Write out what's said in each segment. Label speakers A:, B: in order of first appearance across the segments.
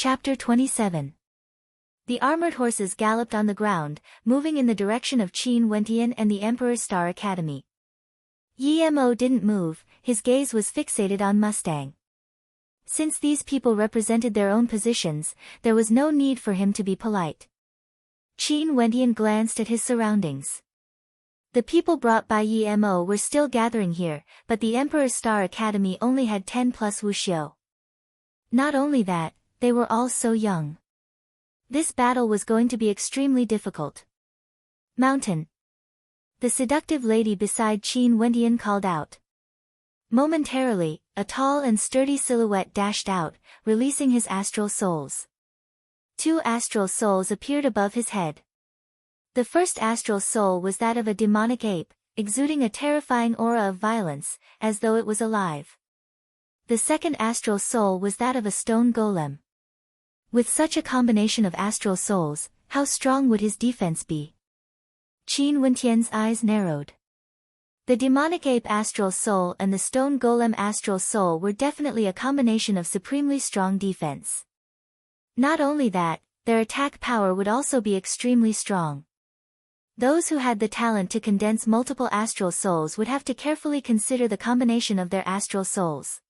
A: Chapter 27. The armored horses galloped on the ground, moving in the direction of Qin Wentian and the Emperor's Star Academy. Yi Mo didn't move, his gaze was fixated on Mustang. Since these people represented their own positions, there was no need for him to be polite. Qin Wentian glanced at his surroundings. The people brought by Yi Mo were still gathering here, but the Emperor's Star Academy only had 10 plus wuxiu. Not only that, they were all so young. This battle was going to be extremely difficult. Mountain. The seductive lady beside Qin Wentian called out. Momentarily, a tall and sturdy silhouette dashed out, releasing his astral souls. 2 astral souls appeared above his head. The first astral soul was that of a demonic ape, exuding a terrifying aura of violence, as though it was alive. The second astral soul was that of a stone golem. With such a combination of astral souls, how strong would his defense be? Qin Wentian's eyes narrowed. The demonic ape astral soul and the stone golem astral soul were definitely a combination of supremely strong defense. Not only that, their attack power would also be extremely strong. Those who had the talent to condense multiple astral souls would have to carefully consider the combination of their astral souls.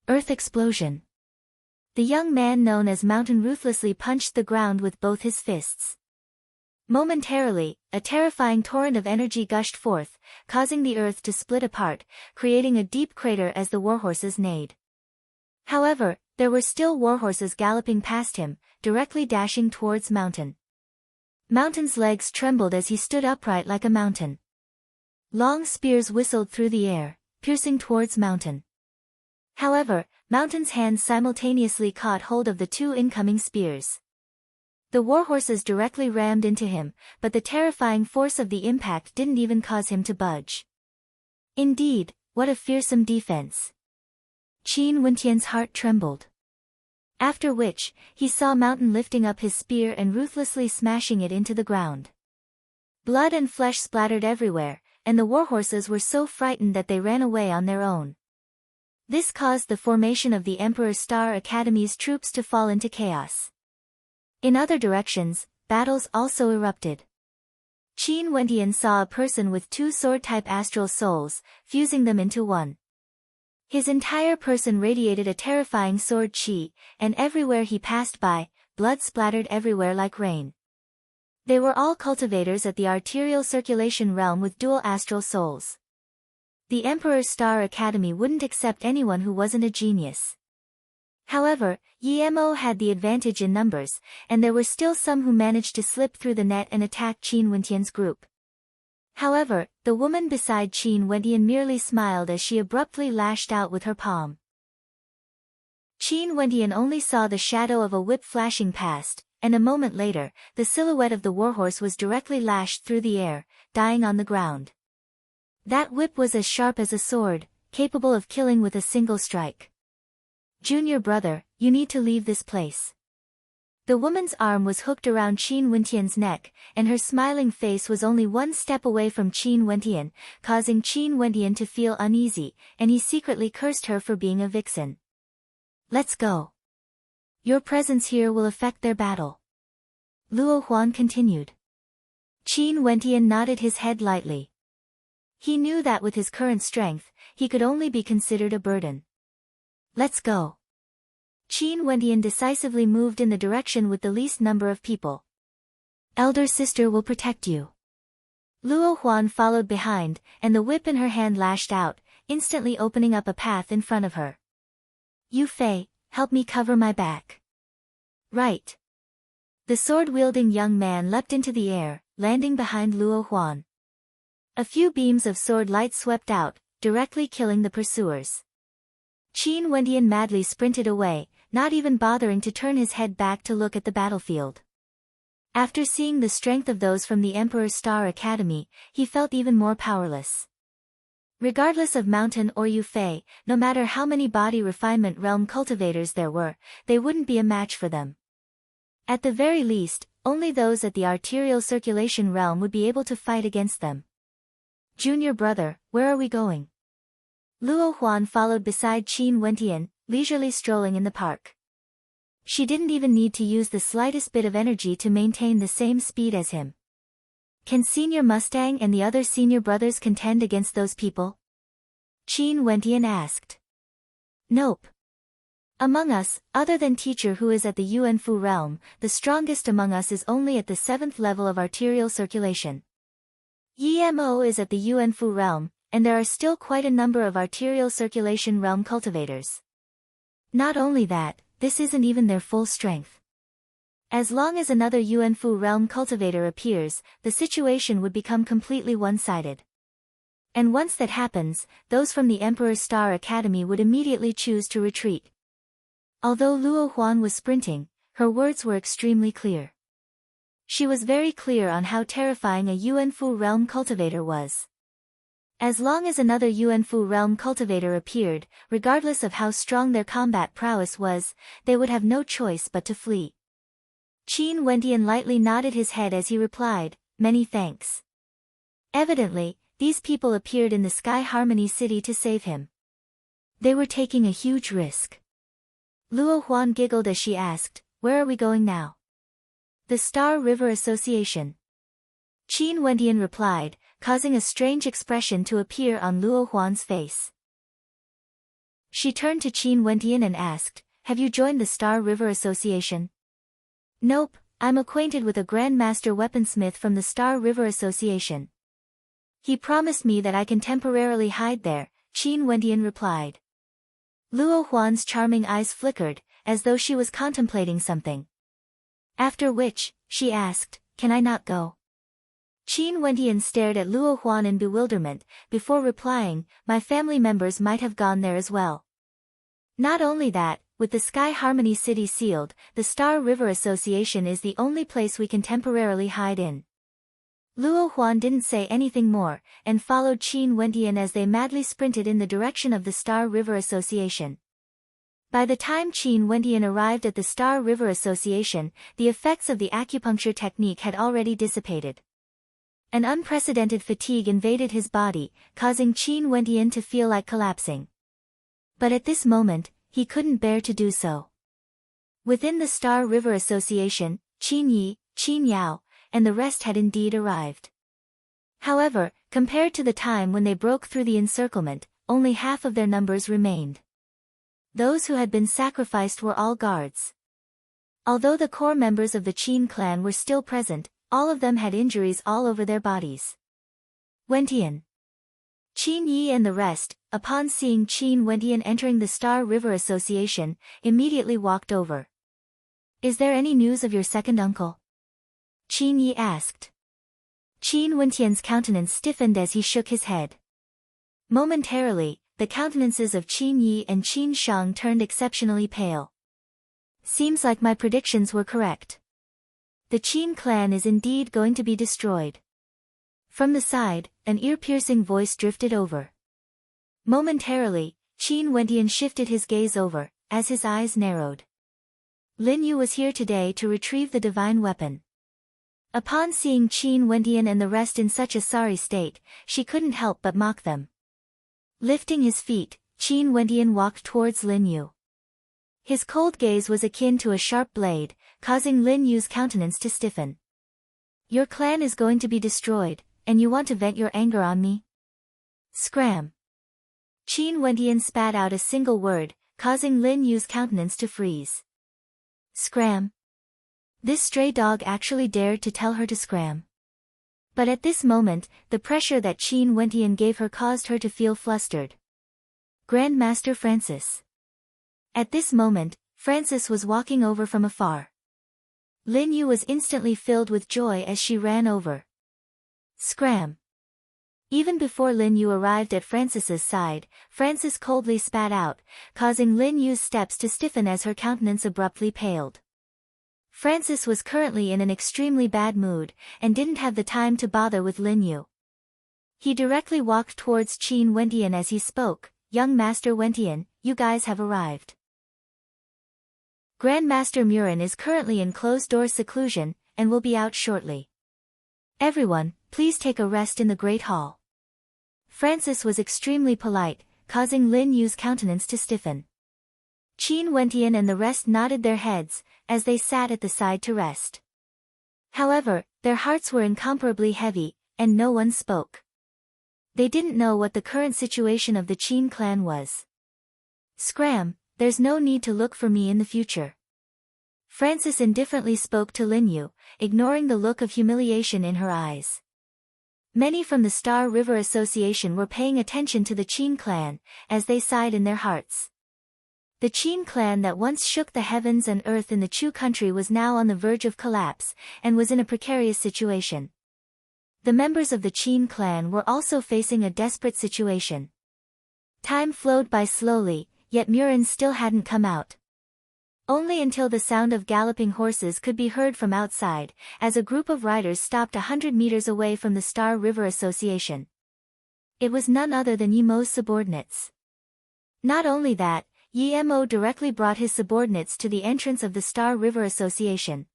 A: Earth explosion. The young man known as Mountain ruthlessly punched the ground with both his fists. Momentarily, a terrifying torrent of energy gushed forth, causing the earth to split apart, creating a deep crater as the warhorses neighed. However, there were still warhorses galloping past him, directly dashing towards Mountain. Mountain's legs trembled as he stood upright like a mountain. Long spears whistled through the air, piercing towards Mountain. However, Mountain's hands simultaneously caught hold of the 2 incoming spears. The warhorses directly rammed into him, but the terrifying force of the impact didn't even cause him to budge. Indeed, what a fearsome defense. Qin Wentian's heart trembled. After which, he saw Mountain lifting up his spear and ruthlessly smashing it into the ground. Blood and flesh splattered everywhere, and the warhorses were so frightened that they ran away on their own. This caused the formation of the Emperor's Star Academy's troops to fall into chaos. In other directions, battles also erupted. Qin Wentian saw a person with 2 sword-type astral souls, fusing them into one. His entire person radiated a terrifying sword chi, and everywhere he passed by, blood splattered everywhere like rain. They were all cultivators at the arterial circulation realm with dual astral souls. The Emperor's Star Academy wouldn't accept anyone who wasn't a genius. However, Yi Mo had the advantage in numbers, and there were still some who managed to slip through the net and attack Qin Wentian's group. However, the woman beside Qin Wentian merely smiled as she abruptly lashed out with her palm. Qin Wentian only saw the shadow of a whip flashing past, and a moment later, the silhouette of the warhorse was directly lashed through the air, dying on the ground. That whip was as sharp as a sword, capable of killing with a single strike. Junior brother, you need to leave this place. The woman's arm was hooked around Qin Wentian's neck, and her smiling face was only 1 step away from Qin Wentian, causing Qin Wentian to feel uneasy, and he secretly cursed her for being a vixen. Let's go. Your presence here will affect their battle. Luo Huan continued. Qin Wentian nodded his head lightly. He knew that with his current strength, he could only be considered a burden. Let's go. Qin Wentian decisively moved in the direction with the least number of people. Elder sister will protect you. Luo Huan followed behind, and the whip in her hand lashed out, instantly opening up a path in front of her. Yu Fei, help me cover my back. Right. The sword-wielding young man leapt into the air, landing behind Luo Huan. A few beams of sword light swept out, directly killing the pursuers. Qin Wentian madly sprinted away, not even bothering to turn his head back to look at the battlefield. After seeing the strength of those from the Emperor's Star Academy, he felt even more powerless. Regardless of Mountain or Yu Fei, no matter how many body refinement realm cultivators there were, they wouldn't be a match for them. At the very least, only those at the arterial circulation realm would be able to fight against them. Junior brother, where are we going? Luo Huan followed beside Qin Wentian, leisurely strolling in the park. She didn't even need to use the slightest bit of energy to maintain the same speed as him. Can Senior Mustang and the other senior brothers contend against those people? Qin Wentian asked. Nope. Among us, other than Teacher who is at the Yuanfu realm, the strongest among us is only at the 7th level of arterial circulation. Yemo is at the Yuanfu realm, and there are still quite a number of arterial circulation realm cultivators. Not only that, this isn't even their full strength. As long as another Yuanfu realm cultivator appears, the situation would become completely one-sided. And once that happens, those from the Emperor's Star Academy would immediately choose to retreat. Although Luo Huan was sprinting, her words were extremely clear. She was very clear on how terrifying a Yuanfu realm cultivator was. As long as another Yuanfu realm cultivator appeared, regardless of how strong their combat prowess was, they would have no choice but to flee. Qin Wentian lightly nodded his head as he replied, "Many thanks." Evidently, these people appeared in the Sky Harmony City to save him. They were taking a huge risk. Luo Huan giggled as she asked, "Where are we going now?" "The Star River Association." Qin Wentian replied, causing a strange expression to appear on Luo Huan's face. She turned to Qin Wentian and asked, "Have you joined the Star River Association?" "Nope, I'm acquainted with a Grandmaster Weaponsmith from the Star River Association. He promised me that I can temporarily hide there," Qin Wentian replied. Luo Huan's charming eyes flickered, as though she was contemplating something. After which, she asked, "Can I not go?" Qin Wentian stared at Luo Huan in bewilderment, before replying, "My family members might have gone there as well." Not only that, with the Sky Harmony City sealed, the Star River Association is the only place we can temporarily hide in. Luo Huan didn't say anything more, and followed Qin Wentian as they madly sprinted in the direction of the Star River Association. By the time Qin Wentian arrived at the Star River Association, the effects of the acupuncture technique had already dissipated. An unprecedented fatigue invaded his body, causing Qin Wentian to feel like collapsing. But at this moment, he couldn't bear to do so. Within the Star River Association, Qin Yi, Qin Yao, and the rest had indeed arrived. However, compared to the time when they broke through the encirclement, only half of their numbers remained. Those who had been sacrificed were all guards. Although the core members of the Qin clan were still present, all of them had injuries all over their bodies. Wentian. Qin Yi and the rest, upon seeing Qin Wentian entering the Star River Association, immediately walked over. "Is there any news of your second uncle?" Qin Yi asked. Qin Wentian's countenance stiffened as he shook his head. Momentarily, the countenances of Qin Yi and Qin Shang turned exceptionally pale. "Seems like my predictions were correct. The Qin clan is indeed going to be destroyed." From the side, an ear-piercing voice drifted over. Momentarily, Qin Wentian shifted his gaze over, as his eyes narrowed. Lin Yu was here today to retrieve the divine weapon. Upon seeing Qin Wentian and the rest in such a sorry state, she couldn't help but mock them. Lifting his feet, Qin Wentian walked towards Lin Yu. His cold gaze was akin to a sharp blade, causing Lin Yu's countenance to stiffen. "Your clan is going to be destroyed, and you want to vent your anger on me?" "Scram." Qin Wentian spat out a single word, causing Lin Yu's countenance to freeze. Scram. This stray dog actually dared to tell her to scram. But at this moment, the pressure that Qin Wentian gave her caused her to feel flustered. Grandmaster Francis. At this moment, Francis was walking over from afar. Lin Yu was instantly filled with joy as she ran over. Scram. Even before Lin Yu arrived at Francis's side, Francis coldly spat out, causing Lin Yu's steps to stiffen as her countenance abruptly paled. Francis was currently in an extremely bad mood, and didn't have the time to bother with Lin Yu. He directly walked towards Qin Wentian as he spoke, "Young Master Wentian, you guys have arrived. Grandmaster Murin is currently in closed-door seclusion, and will be out shortly. Everyone, please take a rest in the Great Hall." Francis was extremely polite, causing Lin Yu's countenance to stiffen. Qin Wentian and the rest nodded their heads, as they sat at the side to rest. However, their hearts were incomparably heavy, and no one spoke. They didn't know what the current situation of the Qin clan was. Scram, there's no need to look for me in the future. Francis indifferently spoke to Lin Yu, ignoring the look of humiliation in her eyes. Many from the Star River Association were paying attention to the Qin clan, as they sighed in their hearts. The Qin clan that once shook the heavens and earth in the Chu country was now on the verge of collapse, and was in a precarious situation. The members of the Qin clan were also facing a desperate situation. Time flowed by slowly, yet Murin still hadn't come out. Only until the sound of galloping horses could be heard from outside, as a group of riders stopped 100 meters away from the Star River Association. It was none other than Yi Mo's subordinates. Not only that, Yi Mo directly brought his subordinates to the entrance of the Star River Association.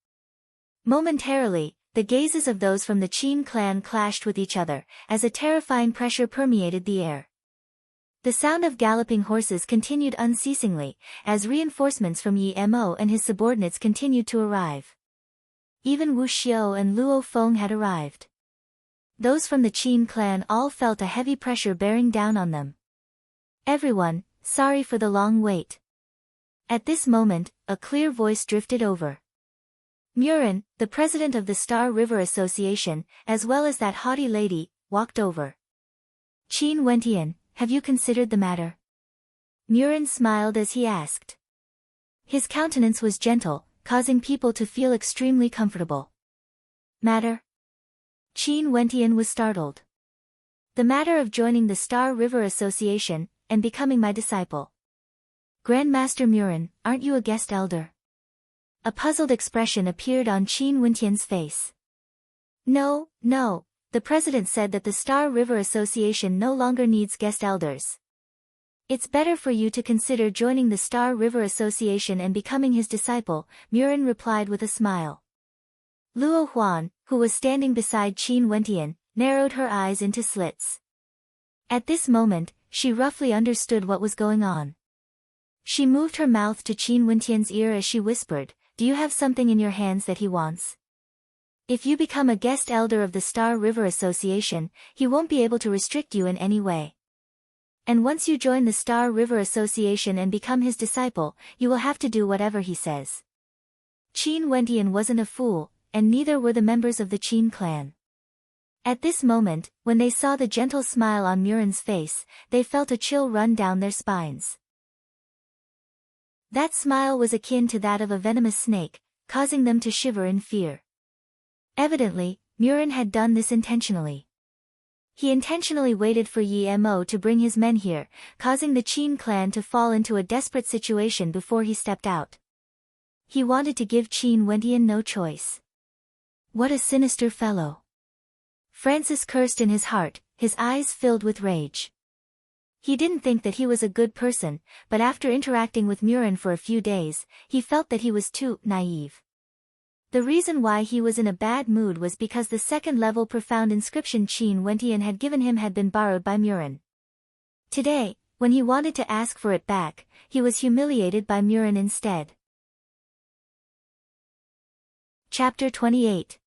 A: Momentarily, the gazes of those from the Qin clan clashed with each other, as a terrifying pressure permeated the air. The sound of galloping horses continued unceasingly, as reinforcements from Yi Mo and his subordinates continued to arrive. Even Wu Xiao and Luo Feng had arrived. Those from the Qin clan all felt a heavy pressure bearing down on them. Everyone, sorry for the long wait. At this moment, a clear voice drifted over. Murin, the president of the Star River Association, as well as that haughty lady, walked over. Qin Wentian, have you considered the matter? Murin smiled as he asked. His countenance was gentle, causing people to feel extremely comfortable. Matter? Qin Wentian was startled. The matter of joining the Star River Association, and becoming my disciple. Grandmaster Murin, aren't you a guest elder? A puzzled expression appeared on Qin Wentian's face. No, the president said that the Star River Association no longer needs guest elders. It's better for you to consider joining the Star River Association and becoming his disciple, Murin replied with a smile. Luo Huan, who was standing beside Qin Wentian, narrowed her eyes into slits. At this moment, she roughly understood what was going on. She moved her mouth to Qin Wentian's ear as she whispered, "Do you have something in your hands that he wants? If you become a guest elder of the Star River Association, he won't be able to restrict you in any way. And once you join the Star River Association and become his disciple, you will have to do whatever he says." Qin Wentian wasn't a fool, and neither were the members of the Qin clan. At this moment, when they saw the gentle smile on Murin's face, they felt a chill run down their spines. That smile was akin to that of a venomous snake, causing them to shiver in fear. Evidently, Murin had done this intentionally. He intentionally waited for Yi Mo to bring his men here, causing the Qin clan to fall into a desperate situation before he stepped out. He wanted to give Qin Wentian no choice. What a sinister fellow. Francis cursed in his heart, his eyes filled with rage. He didn't think that he was a good person, but after interacting with Murin for a few days, he felt that he was too naive. The reason why he was in a bad mood was because the second-level profound inscription Qin Wentian had given him had been borrowed by Murin. Today, when he wanted to ask for it back, he was humiliated by Murin instead. Chapter 28.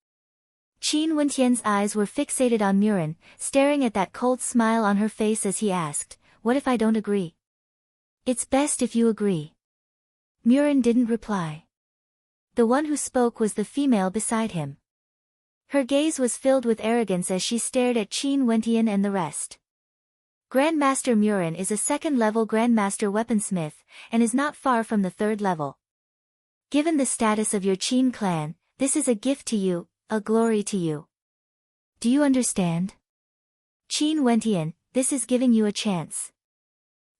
A: Qin Wentian's eyes were fixated on Murin, staring at that cold smile on her face as he asked, "What if I don't agree?" "It's best if you agree." Murin didn't reply. The one who spoke was the female beside him. Her gaze was filled with arrogance as she stared at Qin Wentian and the rest. Grandmaster Murin is a second-level Grandmaster weaponsmith, and is not far from the third level. Given the status of your Qin clan, this is a gift to you, a glory to you. Do you understand? Qin Wentian, this is giving you a chance.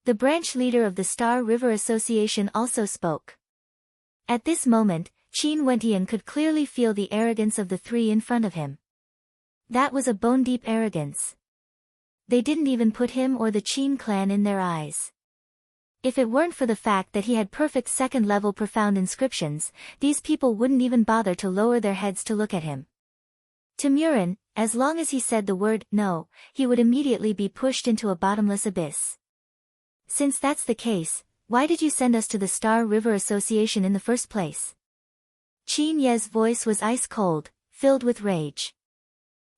A: The branch leader of the Star River Association also spoke. At this moment, Qin Wentian could clearly feel the arrogance of the three in front of him. That was a bone-deep arrogance. They didn't even put him or the Qin clan in their eyes. If it weren't for the fact that he had perfect second-level profound inscriptions, these people wouldn't even bother to lower their heads to look at him. To Murin, as long as he said the word no, he would immediately be pushed into a bottomless abyss. Since that's the case, Why did you send us to the Star River Association in the first place? Qin Ye's voice was ice cold, filled with rage.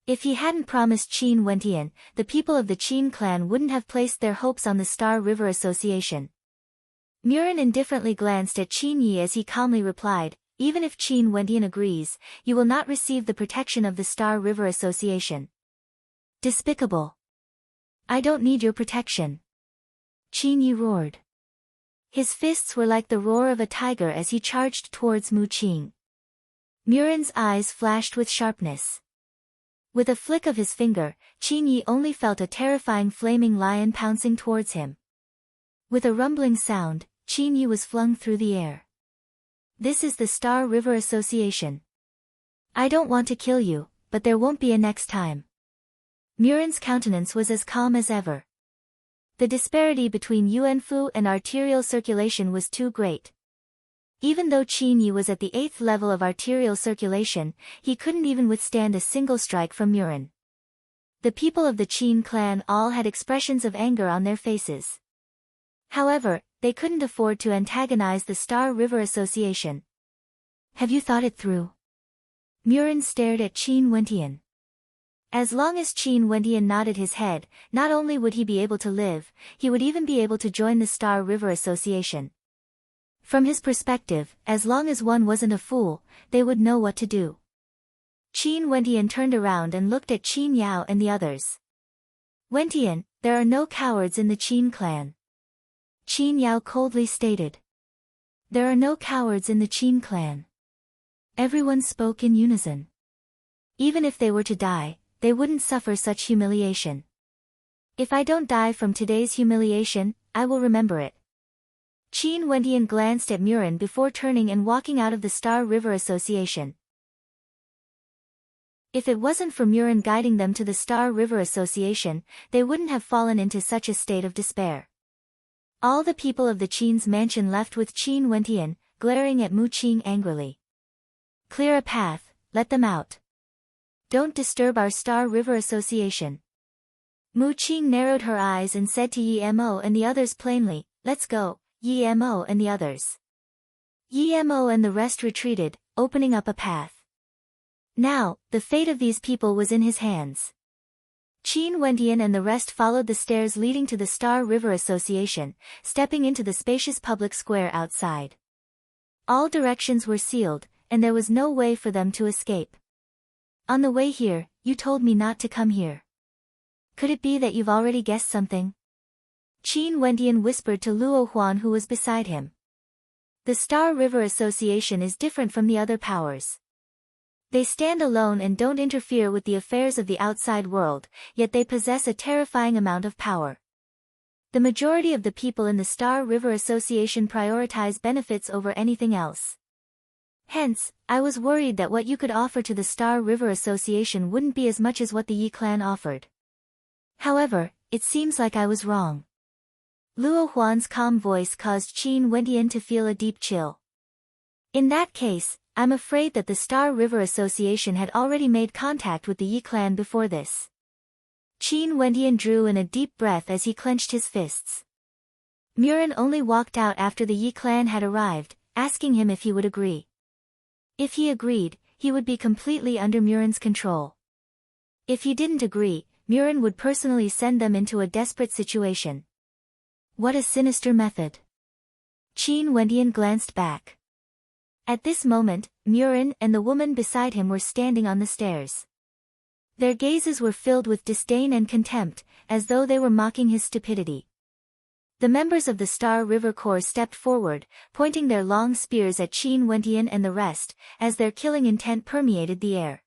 A: If he hadn't promised Qin Wentian, the people of the Qin clan wouldn't have placed their hopes on the Star River Association. Murin indifferently glanced at Qin Yi as he calmly replied, even if Qin Wentian agrees, you will not receive the protection of the Star River Association. Despicable. I don't need your protection. Qin Yi roared. His fists were like the roar of a tiger as he charged towards Mu Qing. Murin's eyes flashed with sharpness. With a flick of his finger, Qin Yi only felt a terrifying flaming lion pouncing towards him. With a rumbling sound, Qin Yi was flung through the air. This is the Star River Association. I don't want to kill you, but there won't be a next time. Murin's countenance was as calm as ever. The disparity between Yuanfu and arterial circulation was too great. Even though Qin Yi was at the 8th level of arterial circulation, he couldn't even withstand a single strike from Murin. The people of the Qin clan all had expressions of anger on their faces. However, they couldn't afford to antagonize the Star River Association. Have you thought it through? Murin stared at Qin Wentian. As long as Qin Wentian nodded his head, not only would he be able to live, he would even be able to join the Star River Association. From his perspective, as long as one wasn't a fool, they would know what to do. Qin Wentian turned around and looked at Qin Yao and the others. Wentian, there are no cowards in the Qin clan. Qin Yao coldly stated. There are no cowards in the Qin clan. Everyone spoke in unison. Even if they were to die, they wouldn't suffer such humiliation. If I don't die from today's humiliation, I will remember it. Qin Wentian glanced at Murin before turning and walking out of the Star River Association. If it wasn't for Murin guiding them to the Star River Association, they wouldn't have fallen into such a state of despair. All the people of the Qin's mansion left with Qin Wentian, glaring at Mu Qing angrily. Clear a path, let them out. Don't disturb our Star River Association. Mu Qing narrowed her eyes and said to Yi Mo and the others plainly, let's go, Yi Mo and the others. Yi Mo and the rest retreated, opening up a path. Now, the fate of these people was in his hands. Qin Wentian and the rest followed the stairs leading to the Star River Association, stepping into the spacious public square outside. All directions were sealed, and there was no way for them to escape. On the way here, you told me not to come here. Could it be that you've already guessed something? Qin Wentian whispered to Luo Huan who was beside him. The Star River Association is different from the other powers. They stand alone and don't interfere with the affairs of the outside world, yet they possess a terrifying amount of power. The majority of the people in the Star River Association prioritize benefits over anything else. Hence, I was worried that what you could offer to the Star River Association wouldn't be as much as what the Yi clan offered. However, it seems like I was wrong. Luo Huan's calm voice caused Qin Wentian to feel a deep chill. In that case, I'm afraid that the Star River Association had already made contact with the Yi clan before this. Qin Wentian drew in a deep breath as he clenched his fists. Murin only walked out after the Yi clan had arrived, asking him if he would agree. If he agreed, he would be completely under Murin's control. If he didn't agree, Murin would personally send them into a desperate situation. What a sinister method. Qin Wentian glanced back. At this moment, Murin and the woman beside him were standing on the stairs. Their gazes were filled with disdain and contempt, as though they were mocking his stupidity. The members of the Star River Corps stepped forward, pointing their long spears at Qin Wentian and the rest, as their killing intent permeated the air.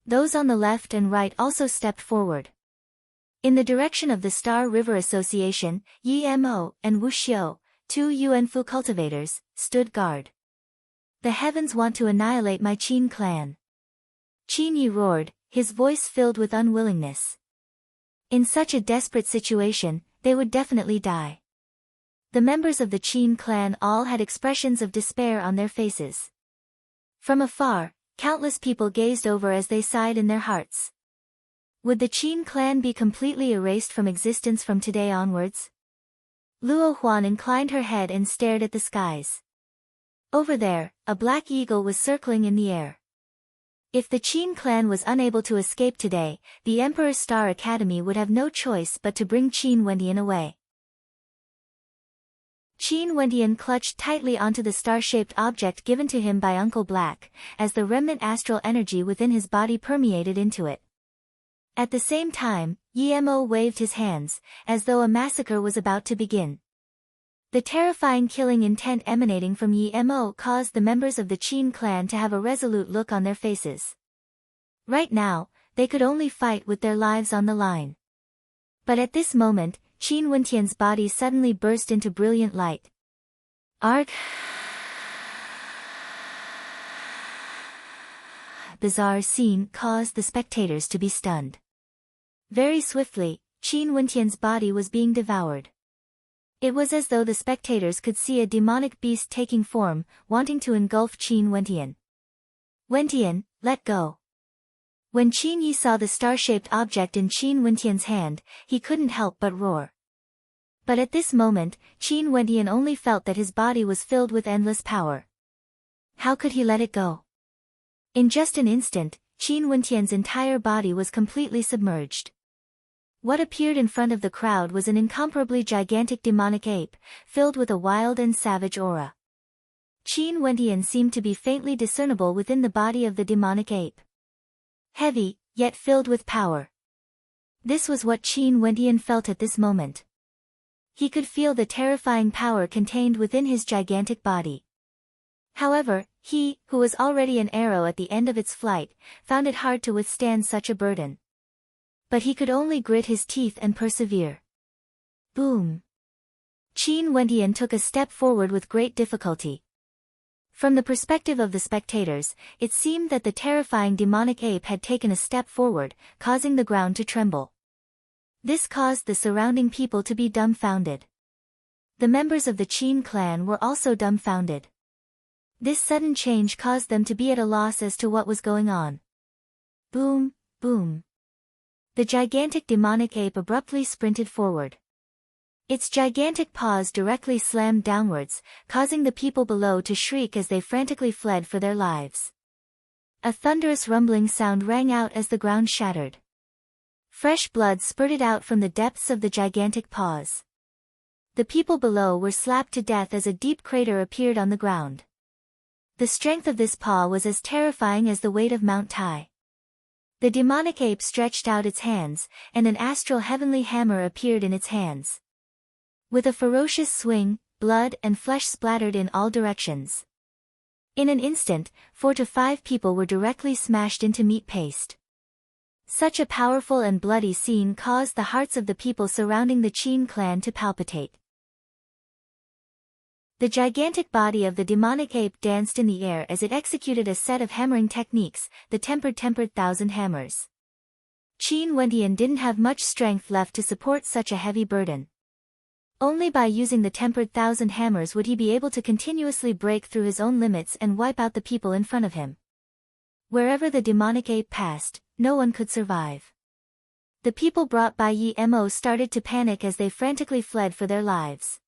A: Those on the left and right also stepped forward. In the direction of the Star River Association, Yi Mo and Wu Xiu, two Yuanfu cultivators, stood guard. The heavens want to annihilate my Qin clan. Qin Yi roared, his voice filled with unwillingness. In such a desperate situation, they would definitely die. The members of the Qin clan all had expressions of despair on their faces. From afar, countless people gazed over as they sighed in their hearts. Would the Qin clan be completely erased from existence from today onwards? Luo Huan inclined her head and stared at the skies. Over there, a black eagle was circling in the air. If the Qin clan was unable to escape today, the Emperor's Star Academy would have no choice but to bring Qin Wendian away. Qin Wendian clutched tightly onto the star-shaped object given to him by Uncle Black, as the remnant astral energy within his body permeated into it. At the same time, Yemo waved his hands, as though a massacre was about to begin. The terrifying killing intent emanating from Yemo caused the members of the Qin clan to have a resolute look on their faces. Right now, they could only fight with their lives on the line. But at this moment, Qin Wendian's body suddenly burst into brilliant light. Arg! Bizarre scene caused the spectators to be stunned. Very swiftly, Qin Wendian's body was being devoured. It was as though the spectators could see a demonic beast taking form, wanting to engulf Qin Wendian. Wendian, let go. When Qin Yi saw the star-shaped object in Qin Wendian's hand, he couldn't help but roar. But at this moment, Qin Wendian only felt that his body was filled with endless power. How could he let it go? In just an instant, Qin Wendian's entire body was completely submerged. What appeared in front of the crowd was an incomparably gigantic demonic ape, filled with a wild and savage aura. Qin Wendian seemed to be faintly discernible within the body of the demonic ape. Heavy, yet filled with power. This was what Qin Wendian felt at this moment. He could feel the terrifying power contained within his gigantic body. However, he, who was already an arrow at the end of its flight, found it hard to withstand such a burden. But he could only grit his teeth and persevere. Boom! Qin Wendian took a step forward with great difficulty. From the perspective of the spectators, it seemed that the terrifying demonic ape had taken a step forward, causing the ground to tremble. This caused the surrounding people to be dumbfounded. The members of the Qin clan were also dumbfounded. This sudden change caused them to be at a loss as to what was going on. Boom, boom. The gigantic demonic ape abruptly sprinted forward. Its gigantic paws directly slammed downwards, causing the people below to shriek as they frantically fled for their lives. A thunderous rumbling sound rang out as the ground shattered. Fresh blood spurted out from the depths of the gigantic paws. The people below were slapped to death as a deep crater appeared on the ground. The strength of this paw was as terrifying as the weight of Mount Tai. The demonic ape stretched out its hands, and an astral heavenly hammer appeared in its hands. With a ferocious swing, blood and flesh splattered in all directions. In an instant, 4 to 5 people were directly smashed into meat paste. Such a powerful and bloody scene caused the hearts of the people surrounding the Qin clan to palpitate. The gigantic body of the demonic ape danced in the air as it executed a set of hammering techniques, the tempered thousand hammers. Qin Wendian didn't have much strength left to support such a heavy burden. Only by using the tempered thousand hammers would he be able to continuously break through his own limits and wipe out the people in front of him. Wherever the demonic ape passed, no one could survive. The people brought by Yemo started to panic as they frantically fled for their lives.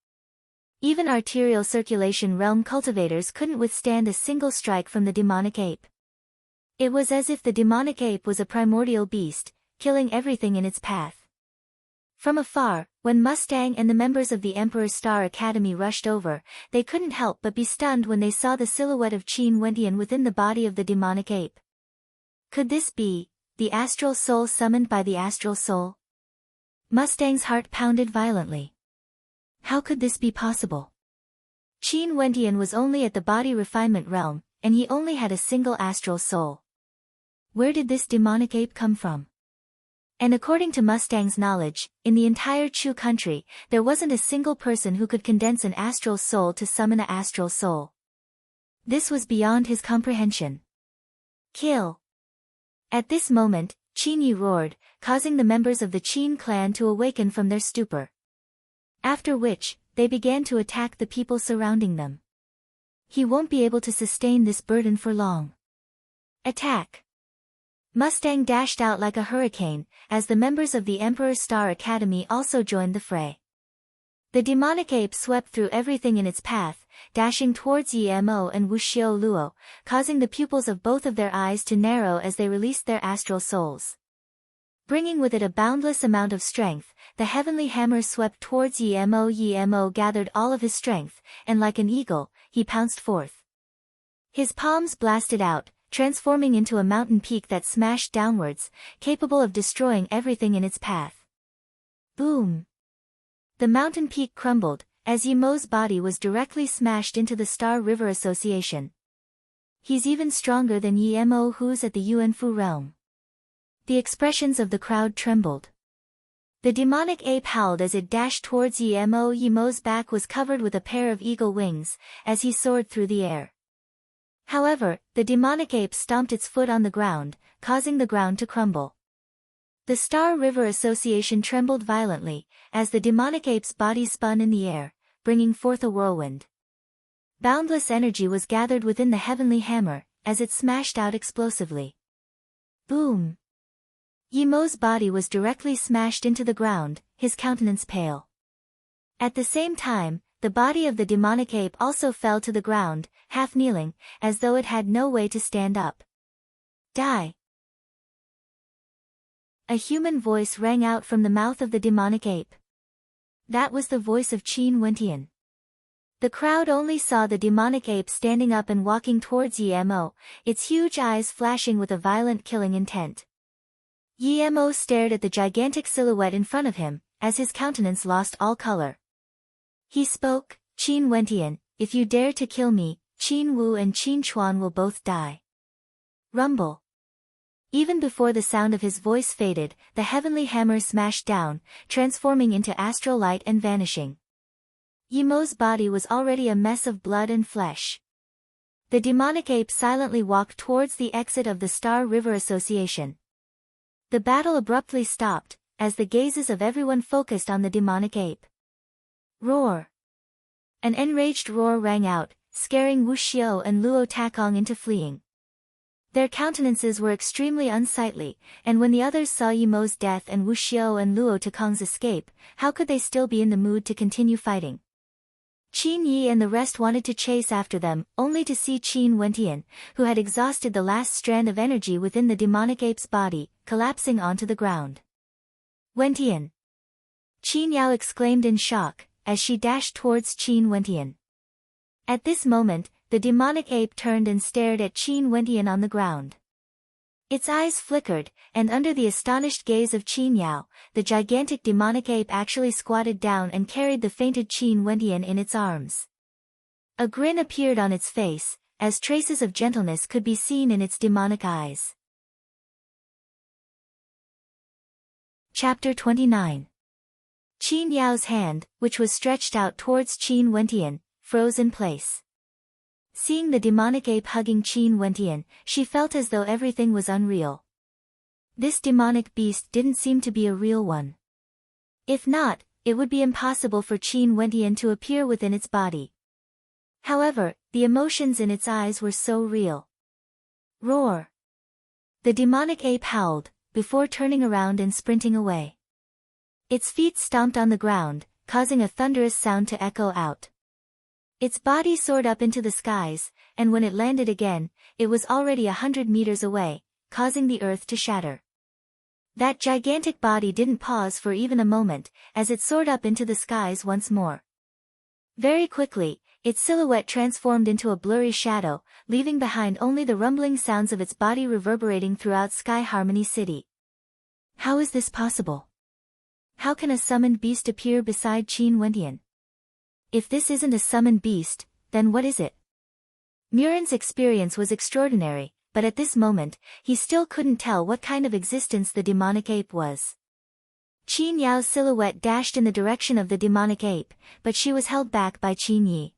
A: Even arterial circulation realm cultivators couldn't withstand a single strike from the demonic ape. It was as if the demonic ape was a primordial beast, killing everything in its path. From afar, when Mustang and the members of the Emperor's Star Academy rushed over, they couldn't help but be stunned when they saw the silhouette of Qin Wendian within the body of the demonic ape. Could this be the astral soul summoned by the astral soul? Mustang's heart pounded violently. How could this be possible? Qin Wendian was only at the body refinement realm, and he only had a single astral soul. Where did this demonic ape come from? And according to Mustang's knowledge, in the entire Chu country, there wasn't a single person who could condense an astral soul to summon an astral soul. This was beyond his comprehension. Kill! At this moment, Qin Yi roared, causing the members of the Qin clan to awaken from their stupor. After which, they began to attack the people surrounding them. He won't be able to sustain this burden for long. Attack! Mustang dashed out like a hurricane, as the members of the Emperor's Star Academy also joined the fray. The demonic ape swept through everything in its path, dashing towards Yemo and Wuxiu Luo, causing the pupils of both of their eyes to narrow as they released their astral souls. Bringing with it a boundless amount of strength, the heavenly hammer swept towards Yemo. Yemo gathered all of his strength, and like an eagle, he pounced forth. His palms blasted out, transforming into a mountain peak that smashed downwards, capable of destroying everything in its path. Boom! The mountain peak crumbled, as Yemo's body was directly smashed into the Star River Association. He's even stronger than Yemo, who's at the Yuanfu realm. The expressions of the crowd trembled. The demonic ape howled as it dashed towards Yemo. Yemo's back was covered with a pair of eagle wings, as he soared through the air. However, the demonic ape stomped its foot on the ground, causing the ground to crumble. The Star River Association trembled violently, as the demonic ape's body spun in the air, bringing forth a whirlwind. Boundless energy was gathered within the heavenly hammer, as it smashed out explosively. Boom! Yemo's body was directly smashed into the ground, his countenance pale. At the same time, the body of the demonic ape also fell to the ground, half kneeling, as though it had no way to stand up. Die! A human voice rang out from the mouth of the demonic ape. That was the voice of Qin Wentian. The crowd only saw the demonic ape standing up and walking towards Yemo, its huge eyes flashing with a violent killing intent. Yemo stared at the gigantic silhouette in front of him, as his countenance lost all color. He spoke, "Qin Wentian, if you dare to kill me, Qin Wu and Qin Chuan will both die." Rumble. Even before the sound of his voice faded, the heavenly hammer smashed down, transforming into astral light and vanishing. Yemo's body was already a mess of blood and flesh. The demonic ape silently walked towards the exit of the Star River Association. The battle abruptly stopped, as the gazes of everyone focused on the demonic ape. Roar! An enraged roar rang out, scaring Wuxiu and Luo Takong into fleeing. Their countenances were extremely unsightly, and when the others saw Yemo's death and Wuxiu and Luo Takong's escape, how could they still be in the mood to continue fighting? Qin Yi and the rest wanted to chase after them, only to see Qin Wentian, who had exhausted the last strand of energy within the demonic ape's body, collapsing onto the ground. Wentian! Qin Yao exclaimed in shock, as she dashed towards Qin Wentian. At this moment, the demonic ape turned and stared at Qin Wentian on the ground. Its eyes flickered, and under the astonished gaze of Qin Yao, the gigantic demonic ape actually squatted down and carried the fainted Qin Wentian in its arms. A grin appeared on its face, as traces of gentleness could be seen in its demonic eyes. Chapter 29. Qin Yao's hand, which was stretched out towards Qin Wentian, froze in place. Seeing the demonic ape hugging Qin Wentian, she felt as though everything was unreal. This demonic beast didn't seem to be a real one. If not, it would be impossible for Qin Wentian to appear within its body. However, the emotions in its eyes were so real. Roar! The demonic ape howled, before turning around and sprinting away. Its feet stomped on the ground, causing a thunderous sound to echo out. Its body soared up into the skies, and when it landed again, it was already 100 meters away, causing the earth to shatter. That gigantic body didn't pause for even a moment, as it soared up into the skies once more. Very quickly, its silhouette transformed into a blurry shadow, leaving behind only the rumbling sounds of its body reverberating throughout Sky Harmony City. How is this possible? How can a summoned beast appear beside Qin Wentian? If this isn't a summoned beast, then what is it? Muren's experience was extraordinary, but at this moment, he still couldn't tell what kind of existence the demonic ape was. Qin Yao's silhouette dashed in the direction of the demonic ape, but she was held back by Qin Yi.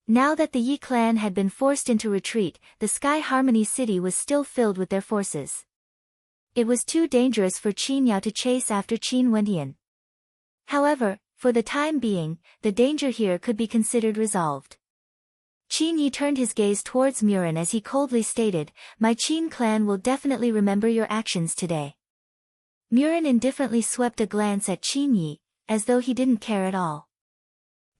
A: Now that the Yi clan had been forced into retreat, the Sky Harmony City was still filled with their forces. It was too dangerous for Qin Yao to chase after Qin Wentian. However, for the time being, the danger here could be considered resolved. Qin Yi turned his gaze towards Muren as he coldly stated, "My Qin clan will definitely remember your actions today." Muren indifferently swept a glance at Qin Yi, as though he didn't care at all.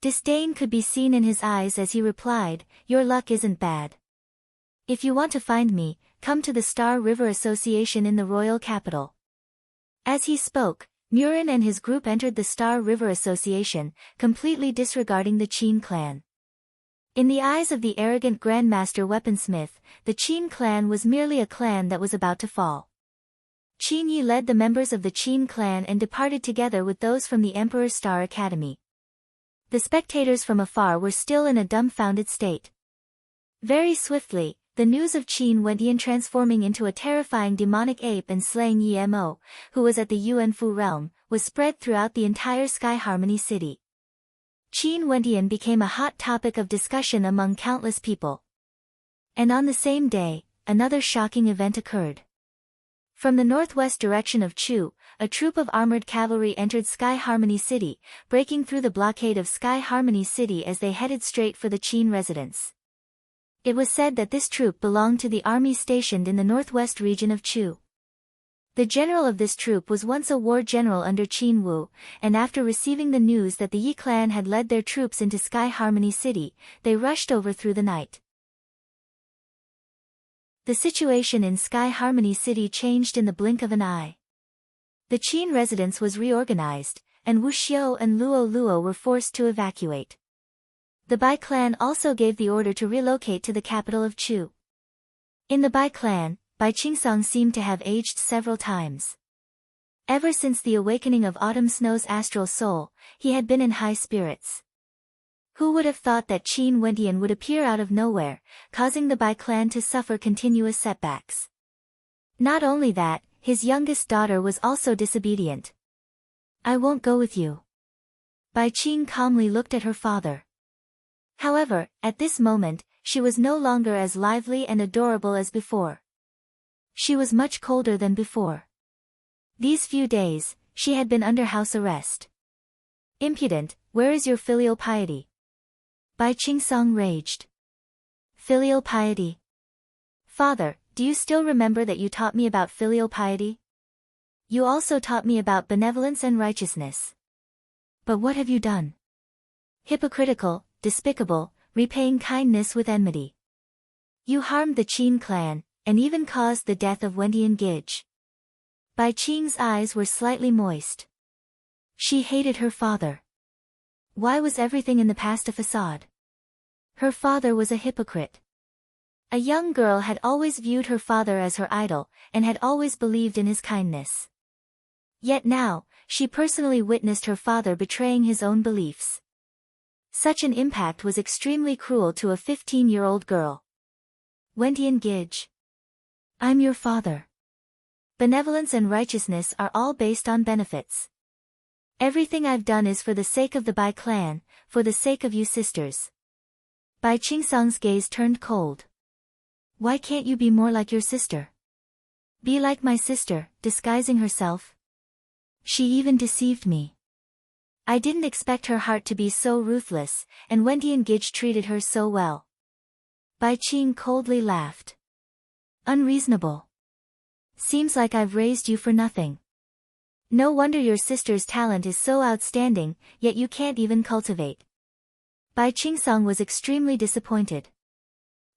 A: Disdain could be seen in his eyes as he replied, "Your luck isn't bad. If you want to find me, come to the Star River Association in the royal capital." As he spoke, Murin and his group entered the Star River Association, completely disregarding the Qin clan. In the eyes of the arrogant Grandmaster Weaponsmith, the Qin clan was merely a clan that was about to fall. Qin Yi led the members of the Qin clan and departed together with those from the Emperor's Star Academy. The spectators from afar were still in a dumbfounded state. Very swiftly, the news of Qin Wendian transforming into a terrifying demonic ape and slaying Yi Mo, who was at the Yuanfu realm, was spread throughout the entire Sky Harmony city. Qin Wendian became a hot topic of discussion among countless people. And on the same day, another shocking event occurred. From the northwest direction of Chu, a troop of armored cavalry entered Sky Harmony City, breaking through the blockade of Sky Harmony City as they headed straight for the Qin residence. It was said that this troop belonged to the army stationed in the northwest region of Chu. The general of this troop was once a war general under Qin Wu, and after receiving the news that the Yi clan had led their troops into Sky Harmony City, they rushed over through the night. The situation in Sky Harmony City changed in the blink of an eye. The Qin residence was reorganized, and Wu Xiu and Luo Luo were forced to evacuate. The Bai clan also gave the order to relocate to the capital of Chu. In the Bai clan, Bai Qingsong seemed to have aged several times. Ever since the awakening of Autumn Snow's astral soul, he had been in high spirits. Who would have thought that Qin Wendian would appear out of nowhere, causing the Bai clan to suffer continuous setbacks? Not only that, his youngest daughter was also disobedient. "I won't go with you." Bai Qing calmly looked at her father. However, at this moment, she was no longer as lively and adorable as before. She was much colder than before. These few days, she had been under house arrest. "Impudent, where is your filial piety?" Bai Qingsong raged. "Filial piety? Father, do you still remember that you taught me about filial piety? You also taught me about benevolence and righteousness. But what have you done? Hypocritical, despicable, repaying kindness with enmity. You harmed the Qin clan, and even caused the death of Wendian Gij." Bai Qing's eyes were slightly moist. She hated her father. Why was everything in the past a facade? Her father was a hypocrite. A young girl had always viewed her father as her idol, and had always believed in his kindness. Yet now, she personally witnessed her father betraying his own beliefs. Such an impact was extremely cruel to a 15-year-old girl. "Wendian Gij. I'm your father. Benevolence and righteousness are all based on benefits. Everything I've done is for the sake of the Bai clan, for the sake of you sisters." Bai Qingsong's gaze turned cold. "Why can't you be more like your sister? Be like my sister, disguising herself? She even deceived me. I didn't expect her heart to be so ruthless, and Wendian Gij treated her so well." Bai Qing coldly laughed. "Unreasonable. Seems like I've raised you for nothing. No wonder your sister's talent is so outstanding, yet you can't even cultivate." Bai Qingsong was extremely disappointed.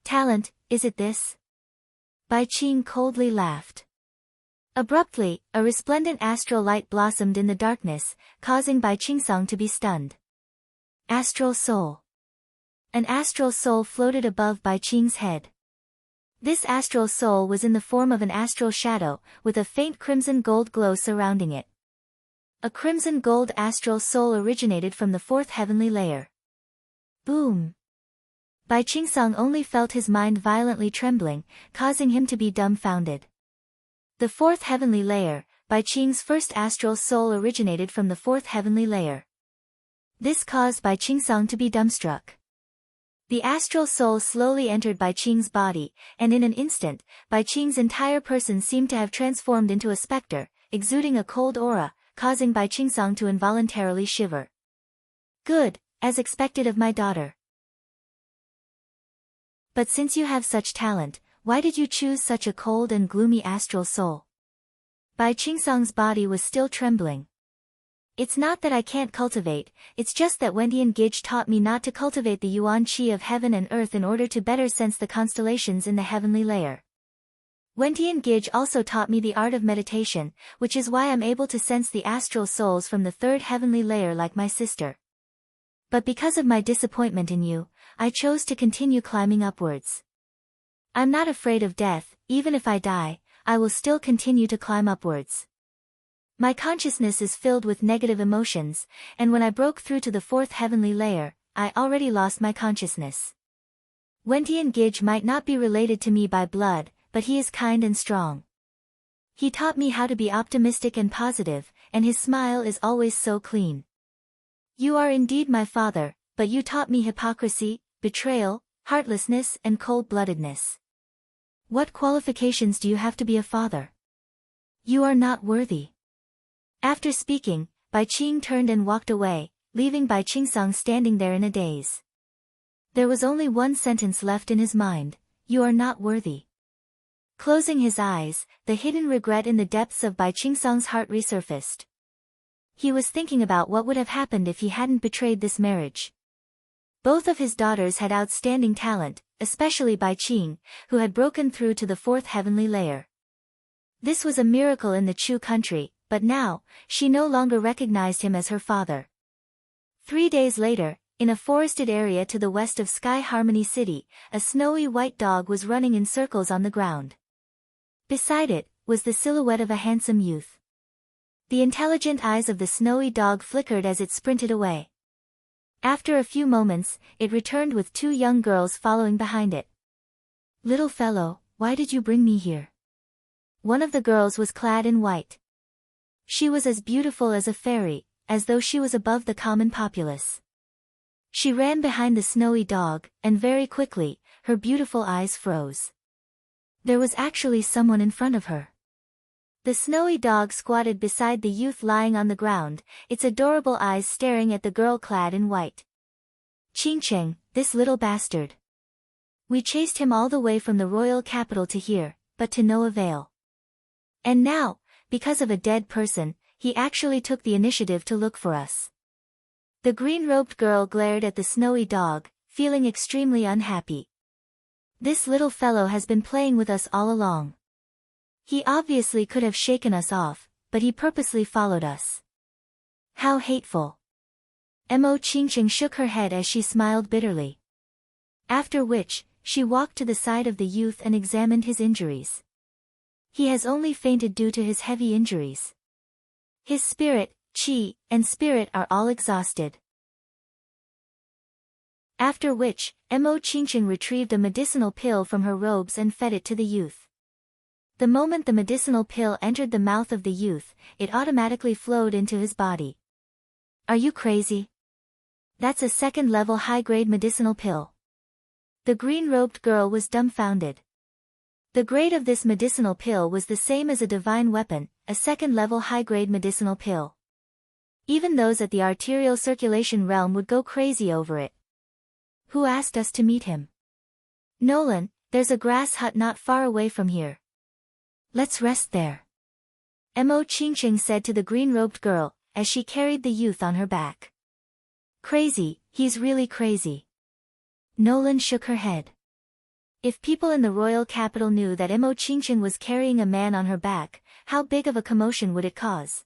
A: "Talent, is it this?" Bai Qing coldly laughed. Abruptly, a resplendent astral light blossomed in the darkness, causing Bai Qingsong to be stunned. Astral soul. An astral soul floated above Bai Qing's head. This astral soul was in the form of an astral shadow, with a faint crimson gold glow surrounding it. A crimson gold astral soul originated from the fourth heavenly layer. Boom! Bai Qingsong only felt his mind violently trembling, causing him to be dumbfounded. The fourth heavenly layer, Bai Qing's first astral soul originated from the fourth heavenly layer. This caused Bai Qingsong to be dumbstruck. The astral soul slowly entered Bai Qing's body, and in an instant, Bai Qing's entire person seemed to have transformed into a specter, exuding a cold aura, causing Bai Qingsong to involuntarily shiver. "Good, as expected of my daughter. But since you have such talent, why did you choose such a cold and gloomy astral soul?" Bai Qingsong's body was still trembling. It's not that I can't cultivate, it's just that Wentian Gage taught me not to cultivate the yuan qi of heaven and earth in order to better sense the constellations in the heavenly layer. Wentian Gage also taught me the art of meditation, which is why I'm able to sense the astral souls from the third heavenly layer like my sister. But because of my disappointment in you, I chose to continue climbing upwards. I'm not afraid of death, even if I die, I will still continue to climb upwards. My consciousness is filled with negative emotions, and when I broke through to the fourth heavenly layer, I already lost my consciousness. Wentian Gage might not be related to me by blood, but he is kind and strong. He taught me how to be optimistic and positive, and his smile is always so clean. You are indeed my father, but you taught me hypocrisy, betrayal, heartlessness and cold-bloodedness. What qualifications do you have to be a father? You are not worthy. After speaking, Bai Qing turned and walked away, leaving Bai Qingsong standing there in a daze. There was only one sentence left in his mind: you are not worthy. Closing his eyes, the hidden regret in the depths of Bai Qingsong's heart resurfaced. He was thinking about what would have happened if he hadn't betrayed this marriage. Both of his daughters had outstanding talent, especially Bai Qing, who had broken through to the fourth heavenly layer. This was a miracle in the Chu country, but now, she no longer recognized him as her father. 3 days later, in a forested area to the west of Sky Harmony City, a snowy white dog was running in circles on the ground. Beside it, was the silhouette of a handsome youth. The intelligent eyes of the snowy dog flickered as it sprinted away. After a few moments, it returned with 2 young girls following behind it. Little fellow, why did you bring me here? One of the girls was clad in white. She was as beautiful as a fairy, as though she was above the common populace. She ran behind the snowy dog, and very quickly, her beautiful eyes froze. There was actually someone in front of her. The snowy dog squatted beside the youth lying on the ground, its adorable eyes staring at the girl clad in white. Qingcheng, this little bastard. We chased him all the way from the royal capital to here, but to no avail. And now, because of a dead person, he actually took the initiative to look for us. The green-robed girl glared at the snowy dog, feeling extremely unhappy. This little fellow has been playing with us all along. He obviously could have shaken us off, but he purposely followed us. How hateful. Mo Qingqing shook her head as she smiled bitterly. After which, she walked to the side of the youth and examined his injuries. He has only fainted due to his heavy injuries. His spirit, qi, and spirit are all exhausted. After which, Mo Qingqing retrieved a medicinal pill from her robes and fed it to the youth. The moment the medicinal pill entered the mouth of the youth, it automatically flowed into his body. Are you crazy? That's a second-level high-grade medicinal pill. The green-robed girl was dumbfounded. The grade of this medicinal pill was the same as a divine weapon, a second-level high-grade medicinal pill. Even those at the arterial circulation realm would go crazy over it. Who asked us to meet him? Nolan, there's a grass hut not far away from here. Let's rest there. Mo Qingqing said to the green-robed girl, as she carried the youth on her back. Crazy, he's really crazy. Nolan shook her head. If people in the royal capital knew that Mo Qingqing was carrying a man on her back, how big of a commotion would it cause?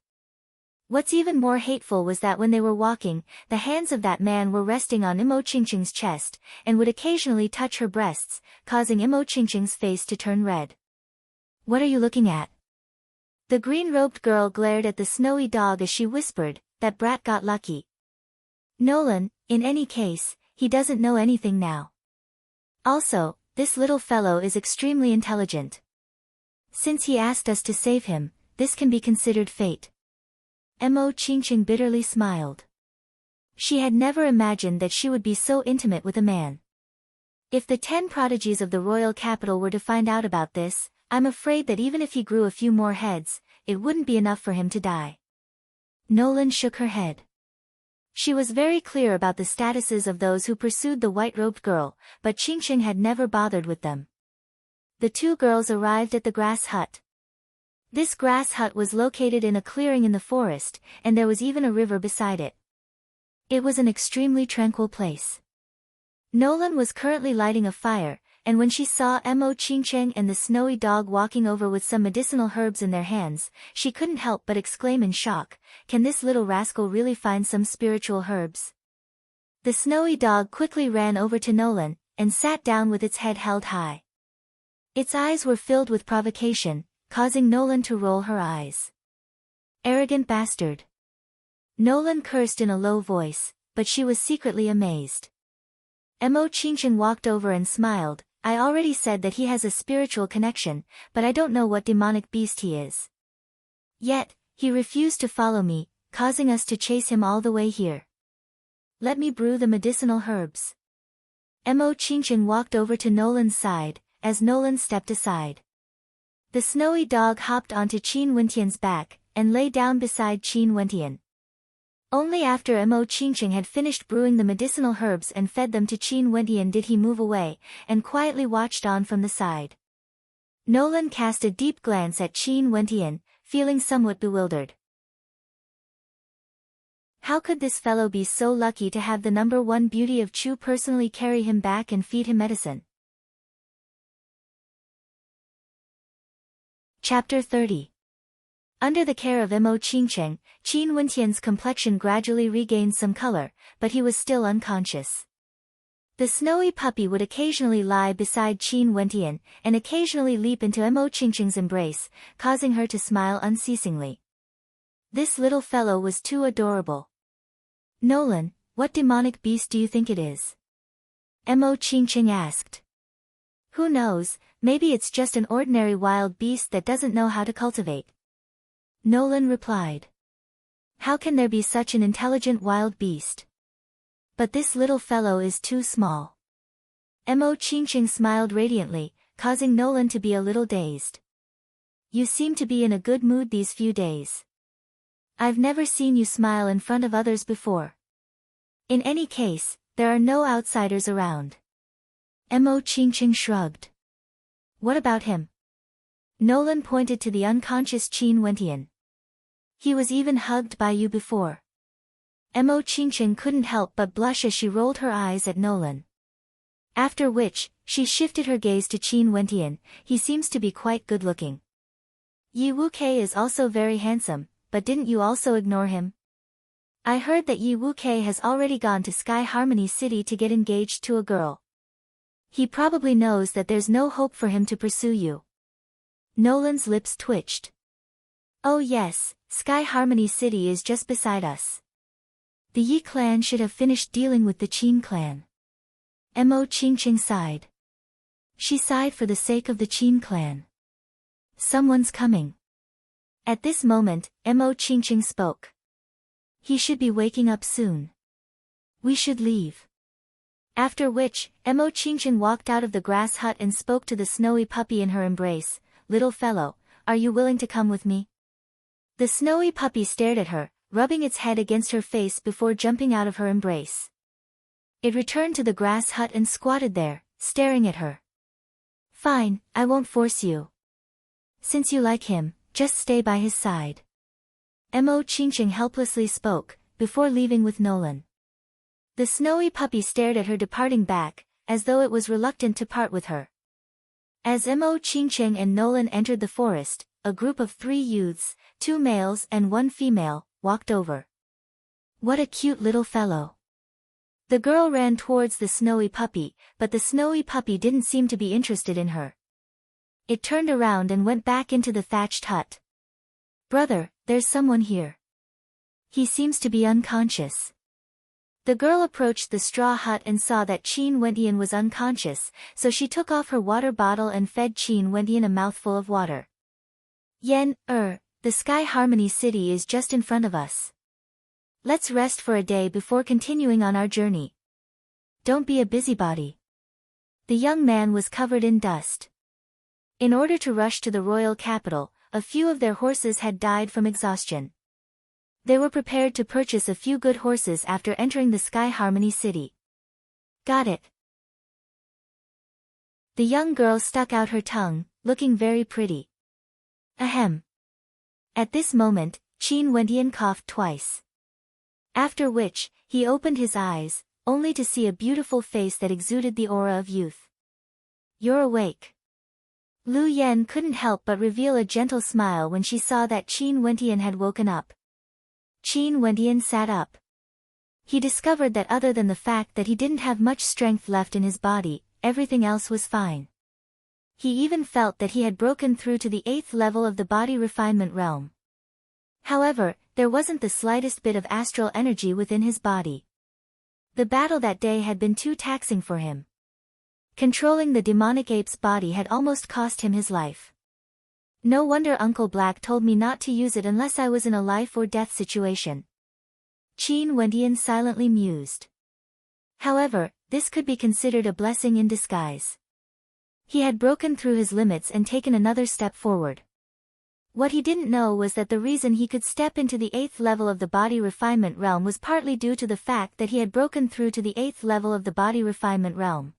A: What's even more hateful was that when they were walking, the hands of that man were resting on Mo Qingqing's chest, and would occasionally touch her breasts, causing Mo Qingqing's face to turn red. What are you looking at? The green-robed girl glared at the snowy dog as she whispered, that brat got lucky. Nolan, in any case, he doesn't know anything now. Also, this little fellow is extremely intelligent. Since he asked us to save him, this can be considered fate. Mo Qingqing bitterly smiled. She had never imagined that she would be so intimate with a man. If the 10 prodigies of the royal capital were to find out about this, I'm afraid that even if he grew a few more heads, it wouldn't be enough for him to die. Nolan shook her head. She was very clear about the statuses of those who pursued the white-robed girl, but Qingqing had never bothered with them. The 2 girls arrived at the grass hut. This grass hut was located in a clearing in the forest, and there was even a river beside it. It was an extremely tranquil place. Nolan was currently lighting a fire, and when she saw Mo Qingcheng and the snowy dog walking over with some medicinal herbs in their hands, she couldn't help but exclaim in shock, "Can this little rascal really find some spiritual herbs?" The snowy dog quickly ran over to Nolan, and sat down with its head held high. Its eyes were filled with provocation, causing Nolan to roll her eyes. "Arrogant bastard." Nolan cursed in a low voice, but she was secretly amazed. Mo Qingcheng walked over and smiled. "I already said that he has a spiritual connection, but I don't know what demonic beast he is. Yet, he refused to follow me, causing us to chase him all the way here. Let me brew the medicinal herbs." Mo Qingcheng walked over to Nolan's side, as Nolan stepped aside. The snowy dog hopped onto Qin Wentian's back, and lay down beside Qin Wentian. Only after Mo Qingcheng had finished brewing the medicinal herbs and fed them to Qin Wentian did he move away, and quietly watched on from the side. Nolan cast a deep glance at Qin Wentian, feeling somewhat bewildered. How could this fellow be so lucky to have the number one beauty of Chu personally carry him back and feed him medicine? Chapter 30. Under the care of Mo Qingcheng, Qin Wentian's complexion gradually regained some color, but he was still unconscious. The snowy puppy would occasionally lie beside Qin Wentian, and occasionally leap into Mo Qingcheng's embrace, causing her to smile unceasingly. This little fellow was too adorable. "Nolan, what demonic beast do you think it is?" Mo Qingcheng asked. "Who knows, maybe it's just an ordinary wild beast that doesn't know how to cultivate." Nolan replied. "How can there be such an intelligent wild beast? But this little fellow is too small." Mo Qingcheng smiled radiantly, causing Nolan to be a little dazed. "You seem to be in a good mood these few days. I've never seen you smile in front of others before. In any case, there are no outsiders around." Mo Qingcheng shrugged. "What about him?" Nolan pointed to the unconscious Qin Wentian. "He was even hugged by you before." Mo Qingcheng couldn't help but blush as she rolled her eyes at Nolan. After which, she shifted her gaze to Qin Wentian. "He seems to be quite good-looking. Yi Wuke is also very handsome, but didn't you also ignore him? I heard that Yi Wuke has already gone to Sky Harmony City to get engaged to a girl. He probably knows that there's no hope for him to pursue you." Nolan's lips twitched. "Oh yes, Sky Harmony City is just beside us. The Yi clan should have finished dealing with the Qin clan." Mo Qingcheng sighed. She sighed for the sake of the Qin clan. "Someone's coming." At this moment, Mo Qingcheng spoke. "He should be waking up soon. We should leave." After which, Mo Qingcheng walked out of the grass hut and spoke to the snowy puppy in her embrace. "Little fellow, are you willing to come with me?" The snowy puppy stared at her, rubbing its head against her face before jumping out of her embrace. It returned to the grass hut and squatted there, staring at her. "Fine, I won't force you. Since you like him, just stay by his side." Mo Qingcheng helplessly spoke, before leaving with Nolan. The snowy puppy stared at her departing back, as though it was reluctant to part with her. As Mo Qingcheng and Nolan entered the forest, a group of 3 youths, 2 males and 1 female, walked over. "What a cute little fellow." The girl ran towards the snowy puppy, but the snowy puppy didn't seem to be interested in her. It turned around and went back into the thatched hut. "Brother, there's someone here. He seems to be unconscious." The girl approached the straw hut and saw that Qin Wentian was unconscious, so she took off her water bottle and fed Qin Wentian a mouthful of water. The Sky Harmony City is just in front of us. Let's rest for a day before continuing on our journey. Don't be a busybody." The young man was covered in dust. In order to rush to the royal capital, a few of their horses had died from exhaustion. They were prepared to purchase a few good horses after entering the Sky Harmony City. "Got it." The young girl stuck out her tongue, looking very pretty. "Ahem. At this moment, Qin Wendian coughed twice. After which, he opened his eyes, only to see a beautiful face that exuded the aura of youth. "You're awake." Lu Yen couldn't help but reveal a gentle smile when she saw that Qin Wendian had woken up. Qin Wendian sat up. He discovered that other than the fact that he didn't have much strength left in his body, everything else was fine. He even felt that he had broken through to the 8th level of the body refinement realm. However, there wasn't the slightest bit of astral energy within his body. The battle that day had been too taxing for him. Controlling the demonic ape's body had almost cost him his life. No wonder Uncle Black told me not to use it unless I was in a life or death situation. Qin Wendian silently mused. However, this could be considered a blessing in disguise. He had broken through his limits and taken another step forward. What he didn't know was that the reason he could step into the 8th level of the body refinement realm was partly due to the fact that he had broken through to the 8th level of the body refinement realm.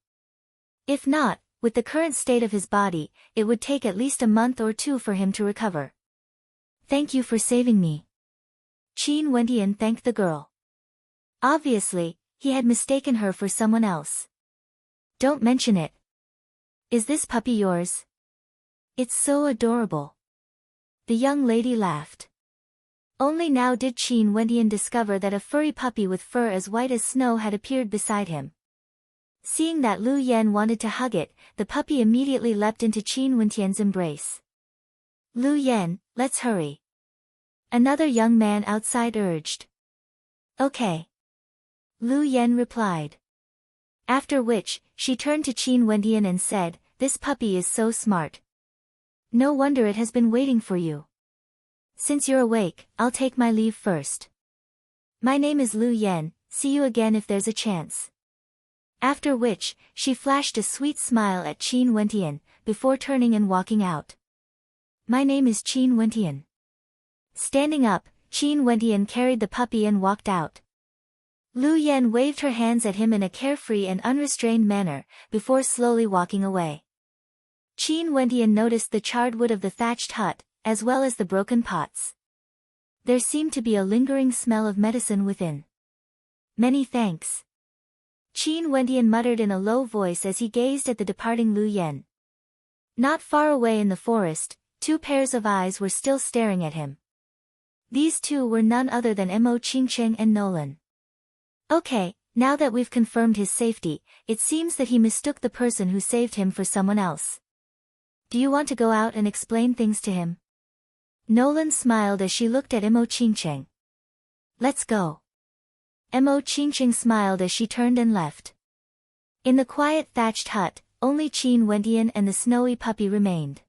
A: If not, with the current state of his body, it would take at least a month or two for him to recover. "Thank you for saving me." Qin Wendian thanked the girl. Obviously, he had mistaken her for someone else. "Don't mention it. Is this puppy yours? It's so adorable." The young lady laughed. Only now did Qin Wendian discover that a furry puppy with fur as white as snow had appeared beside him. Seeing that Lu Yen wanted to hug it, the puppy immediately leapt into Qin Wendian's embrace. "Lu Yen, let's hurry." Another young man outside urged. "Okay." Lu Yen replied. After which, she turned to Qin Wendian and said, "This puppy is so smart. No wonder it has been waiting for you. Since you're awake, I'll take my leave first. My name is Lu Yen, see you again if there's a chance." After which, she flashed a sweet smile at Qin Wendian, before turning and walking out. "My name is Qin Wendian." Standing up, Qin Wendian carried the puppy and walked out. Lu Yen waved her hands at him in a carefree and unrestrained manner, before slowly walking away. Qin Wendian noticed the charred wood of the thatched hut, as well as the broken pots. There seemed to be a lingering smell of medicine within. "Many thanks." Qin Wendian muttered in a low voice as he gazed at the departing Lu Yen. Not far away in the forest, 2 pairs of eyes were still staring at him. These two were none other than Mo Qingcheng and Nolan. Okay, now that we've confirmed his safety, it seems that he mistook the person who saved him for someone else. Do you want to go out and explain things to him? Nolan smiled as she looked at Mo Qingcheng. "Let's go." Mo Qingcheng smiled as she turned and left. In the quiet thatched hut, only Qin Wendian and the snowy puppy remained.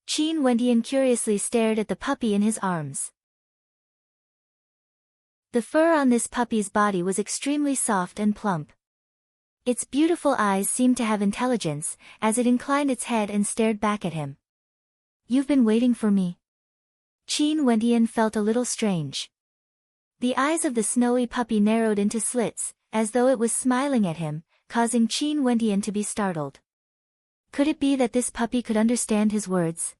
A: Qin Wendian curiously stared at the puppy in his arms. The fur on this puppy's body was extremely soft and plump. Its beautiful eyes seemed to have intelligence, as it inclined its head and stared back at him. "You've been waiting for me?" Qin Wendian felt a little strange. The eyes of the snowy puppy narrowed into slits, as though it was smiling at him, causing Qin Wendian to be startled. Could it be that this puppy could understand his words?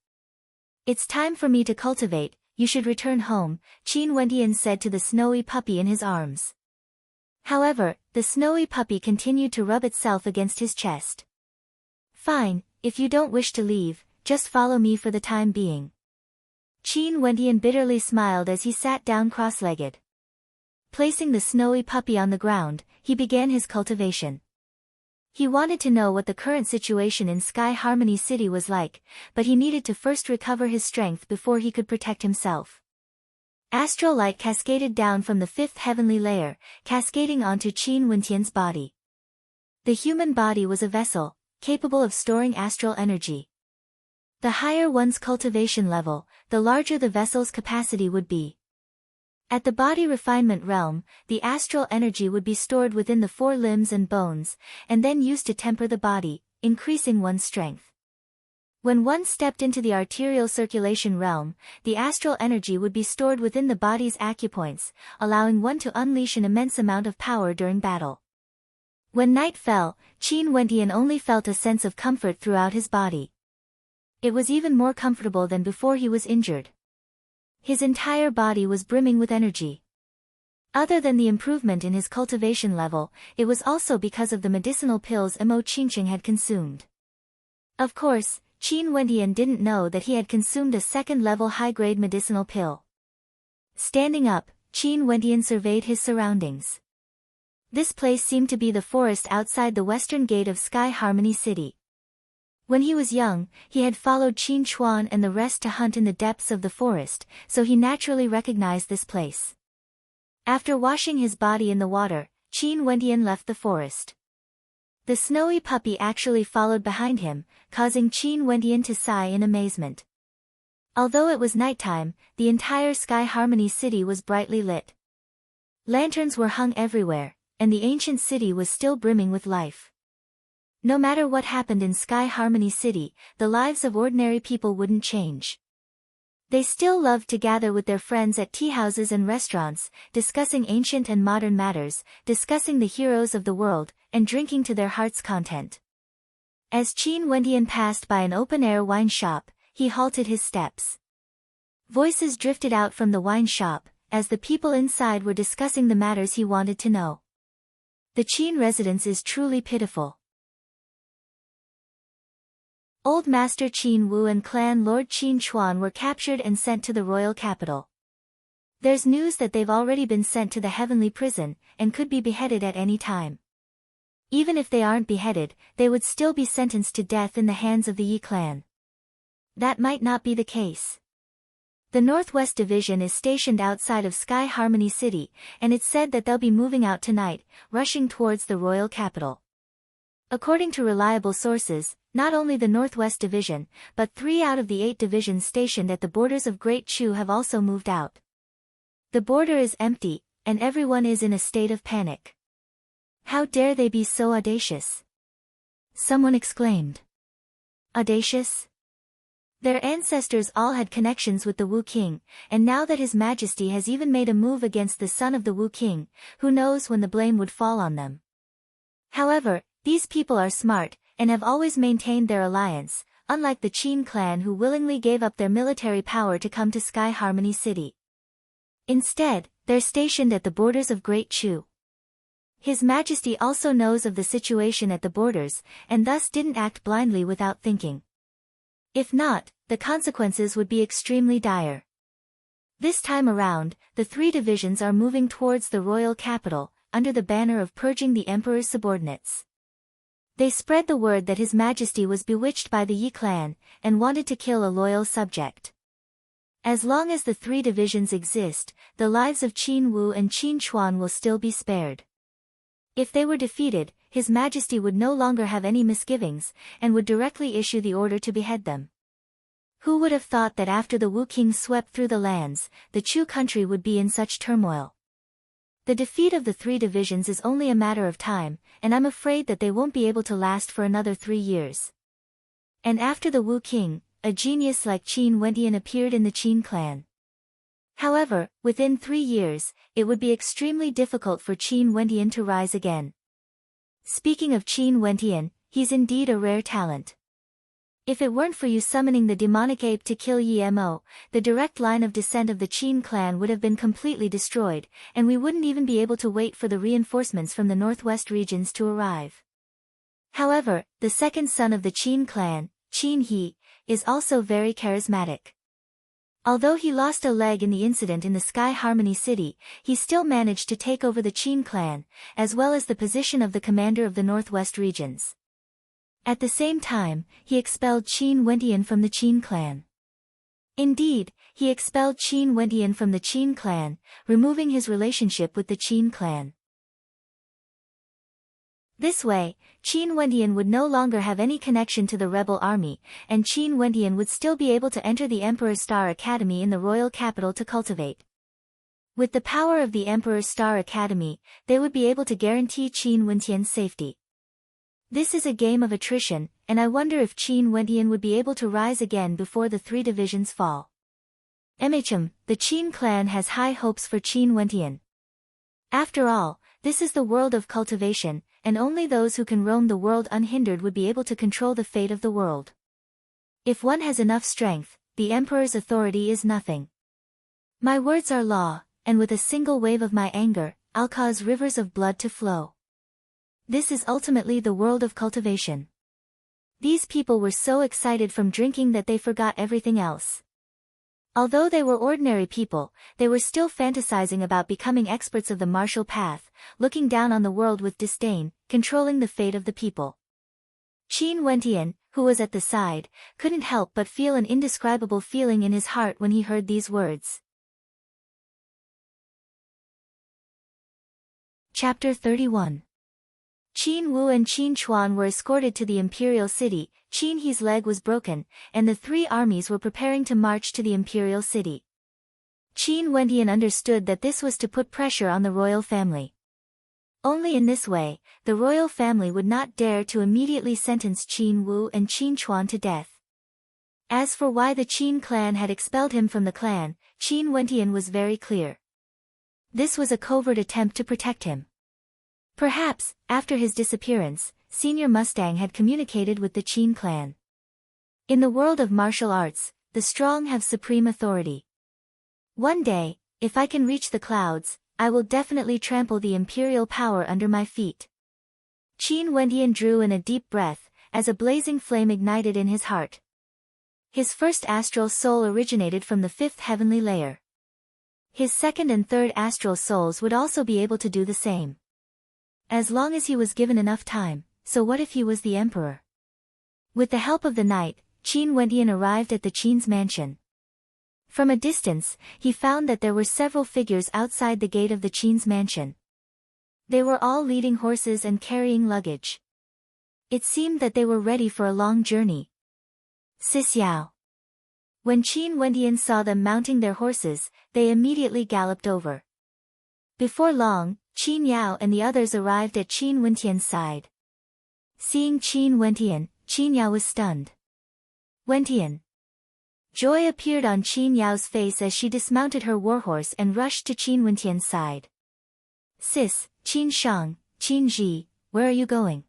A: "It's time for me to cultivate, you should return home," Qin Wendian said to the snowy puppy in his arms. However, the snowy puppy continued to rub itself against his chest. "Fine, if you don't wish to leave, just follow me for the time being." Qin Wendian bitterly smiled as he sat down cross-legged. Placing the snowy puppy on the ground, he began his cultivation. He wanted to know what the current situation in Sky Harmony City was like, but he needed to first recover his strength before he could protect himself. Astral light cascaded down from the 5th heavenly layer, cascading onto Qin Wendian's body. The human body was a vessel, capable of storing astral energy. The higher one's cultivation level, the larger the vessel's capacity would be. At the body refinement realm, the astral energy would be stored within the 4 limbs and bones, and then used to temper the body, increasing one's strength. When one stepped into the arterial circulation realm, the astral energy would be stored within the body's acupoints, allowing one to unleash an immense amount of power during battle. When night fell, Qin Wendian only felt a sense of comfort throughout his body. It was even more comfortable than before he was injured. His entire body was brimming with energy. Other than the improvement in his cultivation level, it was also because of the medicinal pills Mo Qingqing had consumed. Of course, Qin Wendian didn't know that he had consumed a second-level high-grade medicinal pill. Standing up, Qin Wendian surveyed his surroundings. This place seemed to be the forest outside the western gate of Sky Harmony City. When he was young, he had followed Qin Chuan and the rest to hunt in the depths of the forest, so he naturally recognized this place. After washing his body in the water, Qin Wendian left the forest. The snowy puppy actually followed behind him, causing Qin Wendian to sigh in amazement. Although it was nighttime, the entire Sky Harmony City was brightly lit. Lanterns were hung everywhere, and the ancient city was still brimming with life. No matter what happened in Sky Harmony City, the lives of ordinary people wouldn't change. They still loved to gather with their friends at tea houses and restaurants, discussing ancient and modern matters, discussing the heroes of the world, and drinking to their heart's content. As Qin Wendian passed by an open-air wine shop, he halted his steps. Voices drifted out from the wine shop, as the people inside were discussing the matters he wanted to know. The Qin residence is truly pitiful. Old Master Qin Wu and clan Lord Qin Chuan were captured and sent to the royal capital. There's news that they've already been sent to the heavenly prison, and could be beheaded at any time. Even if they aren't beheaded, they would still be sentenced to death in the hands of the Yi clan. That might not be the case. The Northwest Division is stationed outside of Sky Harmony City, and it's said that they'll be moving out tonight, rushing towards the royal capital. According to reliable sources, not only the Northwest Division, but 3 out of the 8 divisions stationed at the borders of Great Chu have also moved out. The border is empty, and everyone is in a state of panic. How dare they be so audacious? Someone exclaimed. Audacious? Their ancestors all had connections with the Wu King, and now that His Majesty has even made a move against the son of the Wu King, who knows when the blame would fall on them. However, these people are smart, and have always maintained their alliance, unlike the Qin clan who willingly gave up their military power to come to Sky Harmony City. Instead, they're stationed at the borders of Great Chu. His Majesty also knows of the situation at the borders, and thus didn't act blindly without thinking. If not, the consequences would be extremely dire. This time around, the 3 divisions are moving towards the royal capital, under the banner of purging the emperor's subordinates. They spread the word that His Majesty was bewitched by the Yi clan, and wanted to kill a loyal subject. As long as the 3 divisions exist, the lives of Qin Wu and Qin Chuan will still be spared. If they were defeated, His Majesty would no longer have any misgivings, and would directly issue the order to behead them. Who would have thought that after the Wu King swept through the lands, the Chu country would be in such turmoil? The defeat of the 3 divisions is only a matter of time, and I'm afraid that they won't be able to last for another 3 years. And after the Wu King, a genius like Qin Wendian appeared in the Qin clan. However, within 3 years, it would be extremely difficult for Qin Wendian to rise again. Speaking of Qin Wendian, he's indeed a rare talent. If it weren't for you summoning the demonic ape to kill Yi Mo, the direct line of descent of the Qin clan would have been completely destroyed, and we wouldn't even be able to wait for the reinforcements from the northwest regions to arrive. However, the second son of the Qin clan, Qin He, is also very charismatic. Although he lost a leg in the incident in the Sky Harmony City, he still managed to take over the Qin clan, as well as the position of the commander of the northwest regions. At the same time, he expelled Qin Wendian from the Qin clan. Indeed, he expelled Qin Wendian from the Qin clan, removing his relationship with the Qin clan. This way, Qin Wendian would no longer have any connection to the rebel army, and Qin Wendian would still be able to enter the Emperor's Star Academy in the royal capital to cultivate. With the power of the Emperor's Star Academy, they would be able to guarantee Qin Wendian's safety. This is a game of attrition, and I wonder if Qin Wendian would be able to rise again before the 3 divisions fall. The Qin clan has high hopes for Qin Wendian. After all, this is the world of cultivation, and only those who can roam the world unhindered would be able to control the fate of the world. If one has enough strength, the Emperor's authority is nothing. My words are law, and with a single wave of my anger, I'll cause rivers of blood to flow. This is ultimately the world of cultivation. These people were so excited from drinking that they forgot everything else. Although they were ordinary people, they were still fantasizing about becoming experts of the martial path, looking down on the world with disdain, controlling the fate of the people. Qin Wentian, who was at the side, couldn't help but feel an indescribable feeling in his heart when he heard these words. Chapter 31. Qin Wu and Qin Chuan were escorted to the imperial city. Qin He's leg was broken, and the three armies were preparing to march to the imperial city. Qin Wentian understood that this was to put pressure on the royal family. Only in this way, the royal family would not dare to immediately sentence Qin Wu and Qin Chuan to death. As for why the Qin clan had expelled him from the clan, Qin Wentian was very clear. This was a covert attempt to protect him. Perhaps, after his disappearance, Senior Mustang had communicated with the Qin clan. In the world of martial arts, the strong have supreme authority. One day, if I can reach the clouds, I will definitely trample the imperial power under my feet. Qin Wentian drew in a deep breath, as a blazing flame ignited in his heart. His first astral soul originated from the fifth heavenly layer. His second and third astral souls would also be able to do the same. As long as he was given enough time, so what if he was the emperor? With the help of the knight, Qin Wentian arrived at the Qin's mansion. From a distance, he found that there were several figures outside the gate of the Qin's mansion. They were all leading horses and carrying luggage. It seemed that they were ready for a long journey. Xiao. When Qin Wentian saw them mounting their horses, they immediately galloped over. Before long, Qin Yao and the others arrived at Qin Wentian's side. Seeing Qin Wentian, Qin Yao was stunned. Wentian. Joy appeared on Qin Yao's face as she dismounted her warhorse and rushed to Qin Wentian's side. Sis, Qin Shang, Qin Ji, where are you going?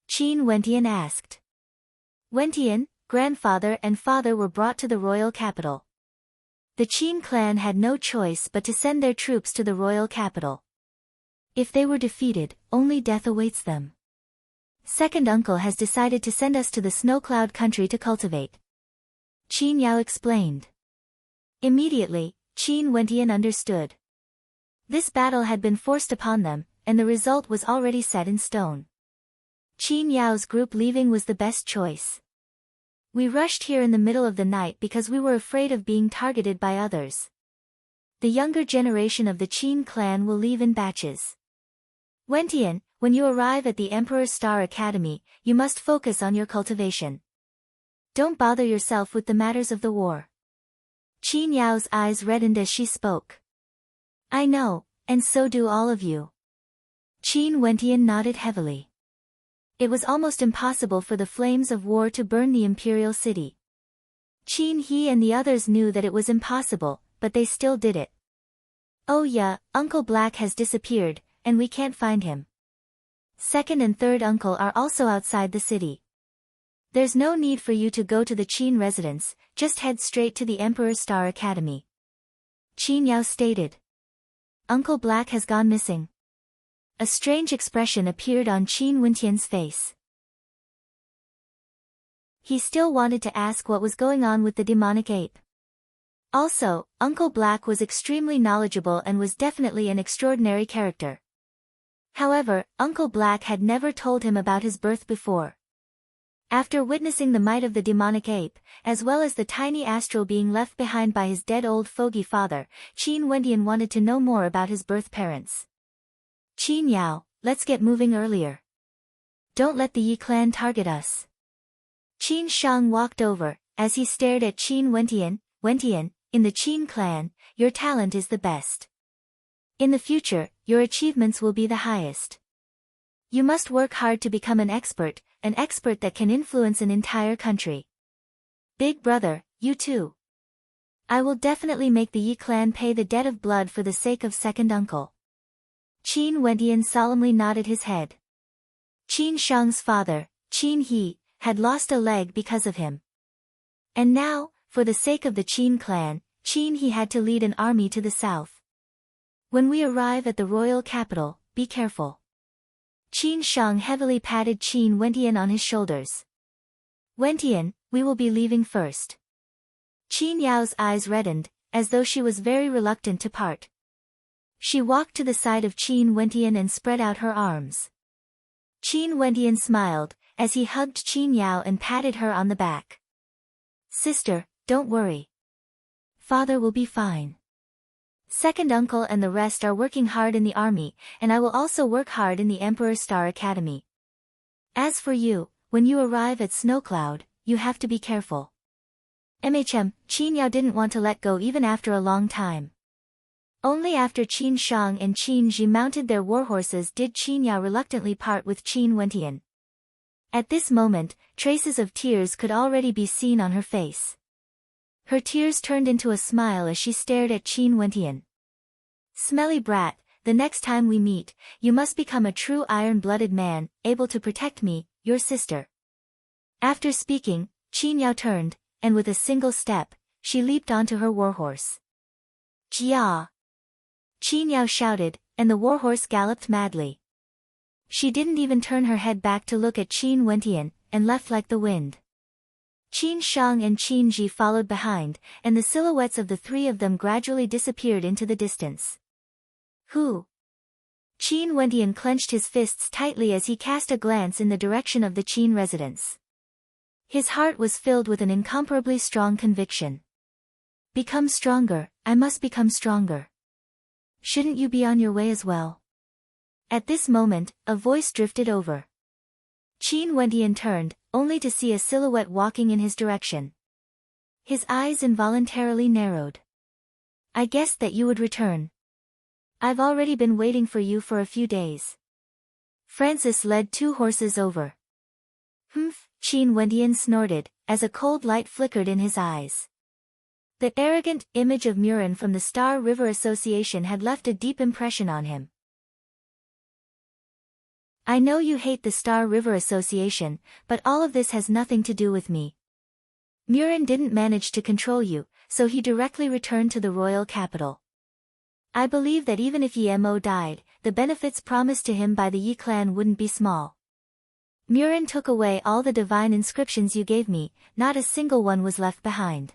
A: Qin Wentian asked. Wentian, grandfather and father were brought to the royal capital. The Qin clan had no choice but to send their troops to the royal capital. If they were defeated, only death awaits them. Second uncle has decided to send us to the snow cloud country to cultivate. Qin Yao explained. Immediately, Qin Wentian understood. This battle had been forced upon them, and the result was already set in stone. Qin Yao's group leaving was the best choice. We rushed here in the middle of the night because we were afraid of being targeted by others. The younger generation of the Qin clan will leave in batches. Wentian, when you arrive at the Emperor's Star Academy, you must focus on your cultivation. Don't bother yourself with the matters of the war. Qin Yao's eyes reddened as she spoke. I know, and so do all of you. Qin Wentian nodded heavily. It was almost impossible for the flames of war to burn the imperial city. Qin He and the others knew that it was impossible, but they still did it. Oh yeah, Uncle Black has disappeared, and we can't find him. Second and third uncle are also outside the city. There's no need for you to go to the Qin residence, just head straight to the Emperor's Star Academy. Qin Yao stated. Uncle Black has gone missing. A strange expression appeared on Qin Wentian's face. He still wanted to ask what was going on with the demonic ape. Also, Uncle Black was extremely knowledgeable and was definitely an extraordinary character. However, Uncle Black had never told him about his birth before. After witnessing the might of the demonic ape, as well as the tiny astral being left behind by his dead old fogey father, Qin Wentian wanted to know more about his birth parents. Qin Yao, let's get moving earlier. Don't let the Yi clan target us. Qin Shang walked over, as he stared at Qin Wentian. Wentian, in the Qin clan, your talent is the best. In the future, your achievements will be the highest. You must work hard to become an expert that can influence an entire country. Big brother, you too. I will definitely make the Yi clan pay the debt of blood for the sake of second uncle. Qin Wentian solemnly nodded his head. Qin Shang's father, Qin He, had lost a leg because of him. And now, for the sake of the Qin clan, Qin he had to lead an army to the south. When we arrive at the royal capital, be careful. Qin Shang heavily patted Qin Wentian on his shoulders. Wentian, we will be leaving first. Qin Yao's eyes reddened, as though she was very reluctant to part. She walked to the side of Qin Wentian and spread out her arms. Qin Wentian smiled, as he hugged Qin Yao and patted her on the back. Sister, don't worry. Father will be fine. Second uncle and the rest are working hard in the army, and I will also work hard in the Emperor Star Academy. As for you, when you arrive at Snowcloud, you have to be careful. Qin Yao didn't want to let go even after a long time. Only after Qin Shang and Qin Ji mounted their warhorses did Qin Yao reluctantly part with Qin Wentian. At this moment, traces of tears could already be seen on her face. Her tears turned into a smile as she stared at Qin Wentian. Smelly brat, the next time we meet, you must become a true iron-blooded man, able to protect me, your sister. After speaking, Qin Yao turned, and with a single step, she leaped onto her warhorse. Jia! Qin Yao shouted, and the warhorse galloped madly. She didn't even turn her head back to look at Qin Wentian, and left like the wind. Qin Shang and Qin Ji followed behind, and the silhouettes of the three of them gradually disappeared into the distance. Who? Qin Wentian clenched his fists tightly as he cast a glance in the direction of the Qin residence. His heart was filled with an incomparably strong conviction. Become stronger, I must become stronger. Shouldn't you be on your way as well? At this moment, a voice drifted over. Qin Wentian turned, only to see a silhouette walking in his direction. His eyes involuntarily narrowed. I guessed that you would return. I've already been waiting for you for a few days. Francis led 2 horses over. Humph, Qin Wentian snorted, as a cold light flickered in his eyes. The arrogant image of Murin from the Star River Association had left a deep impression on him. I know you hate the Star River Association, but all of this has nothing to do with me. Murin didn't manage to control you, so he directly returned to the royal capital. I believe that even if Yi Mo died, the benefits promised to him by the Yi clan wouldn't be small. Murin took away all the divine inscriptions you gave me, not a single one was left behind.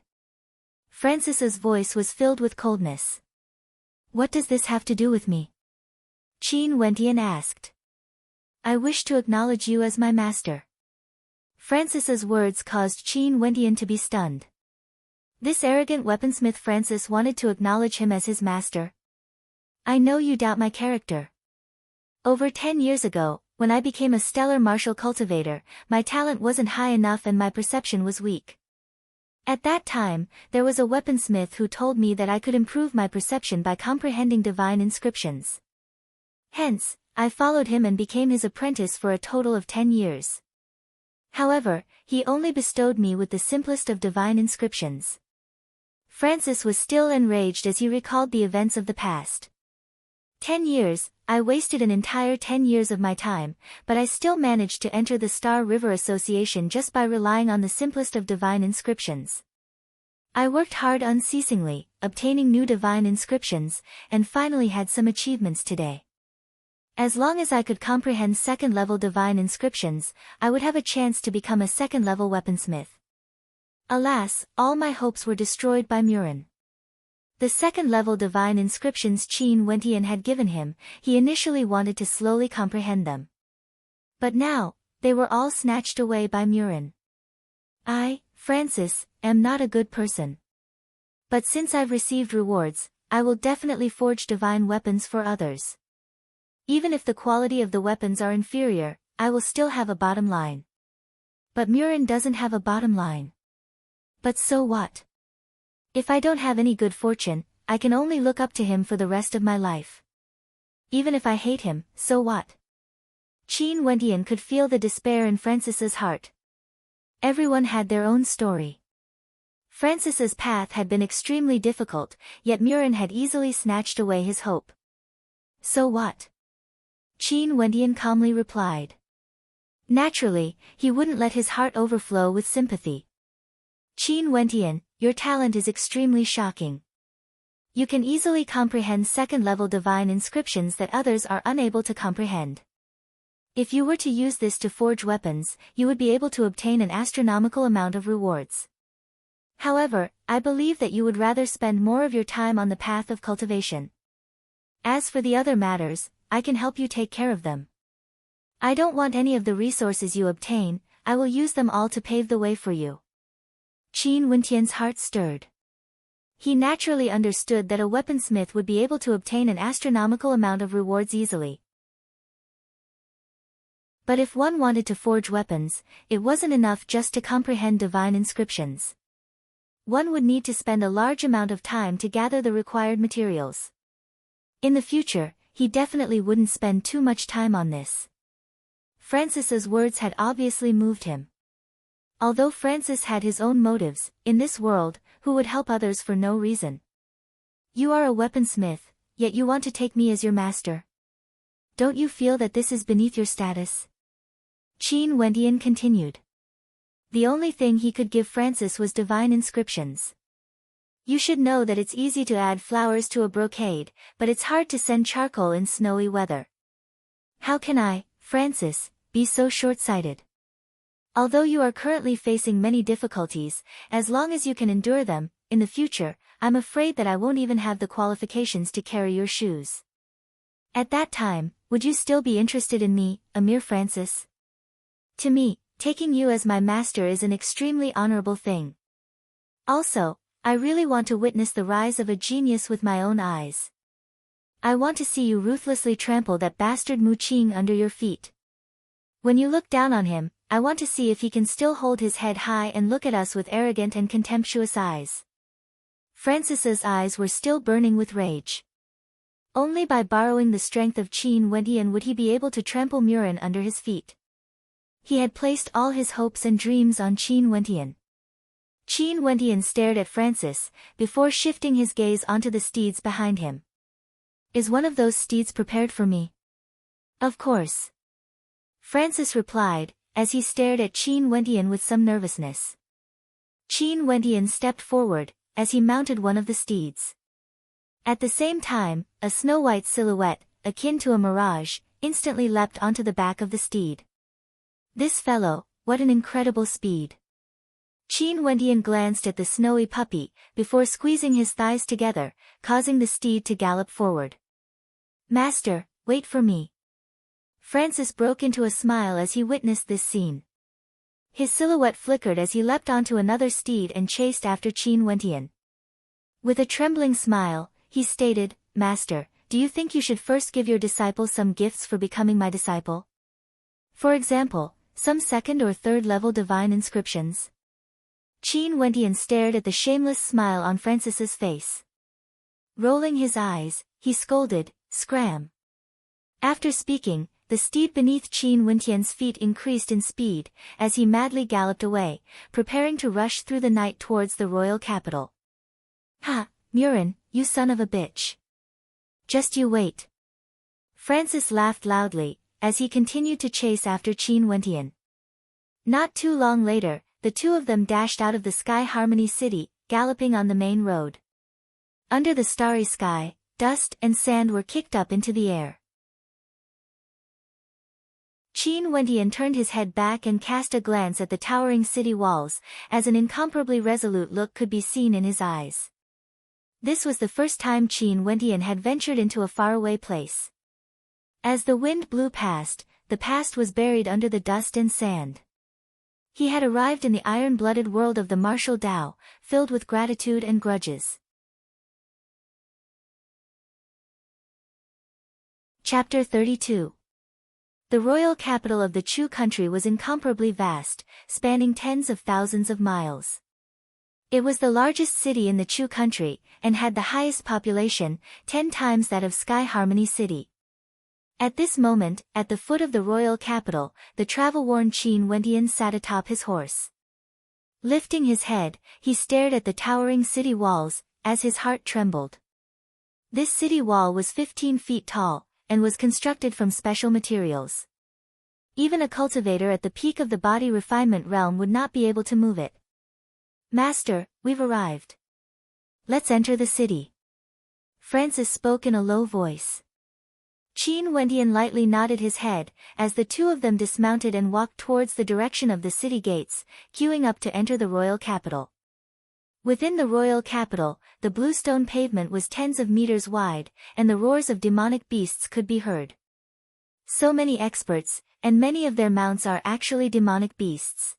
A: Francis's voice was filled with coldness. What does this have to do with me? Qin Wentian asked. I wish to acknowledge you as my master. Francis's words caused Qin Wentian to be stunned. This arrogant weaponsmith Francis wanted to acknowledge him as his master. I know you doubt my character. Over 10 years ago, when I became a stellar martial cultivator, my talent wasn't high enough and my perception was weak. At that time, there was a weaponsmith who told me that I could improve my perception by comprehending divine inscriptions. Hence, I followed him and became his apprentice for a total of 10 years. However, he only bestowed me with the simplest of divine inscriptions. Francis was still enraged as he recalled the events of the past. 10 years, I wasted an entire 10 years of my time, but I still managed to enter the Star River Association just by relying on the simplest of divine inscriptions. I worked hard unceasingly, obtaining new divine inscriptions, and finally had some achievements today. As long as I could comprehend second-level divine inscriptions, I would have a chance to become a second-level weaponsmith. Alas, all my hopes were destroyed by Murin. The second-level divine inscriptions Qin Wentian had given him, he initially wanted to slowly comprehend them. But now, they were all snatched away by Murin. I, Francis, am not a good person. But since I've received rewards, I will definitely forge divine weapons for others. Even if the quality of the weapons are inferior, I will still have a bottom line. But Murin doesn't have a bottom line. But so what? If I don't have any good fortune, I can only look up to him for the rest of my life. Even if I hate him, so what? Qin Wentian could feel the despair in Francis's heart. Everyone had their own story. Francis's path had been extremely difficult, yet Murin had easily snatched away his hope. So what? Qin Wentian calmly replied. Naturally, he wouldn't let his heart overflow with sympathy. Qin Wentian, your talent is extremely shocking. You can easily comprehend second-level divine inscriptions that others are unable to comprehend. If you were to use this to forge weapons, you would be able to obtain an astronomical amount of rewards. However, I believe that you would rather spend more of your time on the path of cultivation. As for the other matters, I can help you take care of them. I don't want any of the resources you obtain, I will use them all to pave the way for you. Qin Wentian's heart stirred. He naturally understood that a weaponsmith would be able to obtain an astronomical amount of rewards easily. But if one wanted to forge weapons, it wasn't enough just to comprehend divine inscriptions. One would need to spend a large amount of time to gather the required materials. In the future, he definitely wouldn't spend too much time on this. Francis's words had obviously moved him. Although Francis had his own motives, in this world, who would help others for no reason? You are a weaponsmith, yet you want to take me as your master. Don't you feel that this is beneath your status? Qin Wentian continued. The only thing he could give Francis was divine inscriptions. You should know that it's easy to add flowers to a brocade, but it's hard to send charcoal in snowy weather. How can I, Francis, be so short-sighted? Although you are currently facing many difficulties, as long as you can endure them, in the future, I'm afraid that I won't even have the qualifications to carry your shoes. At that time, would you still be interested in me, a mere Francis? To me, taking you as my master is an extremely honorable thing. Also, I really want to witness the rise of a genius with my own eyes. I want to see you ruthlessly trample that bastard Mu Qing under your feet. When you look down on him, I want to see if he can still hold his head high and look at us with arrogant and contemptuous eyes. Francis's eyes were still burning with rage. Only by borrowing the strength of Qin Wentian would he be able to trample Murin under his feet. He had placed all his hopes and dreams on Qin Wentian. Qin Wentian stared at Francis, before shifting his gaze onto the steeds behind him. Is one of those steeds prepared for me? Of course. Francis replied, as he stared at Qin Wentian with some nervousness. Qin Wentian stepped forward, as he mounted one of the steeds. At the same time, a snow-white silhouette, akin to a mirage, instantly leapt onto the back of the steed. This fellow, what an incredible speed! Qin Wentian glanced at the snowy puppy, before squeezing his thighs together, causing the steed to gallop forward. Master, wait for me. Francis broke into a smile as he witnessed this scene. His silhouette flickered as he leapt onto another steed and chased after Qin Wentian. With a trembling smile, he stated, Master, do you think you should first give your disciple some gifts for becoming my disciple? For example, some second or third level divine inscriptions? Qin Wentian stared at the shameless smile on Francis's face. Rolling his eyes, he scolded, Scram. After speaking, the steed beneath Qin Wentian's feet increased in speed, as he madly galloped away, preparing to rush through the night towards the royal capital. Ha, Murin, you son of a bitch. Just you wait. Francis laughed loudly, as he continued to chase after Qin Wentian. Not too long later, the two of them dashed out of the Sky Harmony City, galloping on the main road. Under the starry sky, dust and sand were kicked up into the air. Qin Wentian turned his head back and cast a glance at the towering city walls, as an incomparably resolute look could be seen in his eyes. This was the first time Qin Wentian had ventured into a faraway place. As the wind blew past, the past was buried under the dust and sand. He had arrived in the iron-blooded world of the martial Dao, filled with gratitude and grudges. Chapter 32. The royal capital of the Chu country was incomparably vast, spanning tens of thousands of miles. It was the largest city in the Chu country, and had the highest population, 10 times that of Sky Harmony City. At this moment, at the foot of the royal capital, the travel-worn Qin Wentian sat atop his horse. Lifting his head, he stared at the towering city walls, as his heart trembled. This city wall was 15 feet tall, and was constructed from special materials. Even a cultivator at the peak of the body refinement realm would not be able to move it. Master, we've arrived. Let's enter the city. Francis spoke in a low voice. Qin Wendian lightly nodded his head, as the two of them dismounted and walked towards the direction of the city gates, queuing up to enter the royal capital. Within the royal capital, the bluestone pavement was tens of meters wide, and the roars of demonic beasts could be heard. So many experts, and many of their mounts are actually demonic beasts.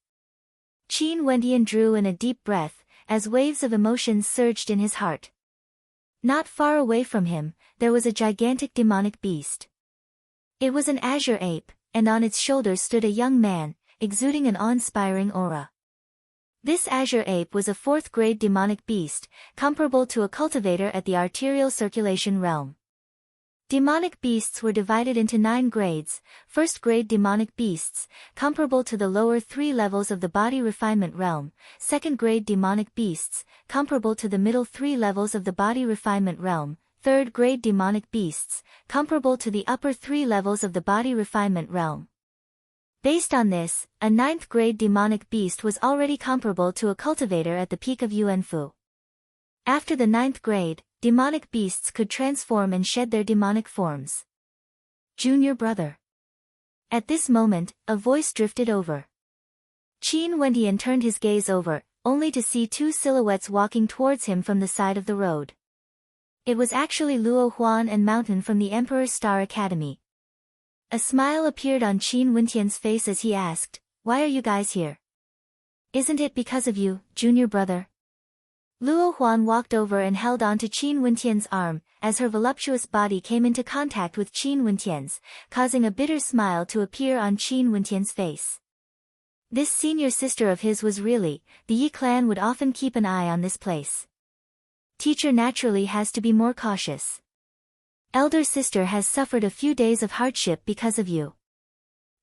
A: Qin Wendian drew in a deep breath, as waves of emotions surged in his heart. Not far away from him, there was a gigantic demonic beast. It was an azure ape, and on its shoulders stood a young man, exuding an awe-inspiring aura. This azure ape was a 4th-grade demonic beast, comparable to a cultivator at the arterial circulation realm. Demonic beasts were divided into 9 grades. 1st-grade demonic beasts, comparable to the lower 3 levels of the body refinement realm. 2nd-grade demonic beasts, comparable to the middle 3 levels of the body refinement realm. 3rd-grade demonic beasts, comparable to the upper 3 levels of the body refinement realm. Based on this, a 9th-grade demonic beast was already comparable to a cultivator at the peak of Yuanfu. After the 9th grade, demonic beasts could transform and shed their demonic forms. Junior brother. At this moment, a voice drifted over. Qin Wendian turned his gaze over, only to see 2 silhouettes walking towards him from the side of the road. It was actually Luo Huan and Mountain from the Emperor's Star Academy. A smile appeared on Qin Wendian's face as he asked, "Why are you guys here?" "Isn't it because of you, junior brother?" Luo Huan walked over and held on to Qin Wendian's arm, as her voluptuous body came into contact with Qin Wendian's, causing a bitter smile to appear on Qin Wendian's face. This senior sister of his was really, the Yi clan would often keep an eye on this place. Teacher naturally has to be more cautious. Elder sister has suffered a few days of hardship because of you.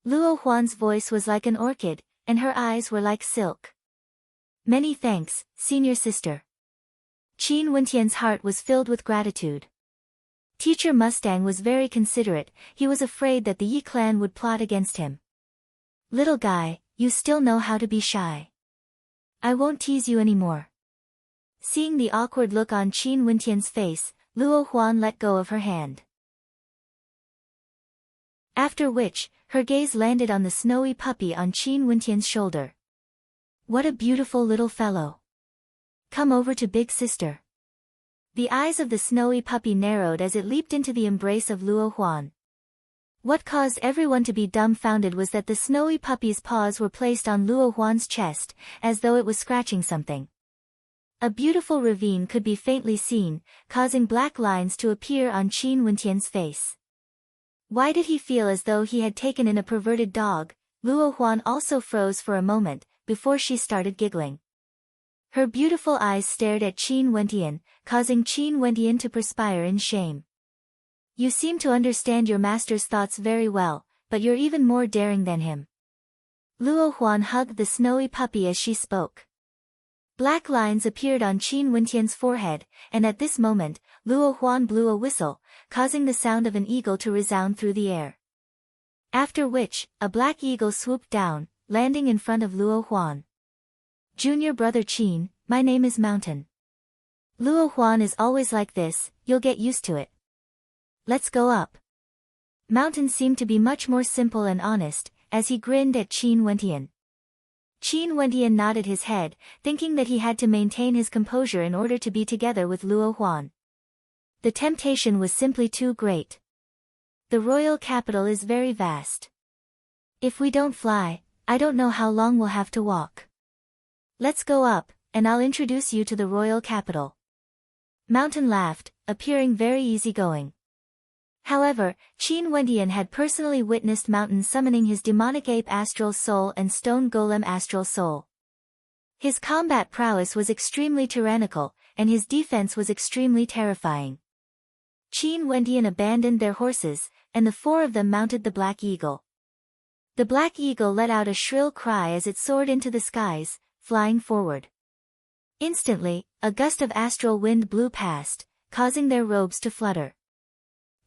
A: Luo Huan's voice was like an orchid, and her eyes were like silk. Many thanks, senior sister. Qin Wendian's heart was filled with gratitude. Teacher Mustang was very considerate, he was afraid that the Yi clan would plot against him. Little guy, you still know how to be shy. I won't tease you anymore. Seeing the awkward look on Qin Wendian's face, Luo Huan let go of her hand. After which, her gaze landed on the snowy puppy on Qin Wendian's shoulder. What a beautiful little fellow. Come over to big sister. The eyes of the snowy puppy narrowed as it leaped into the embrace of Luo Huan. What caused everyone to be dumbfounded was that the snowy puppy's paws were placed on Luo Huan's chest, as though it was scratching something. A beautiful ravine could be faintly seen, causing black lines to appear on Qin Wendian's face. Why did he feel as though he had taken in a perverted dog? Luo Huan also froze for a moment, before she started giggling. Her beautiful eyes stared at Qin Wendian, causing Qin Wendian to perspire in shame. You seem to understand your master's thoughts very well, but you're even more daring than him. Luo Huan hugged the snowy puppy as she spoke. Black lines appeared on Qin Wendian's forehead, and at this moment, Luo Huan blew a whistle, causing the sound of an eagle to resound through the air. After which, a black eagle swooped down, landing in front of Luo Huan. Junior brother Qin, my name is Mountain. Luo Huan is always like this, you'll get used to it. Let's go up. Mountain seemed to be much more simple and honest, as he grinned at Qin Wendian. Qin Wendian nodded his head, thinking that he had to maintain his composure in order to be together with Luo Huan. The temptation was simply too great. The royal capital is very vast. If we don't fly, I don't know how long we'll have to walk. Let's go up, and I'll introduce you to the royal capital. Mountain laughed, appearing very easygoing. However, Qin Wendian had personally witnessed Mountain summoning his demonic ape astral soul and stone golem astral soul. His combat prowess was extremely tyrannical, and his defense was extremely terrifying. Qin Wendian abandoned their horses, and the 4 of them mounted the Black Eagle. The Black Eagle let out a shrill cry as it soared into the skies, flying forward. Instantly, a gust of astral wind blew past, causing their robes to flutter.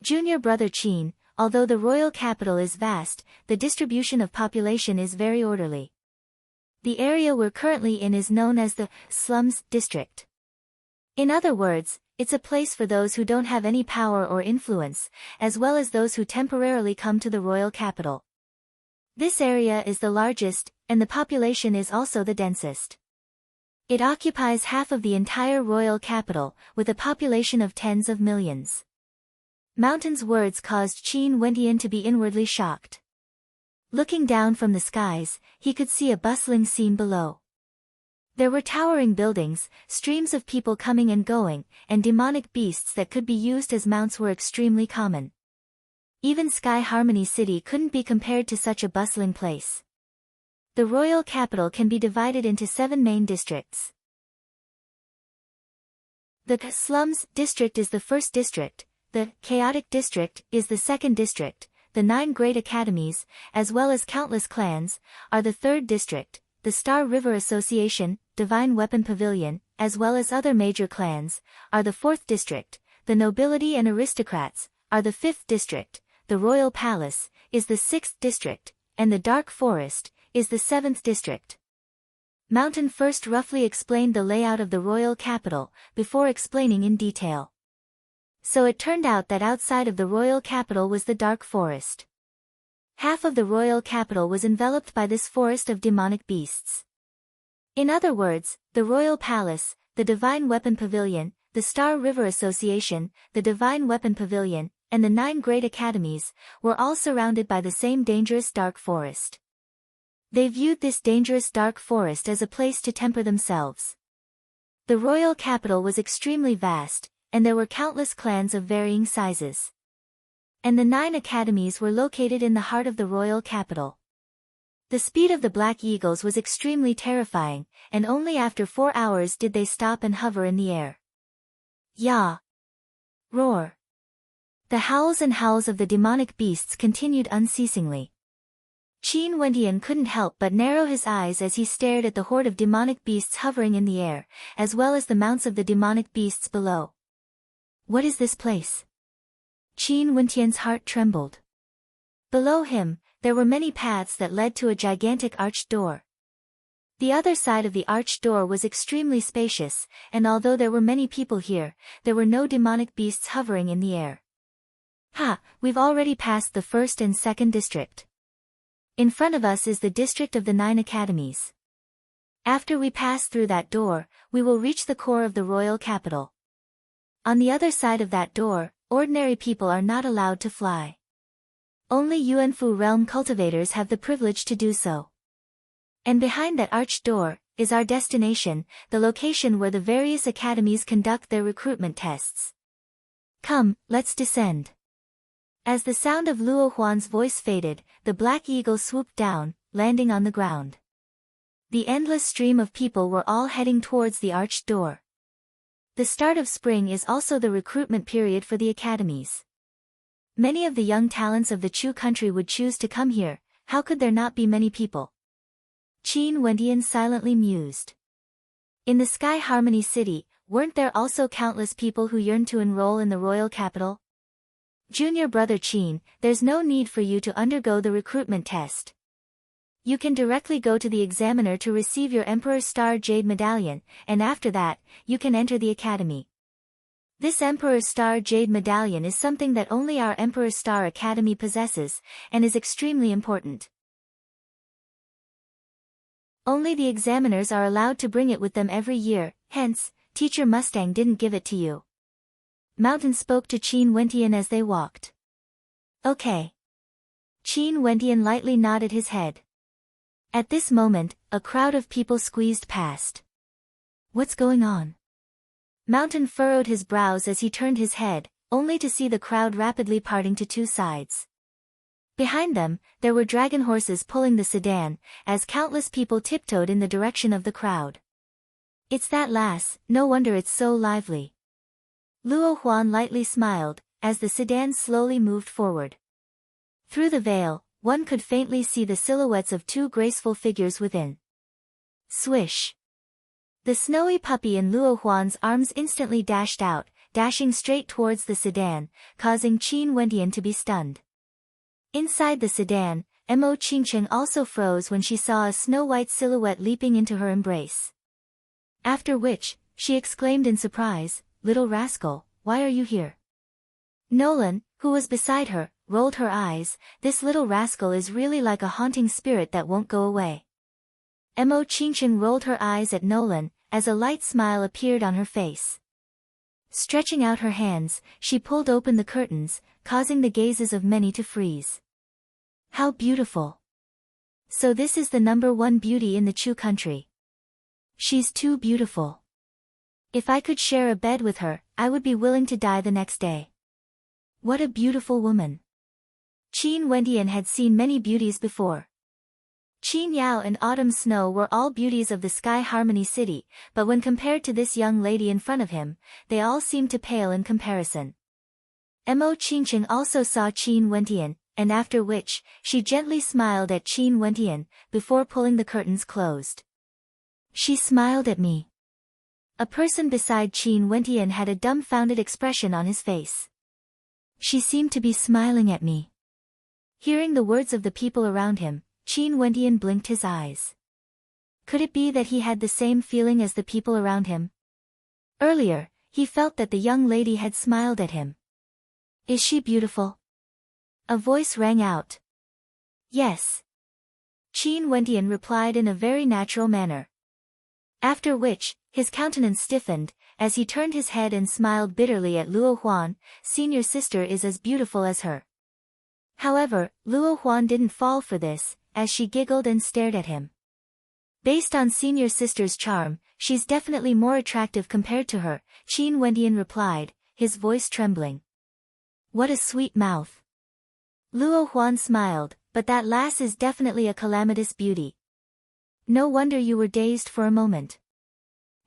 A: Junior brother Qin, although the royal capital is vast, the distribution of population is very orderly. The area we're currently in is known as the slums district. In other words, it's a place for those who don't have any power or influence, as well as those who temporarily come to the royal capital. This area is the largest, and the population is also the densest. It occupies half of the entire royal capital, with a population of tens of millions. Mountain's words caused Qin Wentian to be inwardly shocked. Looking down from the skies, he could see a bustling scene below. There were towering buildings, streams of people coming and going, and demonic beasts that could be used as mounts were extremely common. Even Sky Harmony City couldn't be compared to such a bustling place. The royal capital can be divided into 7 main districts. The slums district is the first district, the chaotic district is the second district, the 9 great academies, as well as countless clans, are the third district, the Star River Association, Divine Weapon Pavilion, as well as other major clans, are the fourth district, the nobility and aristocrats, are the fifth district, the Royal Palace, is the sixth district, and the Dark Forest, is the seventh district. Mountain first roughly explained the layout of the royal capital, before explaining in detail. So it turned out that outside of the royal capital was the Dark Forest. Half of the royal capital was enveloped by this forest of demonic beasts. In other words, the Royal Palace, the Divine Weapon Pavilion, the Star River Association, the Divine Weapon Pavilion, and the 9 great academies, were all surrounded by the same dangerous dark forest. They viewed this dangerous dark forest as a place to temper themselves. The royal capital was extremely vast, and there were countless clans of varying sizes. And the 9 academies were located in the heart of the royal capital. The speed of the Black Eagles was extremely terrifying, and only after 4 hours did they stop and hover in the air. Yah! Roar! The howls and howls of the demonic beasts continued unceasingly. Qin Wentian couldn't help but narrow his eyes as he stared at the horde of demonic beasts hovering in the air, as well as the mounts of the demonic beasts below. What is this place? Qin Wentian's heart trembled. Below him, there were many paths that led to a gigantic arched door. The other side of the arched door was extremely spacious, and although there were many people here, there were no demonic beasts hovering in the air. Ha, we've already passed the first and second district. In front of us is the district of the 9 academies. After we pass through that door, we will reach the core of the royal capital. On the other side of that door, ordinary people are not allowed to fly. Only Yuanfu realm cultivators have the privilege to do so. And behind that arched door, is our destination, the location where the various academies conduct their recruitment tests. Come, let's descend. As the sound of Luo Huan's voice faded, the Black Eagle swooped down, landing on the ground. The endless stream of people were all heading towards the arched door. The start of spring is also the recruitment period for the academies. Many of the young talents of the Chu country would choose to come here. How could there not be many people? Qin Wentian silently mused. In the Sky Harmony City, weren't there also countless people who yearned to enroll in the royal capital? Junior brother Qin, there's no need for you to undergo the recruitment test. You can directly go to the examiner to receive your Emperor Star Jade Medallion, and after that, you can enter the academy. This Emperor Star Jade Medallion is something that only our Emperor Star Academy possesses, and is extremely important. Only the examiners are allowed to bring it with them every year, hence, Teacher Mustang didn't give it to you. Mountain spoke to Qin Wentian as they walked. Okay. Qin Wentian lightly nodded his head. At this moment, a crowd of people squeezed past. What's going on? Mountain furrowed his brows as he turned his head, only to see the crowd rapidly parting to 2 sides. Behind them, there were dragon horses pulling the sedan, as countless people tiptoed in the direction of the crowd. It's that lass, no wonder it's so lively. Luo Huan lightly smiled, as the sedan slowly moved forward. Through the veil, one could faintly see the silhouettes of 2 graceful figures within. Swish! The snowy puppy in Luo Huan's arms instantly dashed out, dashing straight towards the sedan, causing Qin Wentian to be stunned. Inside the sedan, Mo Qingcheng also froze when she saw a snow-white silhouette leaping into her embrace. After which, she exclaimed in surprise, "Little rascal, why are you here?" Nolan, who was beside her, rolled her eyes. "This little rascal is really like a haunting spirit that won't go away." Mo Qingcheng rolled her eyes at Nolan, as a light smile appeared on her face. Stretching out her hands, she pulled open the curtains, causing the gazes of many to freeze. How beautiful! So this is the #1 beauty in the Chu country. She's too beautiful. If I could share a bed with her, I would be willing to die the next day. What a beautiful woman. Qin Wendian had seen many beauties before. Qin Yao and Autumn Snow were all beauties of the Sky Harmony City, but when compared to this young lady in front of him, they all seemed to pale in comparison. Mo Qingcheng also saw Qin Wendian, and after which, she gently smiled at Qin Wendian, before pulling the curtains closed. She smiled at me. A person beside Qin Wendian had a dumbfounded expression on his face. She seemed to be smiling at me. Hearing the words of the people around him, Qin Wendian blinked his eyes. Could it be that he had the same feeling as the people around him? Earlier, he felt that the young lady had smiled at him. Is she beautiful? A voice rang out. Yes. Qin Wendian replied in a very natural manner. After which, his countenance stiffened, as he turned his head and smiled bitterly at Luo Huan. "Senior sister is as beautiful as her." However, Luo Huan didn't fall for this, as she giggled and stared at him. "Based on senior sister's charm, she's definitely more attractive compared to her," Qin Wendian replied, his voice trembling. "What a sweet mouth." Luo Huan smiled, "But that lass is definitely a calamitous beauty. No wonder you were dazed for a moment.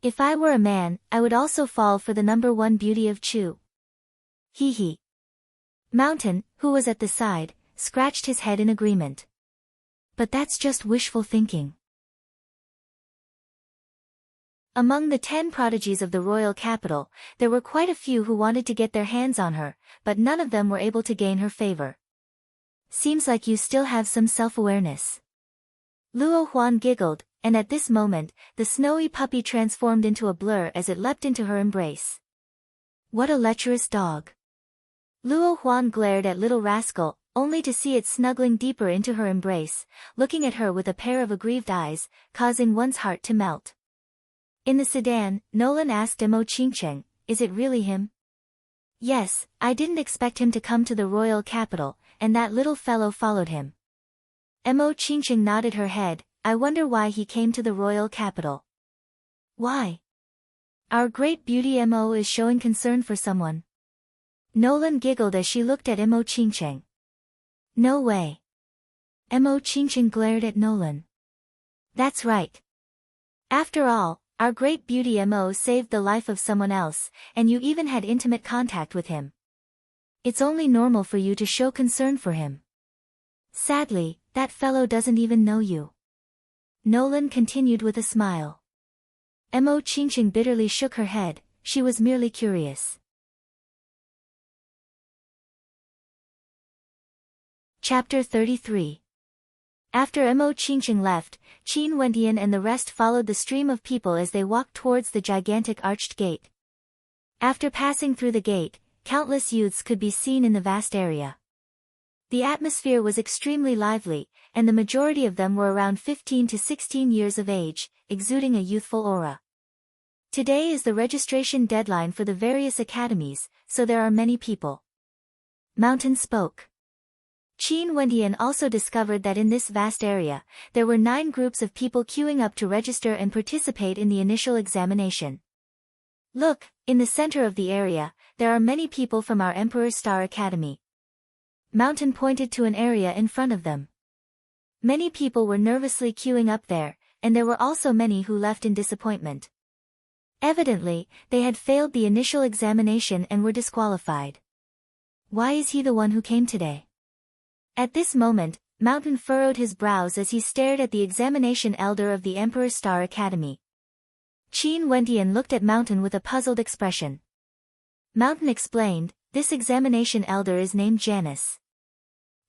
A: If I were a man, I would also fall for the #1 beauty of Chu." Hee hee. Mountain, who was at the side, scratched his head in agreement. But that's just wishful thinking. Among the 10 prodigies of the royal capital, there were quite a few who wanted to get their hands on her, but none of them were able to gain her favor. "Seems like you still have some self-awareness." Luo Huan giggled, and at this moment, the snowy puppy transformed into a blur as it leapt into her embrace. What a lecherous dog. Luo Huan glared at Little Rascal, only to see it snuggling deeper into her embrace, looking at her with a pair of aggrieved eyes, causing one's heart to melt. In the sedan, Nolan asked Mo Qingcheng, "Is it really him?" "Yes, I didn't expect him to come to the royal capital, and that little fellow followed him." Mo Qingcheng nodded her head. "I wonder why he came to the royal capital." "Why? Our great beauty Mo is showing concern for someone." Nolan giggled as she looked at Mo Qingcheng. "No way." Mo Qingcheng glared at Nolan. "That's right. After all, our great beauty Mo saved the life of someone else, and you even had intimate contact with him. It's only normal for you to show concern for him. Sadly, that fellow doesn't even know you." Nolan continued with a smile. Mo Qingcheng bitterly shook her head. She was merely curious. Chapter 33. After Mo Qingcheng left, Qin Wendian and the rest followed the stream of people as they walked towards the gigantic arched gate. After passing through the gate, countless youths could be seen in the vast area. The atmosphere was extremely lively, and the majority of them were around 15 to 16 years of age, exuding a youthful aura. Today is the registration deadline for the various academies, so there are many people. Mountain spoke. Qin Wendian also discovered that in this vast area, there were 9 groups of people queuing up to register and participate in the initial examination. "Look, in the center of the area, there are many people from our Emperor's Star Academy." Mountain pointed to an area in front of them. Many people were nervously queuing up there, and there were also many who left in disappointment. Evidently, they had failed the initial examination and were disqualified. Why is he the one who came today? At this moment, Mountain furrowed his brows as he stared at the examination elder of the Emperor's Star Academy. Qin Wendian looked at Mountain with a puzzled expression. Mountain explained, "This examination elder is named Janice.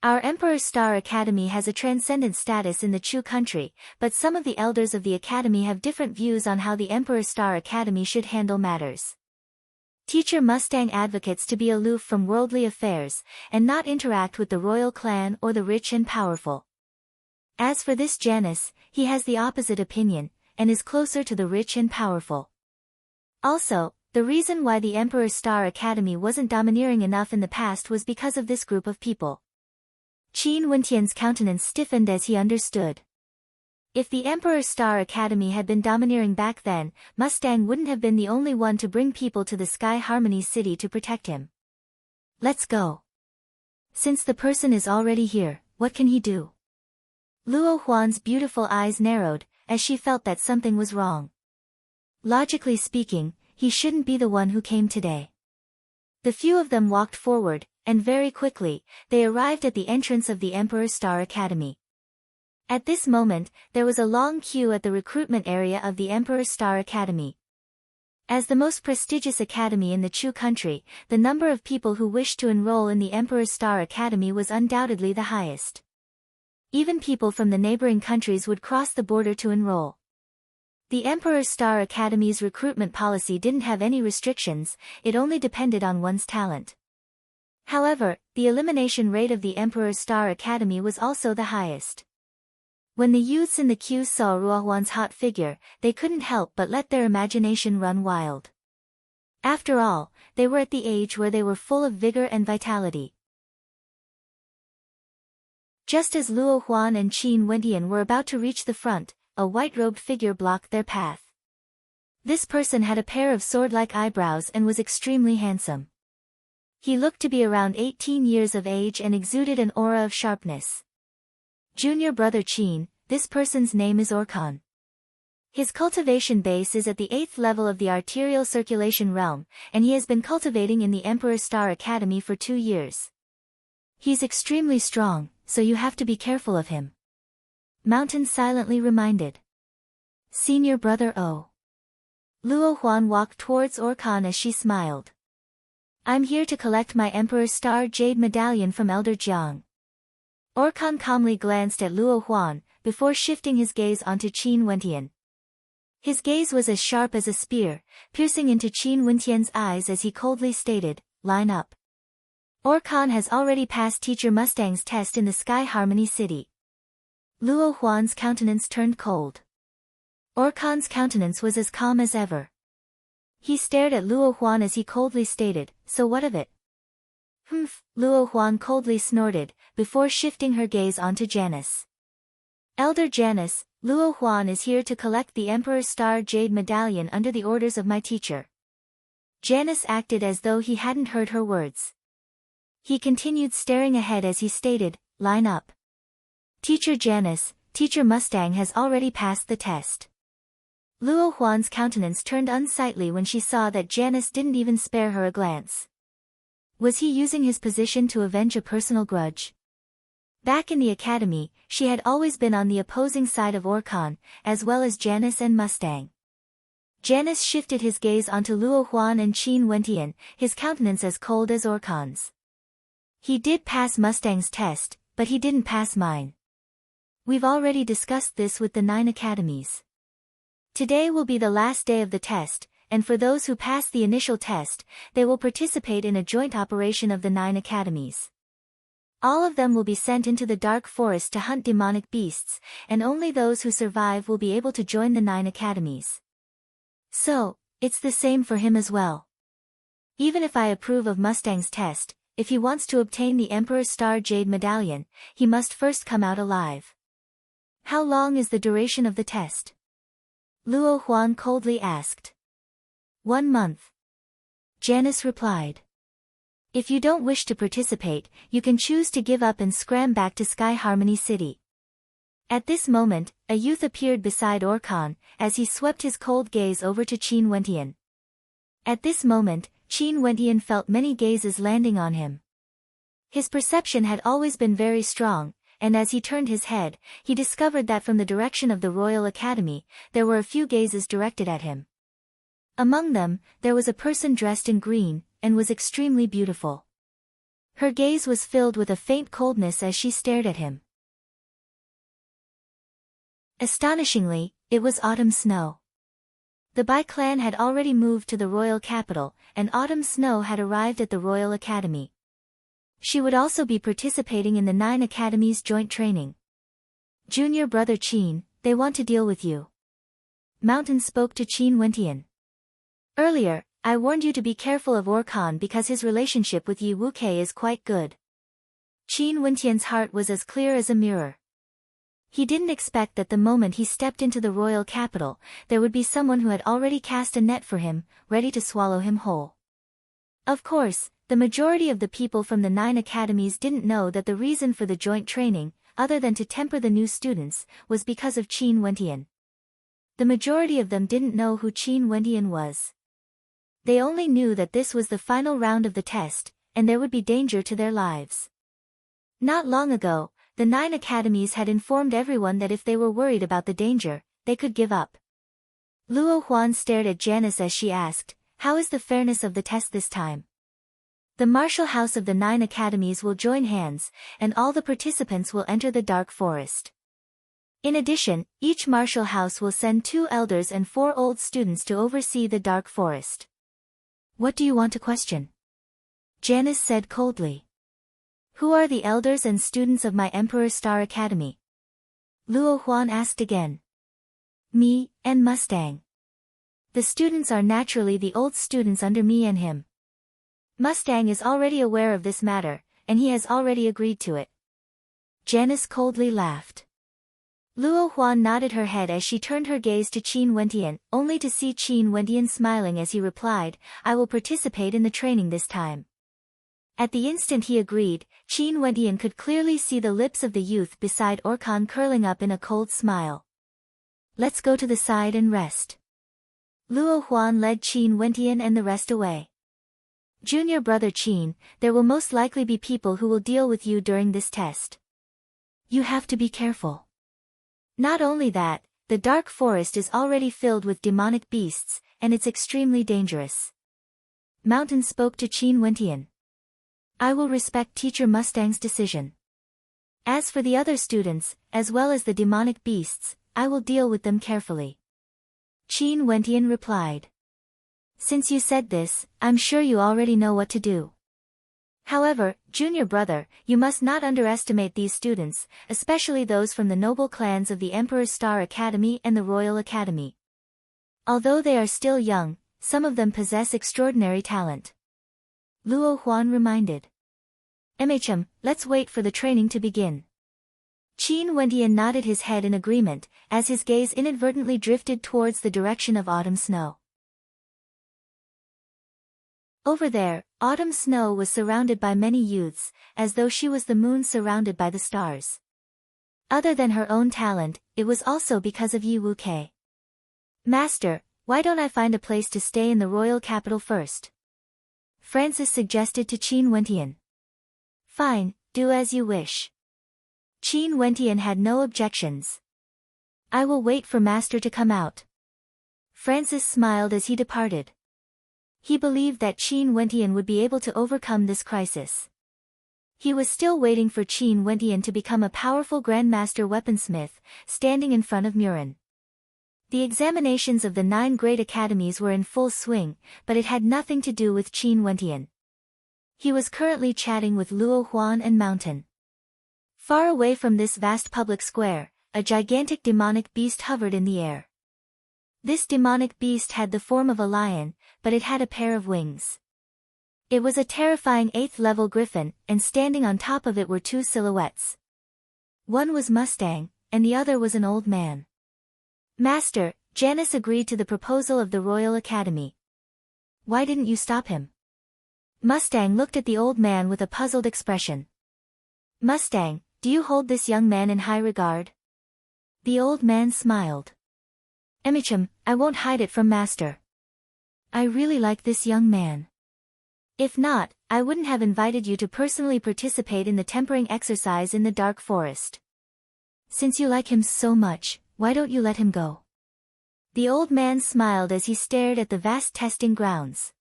A: Our Emperor's Star Academy has a transcendent status in the Chu country, but some of the elders of the academy have different views on how the Emperor's Star Academy should handle matters. Teacher Mustang advocates to be aloof from worldly affairs, and not interact with the royal clan or the rich and powerful. As for this Janus, he has the opposite opinion, and is closer to the rich and powerful. Also, the reason why the Emperor's Star Academy wasn't domineering enough in the past was because of this group of people. Qin Wentian's countenance stiffened as he understood. If the Emperor's Star Academy had been domineering back then, Mustang wouldn't have been the only one to bring people to the Sky Harmony City to protect him. Let's go. Since the person is already here, what can he do? Luo Huan's beautiful eyes narrowed, as she felt that something was wrong. Logically speaking, he shouldn't be the one who came today. The few of them walked forward, and very quickly, they arrived at the entrance of the Emperor's Star Academy. At this moment, there was a long queue at the recruitment area of the Emperor's Star Academy. As the most prestigious academy in the Chu country, the number of people who wished to enroll in the Emperor's Star Academy was undoubtedly the highest. Even people from the neighboring countries would cross the border to enroll. The Emperor's Star Academy's recruitment policy didn't have any restrictions, it only depended on one's talent. However, the elimination rate of the Emperor's Star Academy was also the highest. When the youths in the queue saw Ruohuan's hot figure, they couldn't help but let their imagination run wild. After all, they were at the age where they were full of vigor and vitality. Just as Luo Huan and Qin Wentian were about to reach the front, a white-robed figure blocked their path. This person had a pair of sword-like eyebrows and was extremely handsome. He looked to be around 18 years of age and exuded an aura of sharpness. Junior brother Qin, this person's name is Orkan. His cultivation base is at the 8th level of the arterial circulation realm, and he has been cultivating in the Emperor's Star Academy for 2 years. He's extremely strong, so you have to be careful of him. Mountain silently reminded. Senior brother O. Luo Huan walked towards Orkan as she smiled. I'm here to collect my Emperor's Star Jade Medallion from Elder Jiang. Orkan calmly glanced at Luo Huan, before shifting his gaze onto Qin Wentian. His gaze was as sharp as a spear, piercing into Qin Wentian's eyes as he coldly stated, line up. Orkan has already passed Teacher Mustang's test in the Sky Harmony City. Luo Huan's countenance turned cold. Orkan's countenance was as calm as ever. He stared at Luo Huan as he coldly stated, so what of it? Humph, Luo Huan coldly snorted, before shifting her gaze onto Janus. Elder Janus, Luo Huan is here to collect the Emperor's Star Jade Medallion under the orders of my teacher. Janus acted as though he hadn't heard her words. He continued staring ahead as he stated, line up. Teacher Janus, Teacher Mustang has already passed the test. Luo Huan's countenance turned unsightly when she saw that Janus didn't even spare her a glance. Was he using his position to avenge a personal grudge? Back in the academy, she had always been on the opposing side of Orkan, as well as Janus and Mustang. Janus shifted his gaze onto Luo Huan and Qin Wentian, his countenance as cold as Orkan's. He did pass Mustang's test, but he didn't pass mine. We've already discussed this with the 9 academies. Today will be the last day of the test, and for those who pass the initial test, they will participate in a joint operation of the 9 academies. All of them will be sent into the dark forest to hunt demonic beasts, and only those who survive will be able to join the 9 academies. So, it's the same for him as well. Even if I approve of Mustang's test, if he wants to obtain the Emperor's Star Jade Medallion, he must first come out alive. How long is the duration of the test? Luo Huan coldly asked. 1 month. Janus replied. If you don't wish to participate, you can choose to give up and scram back to Sky Harmony City. At this moment, a youth appeared beside Orkan, as he swept his cold gaze over to Qin Wentian. At this moment, Qin Wentian felt many gazes landing on him. His perception had always been very strong, and as he turned his head, he discovered that from the direction of the Royal Academy, there were a few gazes directed at him. Among them, there was a person dressed in green, and was extremely beautiful. Her gaze was filled with a faint coldness as she stared at him. Astonishingly, it was autumn snow. The Bai clan had already moved to the royal capital, and autumn snow had arrived at the Royal Academy. She would also be participating in the 9 academies joint training. Junior brother Qin, they want to deal with you. Mountain spoke to Qin Wentian. Earlier, I warned you to be careful of Orkan because his relationship with Yi Wuke is quite good. Qin Wentian's heart was as clear as a mirror. He didn't expect that the moment he stepped into the royal capital, there would be someone who had already cast a net for him, ready to swallow him whole. Of course, the majority of the people from the 9 academies didn't know that the reason for the joint training, other than to temper the new students, was because of Qin Wentian. The majority of them didn't know who Qin Wentian was. They only knew that this was the final round of the test, and there would be danger to their lives. Not long ago, the 9 academies had informed everyone that if they were worried about the danger, they could give up. Luo Huan stared at Janice as she asked, "How is the fairness of the test this time?" The martial house of the 9 academies will join hands, and all the participants will enter the dark forest. In addition, each martial house will send 2 elders and 4 old students to oversee the dark forest. What do you want to question? Janice said coldly. Who are the elders and students of my Emperor Star Academy? Luo Huan asked again. Me, and Mustang. The students are naturally the old students under me and him. Mustang is already aware of this matter, and he has already agreed to it. Janice coldly laughed. Luo Huan nodded her head as she turned her gaze to Qin Wentian, only to see Qin Wentian smiling as he replied, "I will participate in the training this time." At the instant he agreed, Qin Wentian could clearly see the lips of the youth beside Orkan curling up in a cold smile. Let's go to the side and rest. Luo Huan led Qin Wentian and the rest away. Junior brother Qin, there will most likely be people who will deal with you during this test. You have to be careful. Not only that, the dark forest is already filled with demonic beasts, and it's extremely dangerous. Mountain spoke to Qin Wentian. I will respect Teacher Mustang's decision. As for the other students, as well as the demonic beasts, I will deal with them carefully. Qin Wentian replied. Since you said this, I'm sure you already know what to do. However, junior brother, you must not underestimate these students, especially those from the noble clans of the Emperor's Star Academy and the Royal Academy. Although they are still young, some of them possess extraordinary talent. Luo Huan reminded. Let's wait for the training to begin. Qin Wentian nodded his head in agreement, as his gaze inadvertently drifted towards the direction of autumn snow. Over there, autumn snow was surrounded by many youths, as though she was the moon surrounded by the stars. Other than her own talent, it was also because of Yi Wuke. Master, why don't I find a place to stay in the royal capital first? Francis suggested to Qin Wentian. Fine, do as you wish. Qin Wentian had no objections. I will wait for Master to come out. Francis smiled as he departed. He believed that Qin Wentian would be able to overcome this crisis. He was still waiting for Qin Wentian to become a powerful Grandmaster weaponsmith, standing in front of Murin. The examinations of the 9 great academies were in full swing, but it had nothing to do with Qin Wentian. He was currently chatting with Luo Huan and Mountain. Far away from this vast public square, a gigantic demonic beast hovered in the air. This demonic beast had the form of a lion, but it had a pair of wings. It was a terrifying 8th-level griffin, and standing on top of it were 2 silhouettes. One was Mustang, and the other was an old man. Master, Janice agreed to the proposal of the Royal Academy. Why didn't you stop him? Mustang looked at the old man with a puzzled expression. Mustang, do you hold this young man in high regard? The old man smiled. I won't hide it from Master. I really like this young man. If not, I wouldn't have invited you to personally participate in the tempering exercise in the dark forest. Since you like him so much, why don't you let him go? The old man smiled as he stared at the vast testing grounds.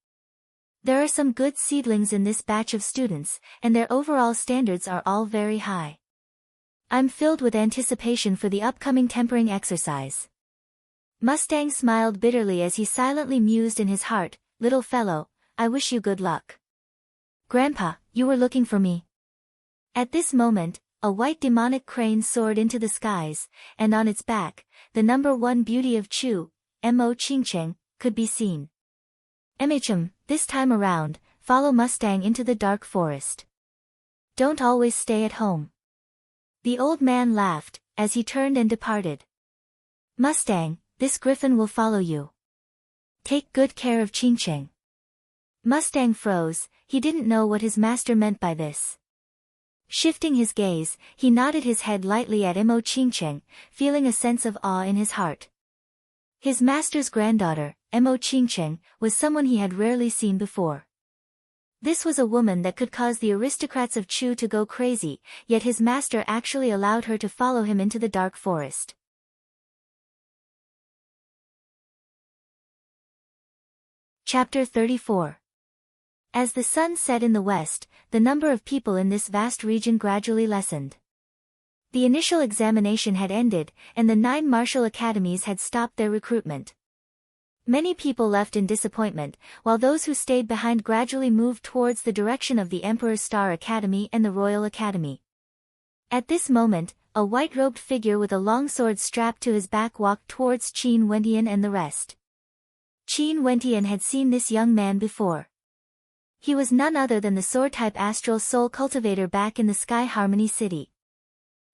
A: There are some good seedlings in this batch of students, and their overall standards are all very high. I'm filled with anticipation for the upcoming tempering exercise. Mustang smiled bitterly as he silently mused in his heart, "Little fellow, I wish you good luck." "Grandpa, you were looking for me." At this moment, a white demonic crane soared into the skies, and on its back, the number 1 beauty of Chu, Mo Qingcheng, could be seen. This time around, follow Mustang into the dark forest. Don't always stay at home." The old man laughed, as he turned and departed. "Mustang, this griffin will follow you. Take good care of Qingcheng." Mustang froze, he didn't know what his master meant by this. Shifting his gaze, he nodded his head lightly at Mo Qingcheng, feeling a sense of awe in his heart. His master's granddaughter, Mo Qingcheng, was someone he had rarely seen before. This was a woman that could cause the aristocrats of Chu to go crazy, yet his master actually allowed her to follow him into the dark forest. Chapter 34. As the sun set in the west, the number of people in this vast region gradually lessened. The initial examination had ended, and the 9 martial academies had stopped their recruitment. Many people left in disappointment, while those who stayed behind gradually moved towards the direction of the Emperor's Star Academy and the Royal Academy. At this moment, a white-robed figure with a long sword strapped to his back walked towards Qin Wentian and the rest. Qin Wentian had seen this young man before. He was none other than the sword-type astral soul cultivator back in the Sky Harmony City.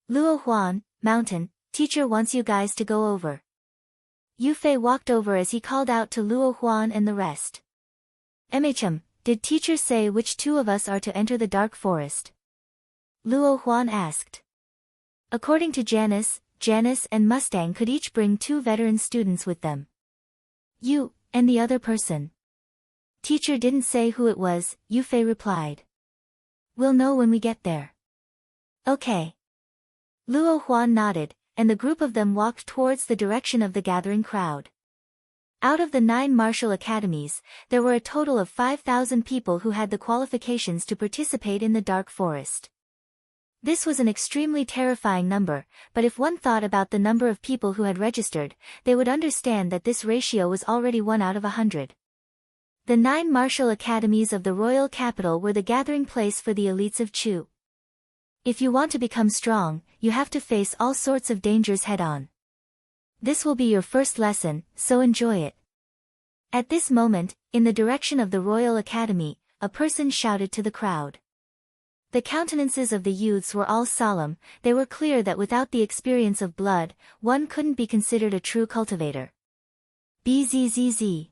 A: "Luo Huan, Mountain, teacher wants you guys to go over." Yu Fei walked over as he called out to Luo Huan and the rest. Did teacher say which 2 of us are to enter the dark forest?" Luo Huan asked. According to Janice and Mustang could each bring 2 veteran students with them. "You, and the other person." "Teacher didn't say who it was," Yu Fei replied. "We'll know when we get there." "Okay." Luo Huan nodded, and the group of them walked towards the direction of the gathering crowd. Out of the 9 martial academies, there were a total of 5,000 people who had the qualifications to participate in the dark forest. This was an extremely terrifying number, but if one thought about the number of people who had registered, they would understand that this ratio was already 1 out of 100. The 9 martial academies of the royal capital were the gathering place for the elites of Chu. If you want to become strong, you have to face all sorts of dangers head-on. This will be your first lesson, so enjoy it. At this moment, in the direction of the Royal Academy, a person shouted to the crowd. The countenances of the youths were all solemn, they were clear that without the experience of blood, one couldn't be considered a true cultivator. Bzzz.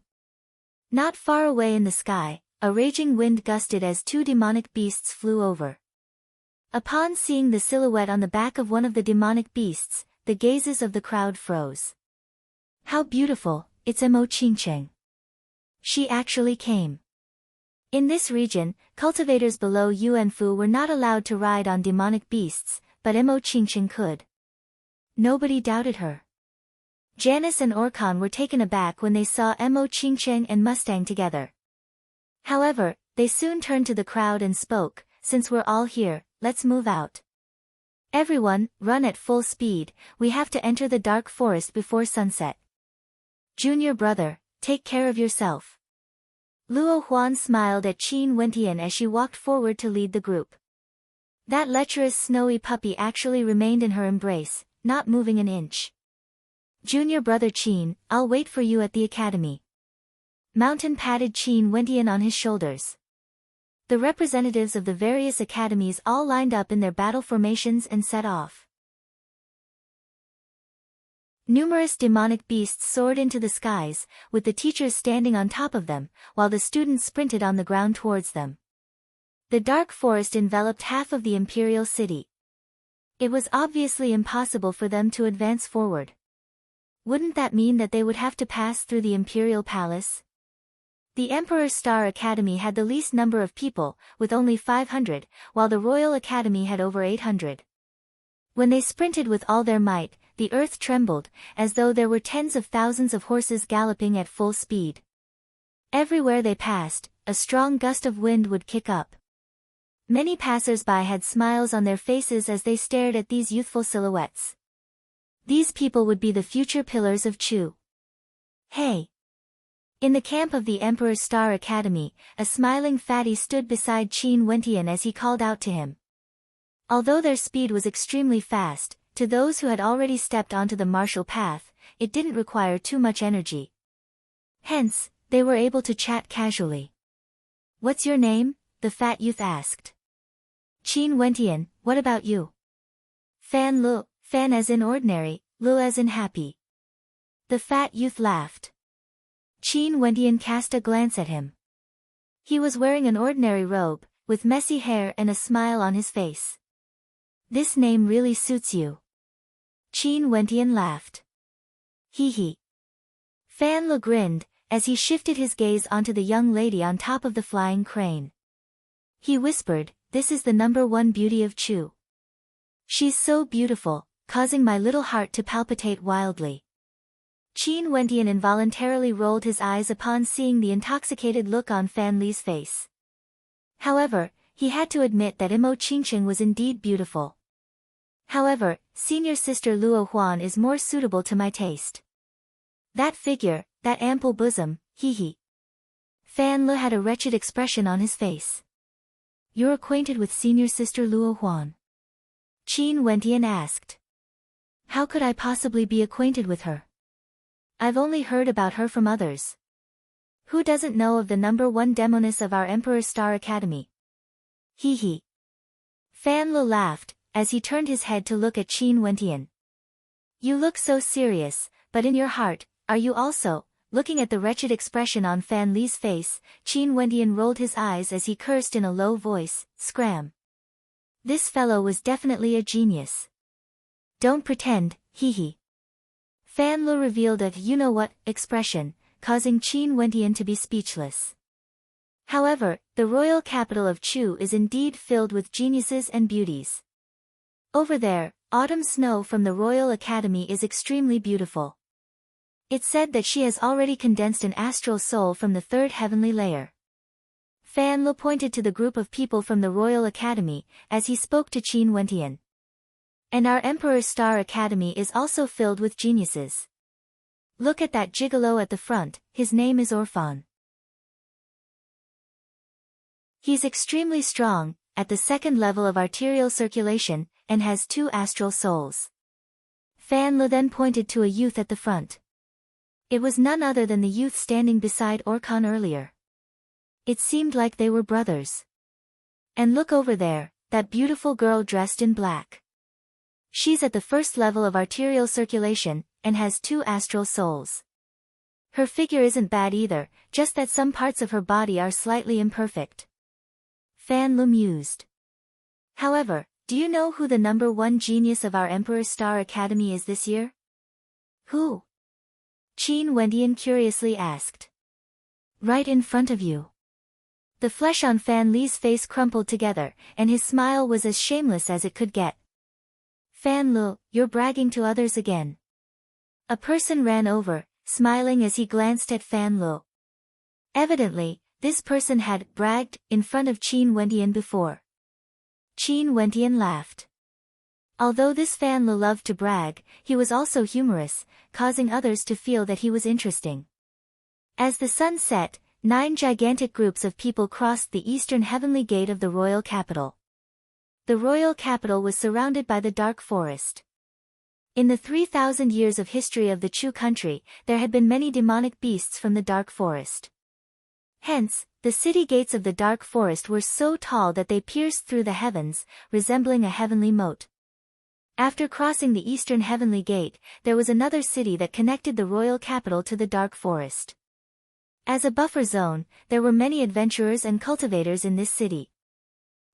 A: Not far away in the sky, a raging wind gusted as 2 demonic beasts flew over. Upon seeing the silhouette on the back of one of the demonic beasts, the gazes of the crowd froze. "How beautiful, it's Mo Qingcheng. She actually came." In this region, cultivators below Yuanfu were not allowed to ride on demonic beasts, but Mo Qingcheng could. Nobody doubted her. Janice and Orkan were taken aback when they saw Mo Qingcheng and Mustang together. However, they soon turned to the crowd and spoke, "Since we're all here, let's move out. Everyone, run at full speed, we have to enter the dark forest before sunset. Junior brother, take care of yourself." Luo Huan smiled at Qin Wentian as she walked forward to lead the group. That lecherous snowy puppy actually remained in her embrace, not moving an inch. "Junior brother Qin, I'll wait for you at the academy." Mountain patted Qin Wentian on his shoulders. The representatives of the various academies all lined up in their battle formations and set off. Numerous demonic beasts soared into the skies, with the teachers standing on top of them, while the students sprinted on the ground towards them. The dark forest enveloped half of the imperial city. It was obviously impossible for them to advance forward. Wouldn't that mean that they would have to pass through the imperial palace? The Emperor's Star Academy had the least number of people, with only 500, while the Royal Academy had over 800. When they sprinted with all their might, the earth trembled, as though there were tens of thousands of horses galloping at full speed. Everywhere they passed, a strong gust of wind would kick up. Many passers-by had smiles on their faces as they stared at these youthful silhouettes. These people would be the future pillars of Chu. Hey! In the camp of the Emperor's Star Academy, a smiling fatty stood beside Qin Wentian as he called out to him. Although their speed was extremely fast, to those who had already stepped onto the martial path, it didn't require too much energy. Hence, they were able to chat casually. "What's your name?" the fat youth asked. "Qin Wentian, what about you?" "Fan Lu," fan as in ordinary, Lu as in happy. The fat youth laughed. Qin Wentian cast a glance at him. He was wearing an ordinary robe, with messy hair and a smile on his face. "This name really suits you." Qin Wentian laughed. Hee hee. Fan Lu grinned, as he shifted his gaze onto the young lady on top of the flying crane. He whispered, "This is the #1 beauty of Chu. She's so beautiful, causing my little heart to palpitate wildly." Qin Wentian involuntarily rolled his eyes upon seeing the intoxicated look on Fan Li's face. However, he had to admit that Imo Qingqing was indeed beautiful. "However, senior sister Luo Huan is more suitable to my taste. That figure, that ample bosom, hee hee." Fan Le had a wretched expression on his face. "You're acquainted with senior sister Luo Huan?" Qin Wentian asked. "How could I possibly be acquainted with her? I've only heard about her from others. Who doesn't know of the #1 demoness of our Emperor's Star Academy?" Hee hee. Fan Le laughed, as he turned his head to look at Qin Wentian. "You look so serious, but in your heart, are you also?" Looking at the wretched expression on Fan Li's face, Qin Wentian rolled his eyes as he cursed in a low voice, "Scram! This fellow was definitely a genius." "Don't pretend, hee hee." Fan Le revealed a "you-know-what" expression, causing Qin Wentian to be speechless. However, the royal capital of Chu is indeed filled with geniuses and beauties. Over there, autumn snow from the Royal Academy is extremely beautiful. It's said that she has already condensed an astral soul from the 3rd heavenly layer. Fan Le pointed to the group of people from the Royal Academy, as he spoke to Qin Wentian. "And our Emperor's Star Academy is also filled with geniuses. Look at that gigolo at the front, his name is Orphan. He's extremely strong, at the 2nd level of arterial circulation, and has 2 astral souls." Fan Le then pointed to a youth at the front. It was none other than the youth standing beside Orkan earlier. It seemed like they were brothers. "And look over there, that beautiful girl dressed in black. She's at the 1st level of arterial circulation, and has 2 astral souls. Her figure isn't bad either, just that some parts of her body are slightly imperfect." Fan Le mused. "However, do you know who the #1 genius of our Emperor's Star Academy is this year?" "Who?" Qin Wentian curiously asked. "Right in front of you." The flesh on Fan Li's face crumpled together, and his smile was as shameless as it could get. "Fan Le, you're bragging to others again." A person ran over, smiling as he glanced at Fan Le. Evidently, this person had bragged in front of Qin Wentian before. Qin Wentian laughed. Although this Fan Le loved to brag, he was also humorous, causing others to feel that he was interesting. As the sun set, 9 gigantic groups of people crossed the eastern heavenly gate of the royal capital. The royal capital was surrounded by the dark forest. In the 3,000 years of history of the Chu country, there had been many demonic beasts from the dark forest. Hence, the city gates of the dark forest were so tall that they pierced through the heavens, resembling a heavenly moat. After crossing the eastern heavenly gate, there was another city that connected the royal capital to the dark forest. As a buffer zone, there were many adventurers and cultivators in this city.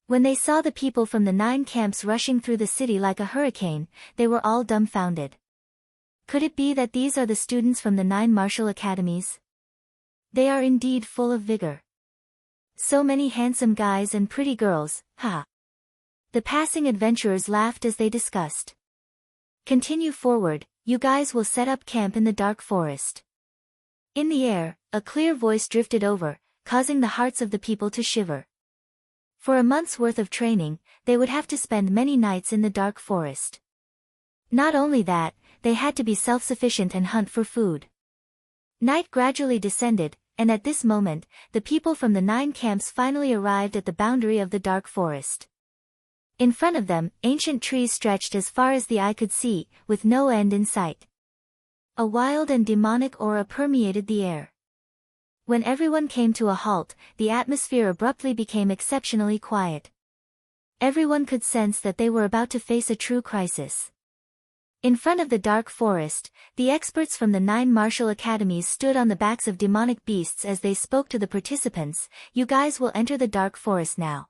A: When they saw the people from the 9 camps rushing through the city like a hurricane, they were all dumbfounded. Could it be that these are the students from the 9 martial academies? They are indeed full of vigor. So many handsome guys and pretty girls, ha! The passing adventurers laughed as they discussed. "Continue forward, you guys will set up camp in the dark forest." In the air, a clear voice drifted over, causing the hearts of the people to shiver. For a month's worth of training, they would have to spend many nights in the dark forest. Not only that, they had to be self-sufficient and hunt for food. Night gradually descended, and at this moment, the people from the 9 camps finally arrived at the boundary of the dark forest. In front of them, ancient trees stretched as far as the eye could see, with no end in sight. A wild and demonic aura permeated the air. When everyone came to a halt, the atmosphere abruptly became exceptionally quiet. Everyone could sense that they were about to face a true crisis. In front of the dark forest, the experts from the 9 martial academies stood on the backs of demonic beasts as they spoke to the participants. You guys will enter the dark forest now.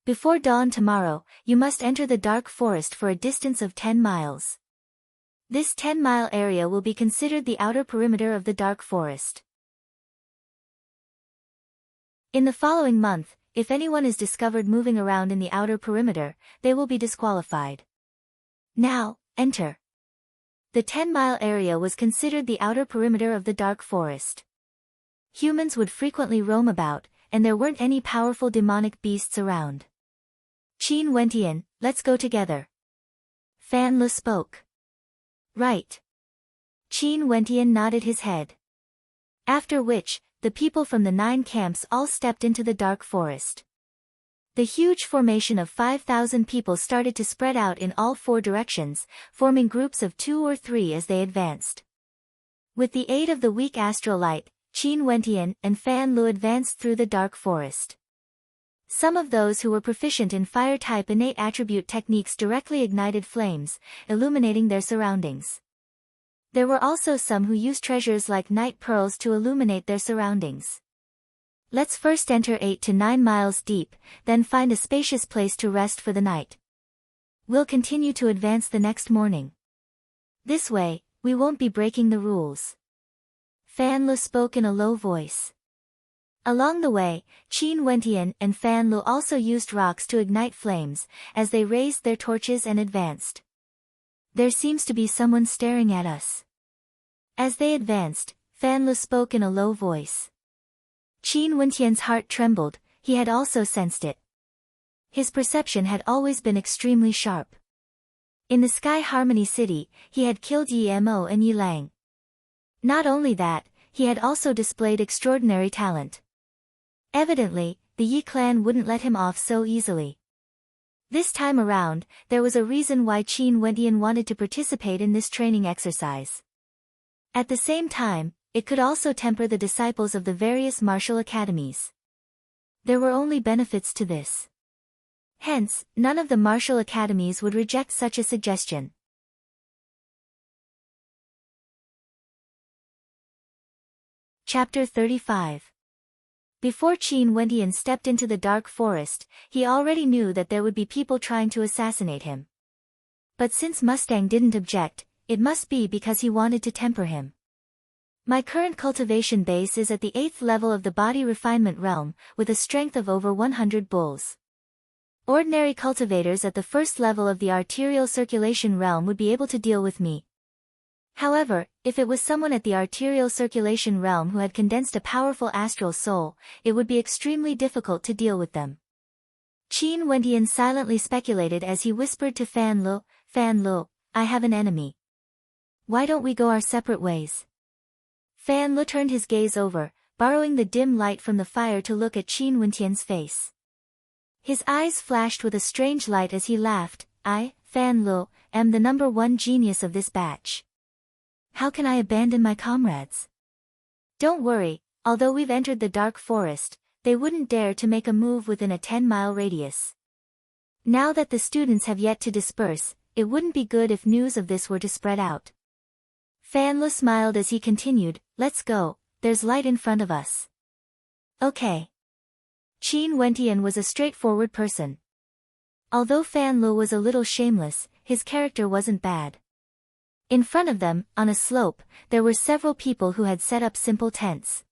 A: Before dawn tomorrow, you must enter the dark forest for a distance of 10 miles. This 10-mile area will be considered the outer perimeter of the dark forest. In the following month, if anyone is discovered moving around in the outer perimeter, they will be disqualified. Now, enter. The 10-mile area was considered the outer perimeter of the dark forest. Humans would frequently roam about, and there weren't any powerful demonic beasts around. Qin Wentian, let's go together. Fan Le spoke. Right. Qin Wentian nodded his head. After which, the people from the 9 camps all stepped into the dark forest. The huge formation of 5,000 people started to spread out in all 4 directions, forming groups of 2 or 3 as they advanced. With the aid of the weak astral light, Qin Wentian and Fan Lu advanced through the dark forest. Some of those who were proficient in fire-type innate attribute techniques directly ignited flames, illuminating their surroundings. There were also some who used treasures like night pearls to illuminate their surroundings. Let's first enter 8 to 9 miles deep, then find a spacious place to rest for the night. We'll continue to advance the next morning. This way, we won't be breaking the rules. Fan Lu spoke in a low voice. Along the way, Qin Wentian and Fan Lu also used rocks to ignite flames, as they raised their torches and advanced. There seems to be someone staring at us. As they advanced, Fan Lu spoke in a low voice. Qin Wentian's heart trembled, he had also sensed it. His perception had always been extremely sharp. In the Sky Harmony City, he had killed Yi Mo and Yi Lang. Not only that, he had also displayed extraordinary talent. Evidently, the Yi clan wouldn't let him off so easily. This time around, there was a reason why Qin Wentian wanted to participate in this training exercise. At the same time, it could also temper the disciples of the various martial academies. There were only benefits to this. Hence, none of the martial academies would reject such a suggestion. Chapter 35. Before Qin Wentian stepped into the dark forest, he already knew that there would be people trying to assassinate him. But since Mustang didn't object, it must be because he wanted to temper him. My current cultivation base is at the 8th level of the body refinement realm, with a strength of over 100 bulls. Ordinary cultivators at the 1st level of the arterial circulation realm would be able to deal with me. However, if it was someone at the arterial circulation realm who had condensed a powerful astral soul, it would be extremely difficult to deal with them. Qin Wentian silently speculated as he whispered to Fan Lu, I have an enemy. Why don't we go our separate ways? Fan Lu turned his gaze over, borrowing the dim light from the fire to look at Qin Wentian's face. His eyes flashed with a strange light as he laughed. I, Fan Lu, am the number 1 genius of this batch. How can I abandon my comrades? Don't worry, although we've entered the dark forest, they wouldn't dare to make a move within a 10-mile radius. Now that the students have yet to disperse, it wouldn't be good if news of this were to spread out. Fan Lu smiled as he continued, let's go, there's light in front of us. Okay. Qin Wentian was a straightforward person. Although Fan Lu was a little shameless, his character wasn't bad. In front of them, on a slope, there were several people who had set up simple tents.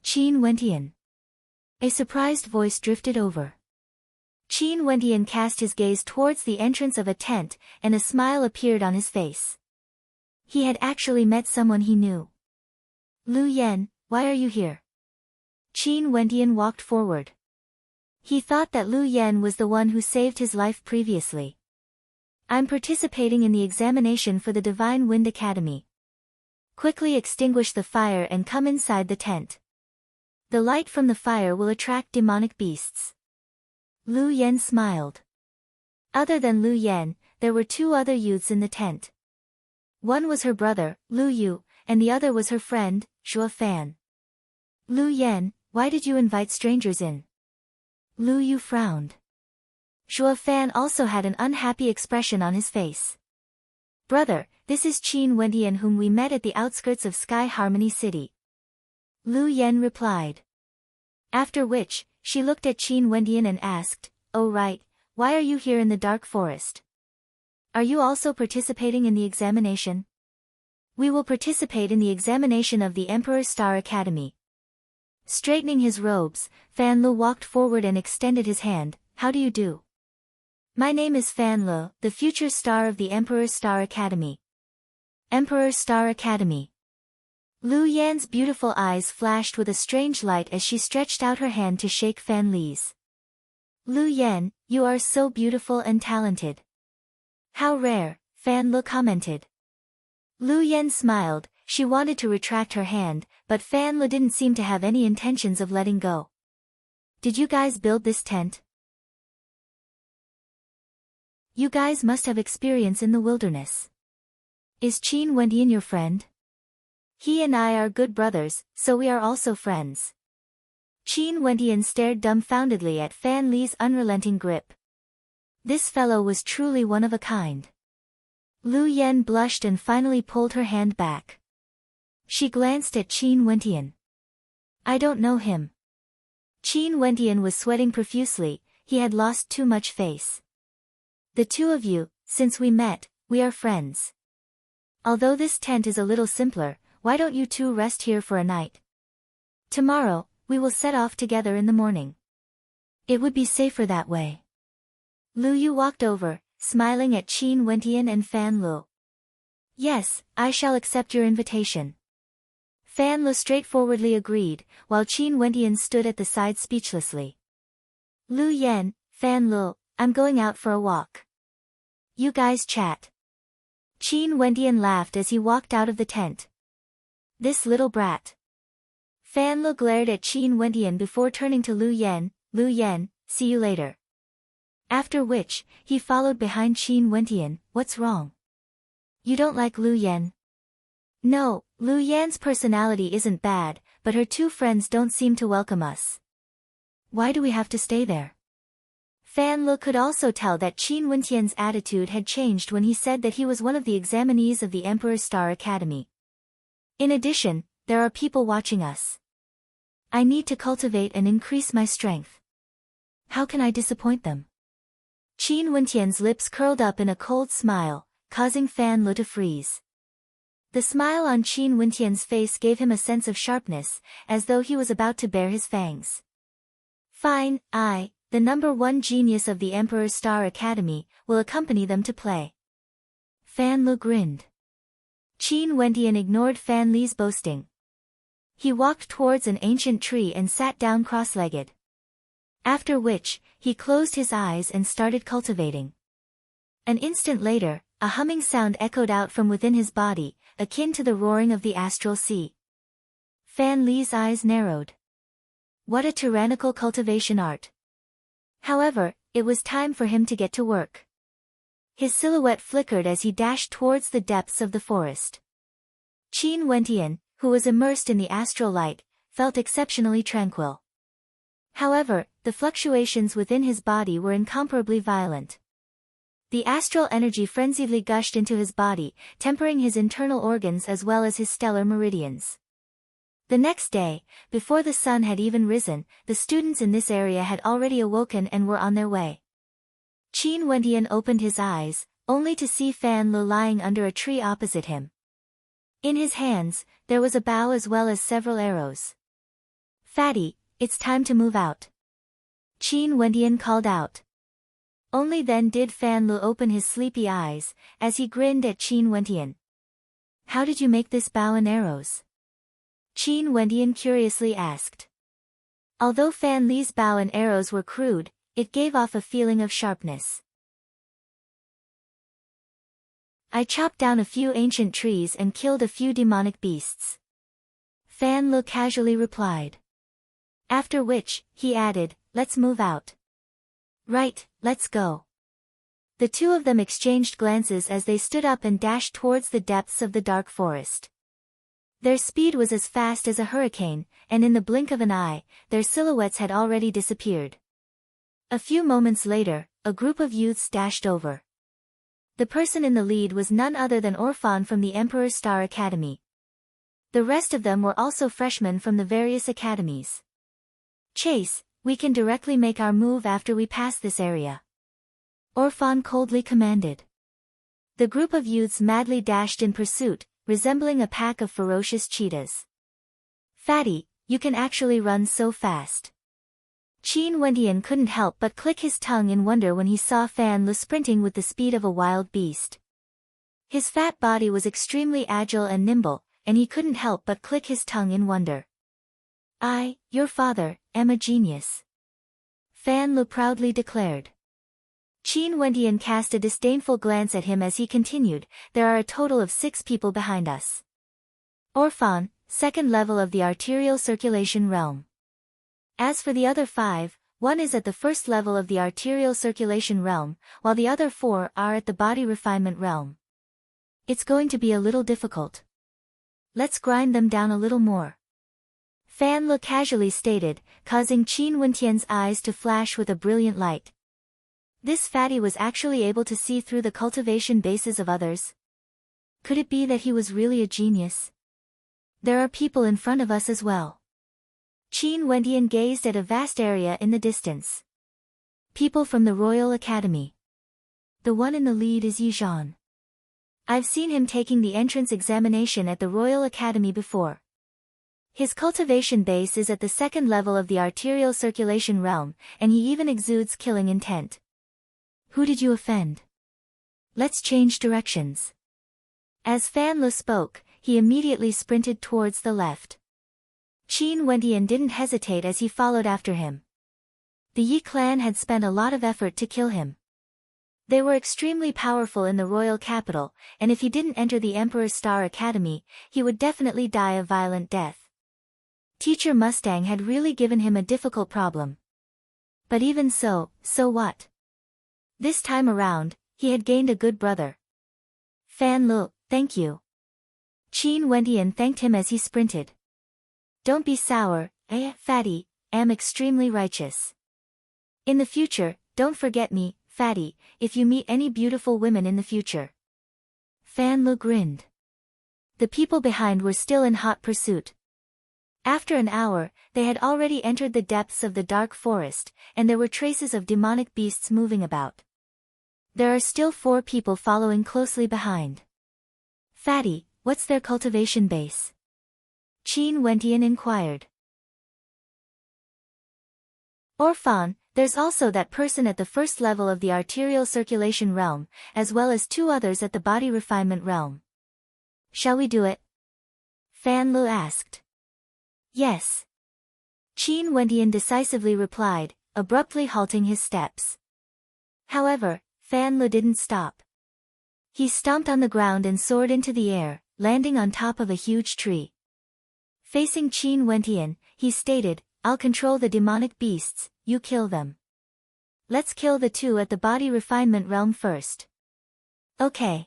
A: Qin Wentian. A surprised voice drifted over. Qin Wentian cast his gaze towards the entrance of a tent, and a smile appeared on his face. He had actually met someone he knew. Lu Yan, why are you here? Qin Wendian walked forward. He thought that Lu Yan was the one who saved his life previously. I'm participating in the examination for the Divine Wind Academy. Quickly extinguish the fire and come inside the tent. The light from the fire will attract demonic beasts. Lu Yan smiled. Other than Lu Yan, there were two other youths in the tent. One was her brother, Lu Yu, and the other was her friend, Zhuo Fan. Lu Yan, why did you invite strangers in? Lu Yu frowned. Zhuo Fan also had an unhappy expression on his face. Brother, this is Qin Wendian whom we met at the outskirts of Sky Harmony City. Lu Yan replied. After which, she looked at Qin Wendian and asked, Oh right, why are you here in the dark forest? Are you also participating in the examination? We will participate in the examination of the Emperor's Star Academy. Straightening his robes, Fan Lu walked forward and extended his hand. How do you do? My name is Fan Lu, the future star of the Emperor's Star Academy. Emperor's Star Academy. Lu Yan's beautiful eyes flashed with a strange light as she stretched out her hand to shake Fan Li's. Lu Yan, you are so beautiful and talented. How rare, Fan Lu commented. Lu Yan smiled. She wanted to retract her hand, but Fan Lu didn't seem to have any intentions of letting go. Did you guys build this tent? You guys must have experience in the wilderness. Is Qin Wendian your friend? He and I are good brothers, so we are also friends. Qin Wendian stared dumbfoundedly at Fan Li's unrelenting grip. This fellow was truly one of a kind. Lu Yan blushed and finally pulled her hand back. She glanced at Qin Wendian. I don't know him. Qin Wendian was sweating profusely. He had lost too much face. The two of you, since we met, we are friends. Although this tent is a little simpler, why don't you two rest here for a night? Tomorrow, we will set off together in the morning. It would be safer that way. Lu Yu walked over, smiling at Qin Wendian and Fan Lu. Yes, I shall accept your invitation. Fan Lu straightforwardly agreed, while Qin Wendian stood at the side speechlessly. Lu Yan, Fan Lu, I'm going out for a walk. You guys chat. Qin Wendian laughed as he walked out of the tent. This little brat. Fan Lu glared at Qin Wendian before turning to Lu Yan. Lu Yan, see you later. After which, he followed behind Qin Wendian. What's wrong? You don't like Lu Yan? No, Lu Yan's personality isn't bad, but her two friends don't seem to welcome us. Why do we have to stay there? Fan Lu could also tell that Qin Wendian's attitude had changed when he said that he was one of the examinees of the Emperor's Star Academy. In addition, there are people watching us. I need to cultivate and increase my strength. How can I disappoint them? Qin Wendian's lips curled up in a cold smile, causing Fan Lu to freeze. The smile on Qin Wendian's face gave him a sense of sharpness, as though he was about to bare his fangs. Fine, I, the number one genius of the Emperor's Star Academy, will accompany them to play. Fan Lu grinned. Qin Wendian ignored Fan Li's boasting. He walked towards an ancient tree and sat down cross-legged. After which, he closed his eyes and started cultivating. An instant later, a humming sound echoed out from within his body, akin to the roaring of the astral sea. Fan Li's eyes narrowed. What a tyrannical cultivation art. However, it was time for him to get to work. His silhouette flickered as he dashed towards the depths of the forest. Qin Wendian, who was immersed in the astral light, felt exceptionally tranquil. However, the fluctuations within his body were incomparably violent. The astral energy frenziedly gushed into his body, tempering his internal organs as well as his stellar meridians. The next day, before the sun had even risen, the students in this area had already awoken and were on their way. Qin Wendian opened his eyes, only to see Fan Lu lying under a tree opposite him. In his hands, there was a bow as well as several arrows. Fatty, it's time to move out. Qin Wendian called out. Only then did Fan Lu open his sleepy eyes, as he grinned at Qin Wendian. How did you make this bow and arrows? Qin Wendian curiously asked. Although Fan Li's bow and arrows were crude, it gave off a feeling of sharpness. I chopped down a few ancient trees and killed a few demonic beasts. Fan Li casually replied. After which, he added, let's move out. Right, let's go. The two of them exchanged glances as they stood up and dashed towards the depths of the dark forest. Their speed was as fast as a hurricane, and in the blink of an eye, their silhouettes had already disappeared. A few moments later, a group of youths dashed over. The person in the lead was none other than Orphan from the Emperor's Star Academy. The rest of them were also freshmen from the various academies. Chase, we can directly make our move after we pass this area. Orphan coldly commanded. The group of youths madly dashed in pursuit, resembling a pack of ferocious cheetahs. Fatty, you can actually run so fast. Qin Wendian couldn't help but click his tongue in wonder when he saw Fan Li sprinting with the speed of a wild beast. His fat body was extremely agile and nimble, and he couldn't help but click his tongue in wonder. I, your father, am a genius. Fan Li proudly declared. Qin Wendian cast a disdainful glance at him as he continued, there are a total of 6 people behind us. Orphan, second level of the arterial circulation realm. As for the other 5, one is at the first level of the arterial circulation realm, while the other 4 are at the body refinement realm. It's going to be a little difficult. Let's grind them down a little more. Fan Li casually stated, causing Qin Wendian's eyes to flash with a brilliant light. This fatty was actually able to see through the cultivation bases of others. Could it be that he was really a genius? There are people in front of us as well. Qin Wendian gazed at a vast area in the distance. People from the Royal Academy. The one in the lead is Yi Zhan. I've seen him taking the entrance examination at the Royal Academy before. His cultivation base is at the second level of the arterial circulation realm, and he even exudes killing intent. Who did you offend? Let's change directions. As Fan Li spoke, he immediately sprinted towards the left. Qin Wendian didn't hesitate as he followed after him. The Yi clan had spent a lot of effort to kill him. They were extremely powerful in the royal capital, and if he didn't enter the Emperor's Star Academy, he would definitely die a violent death. Teacher Mustang had really given him a difficult problem. But even so, so what? This time around, he had gained a good brother. Fan Li, thank you. Qin Wendian thanked him as he sprinted. Don't be sour, fatty, am extremely righteous. In the future, don't forget me, fatty, if you meet any beautiful women in the future. Fan Li grinned. The people behind were still in hot pursuit. After an hour, they had already entered the depths of the dark forest, and there were traces of demonic beasts moving about. There are still 4 people following closely behind. Fatty, what's their cultivation base? Qin Wendian inquired. Orphan, there's also that person at the first level of the arterial circulation realm, as well as 2 others at the body refinement realm. Shall we do it? Fan Li asked. Yes. Qin Wendian decisively replied, abruptly halting his steps. However, Fan Li didn't stop. He stomped on the ground and soared into the air, landing on top of a huge tree. Facing Qin Wendian, he stated, I'll control the demonic beasts, you kill them. Let's kill the 2 at the body refinement realm first. Okay.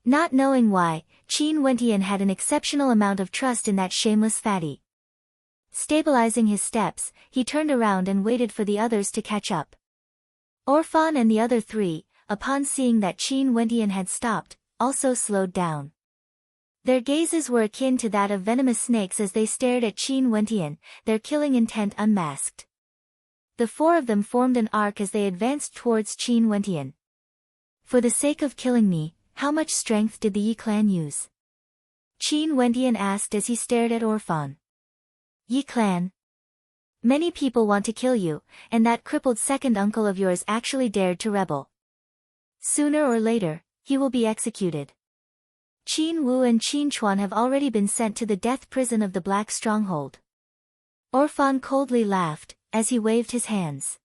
A: Not knowing why, Qin Wendian had an exceptional amount of trust in that shameless fatty. Stabilizing his steps, he turned around and waited for the others to catch up. Orphan and the other 3, upon seeing that Qin Wendian had stopped, also slowed down. Their gazes were akin to that of venomous snakes as they stared at Qin Wendian, their killing intent unmasked. The 4 of them formed an arc as they advanced towards Qin Wendian. For the sake of killing me, how much strength did the Yi clan use? Qin Wendian asked as he stared at Orphan. Yi clan. Many people want to kill you, and that crippled second uncle of yours actually dared to rebel. Sooner or later, he will be executed. Qin Wu and Qin Chuan have already been sent to the death prison of the Black Stronghold. Orphan coldly laughed, as he waved his hands.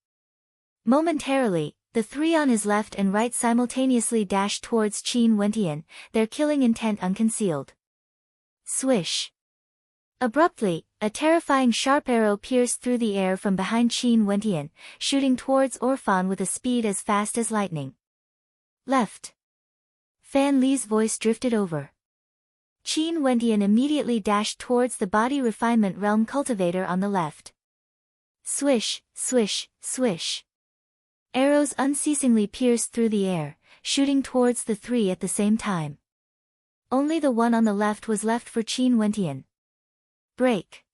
A: Momentarily, the three on his left and right simultaneously dashed towards Qin Wentian, their killing intent unconcealed. Swish! Abruptly, a terrifying sharp arrow pierced through the air from behind Qin Wentian, shooting towards Orphan with a speed as fast as lightning. Left! Fan Li's voice drifted over. Qin Wentian immediately dashed towards the body refinement realm cultivator on the left. Swish, swish, swish. Arrows unceasingly pierced through the air, shooting towards the three at the same time. Only the one on the left was left for Qin Wentian. Break!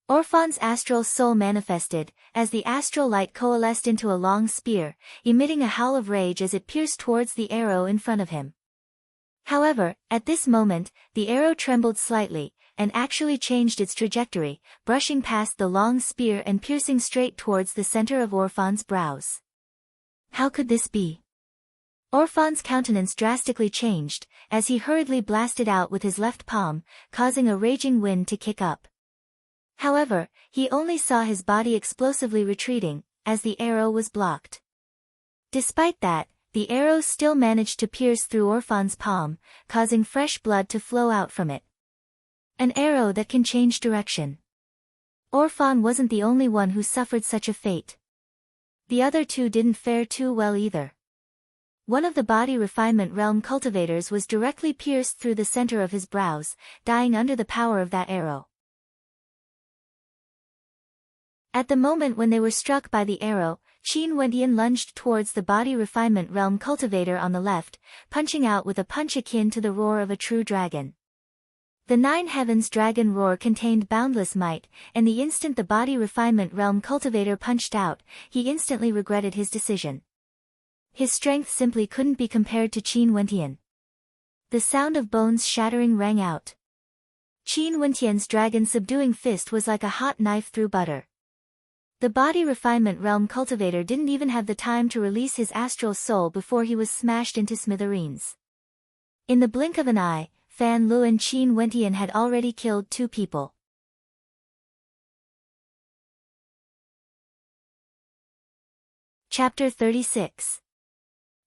A: Orphan's astral soul manifested, as the astral light coalesced into a long spear, emitting a howl of rage as it pierced towards the arrow in front of him. However, at this moment, the arrow trembled slightly, and actually changed its trajectory, brushing past the long spear and piercing straight towards the center of Orphan's brows. How could this be? Orphan's countenance drastically changed, as he hurriedly blasted out with his left palm, causing a raging wind to kick up. However, he only saw his body explosively retreating, as the arrow was blocked. Despite that, the arrow still managed to pierce through Orphan's palm, causing fresh blood to flow out from it. An arrow that can change direction. Orphan wasn't the only one who suffered such a fate. The other two didn't fare too well either. One of the body refinement realm cultivators was directly pierced through the center of his brows, dying under the power of that arrow. At the moment when they were struck by the arrow, Qin Wentian lunged towards the body refinement realm cultivator on the left, punching out with a punch akin to the roar of a true dragon. The Nine Heavens dragon roar contained boundless might, and the instant the body refinement realm cultivator punched out, he instantly regretted his decision. His strength simply couldn't be compared to Qin Wentian. The sound of bones shattering rang out. Qin Wentian's dragon-subduing fist was like a hot knife through butter. The body refinement realm cultivator didn't even have the time to release his astral soul before he was smashed into smithereens. In the blink of an eye, Fan Lu and Qin Wentian had already killed 2 people. Chapter 36.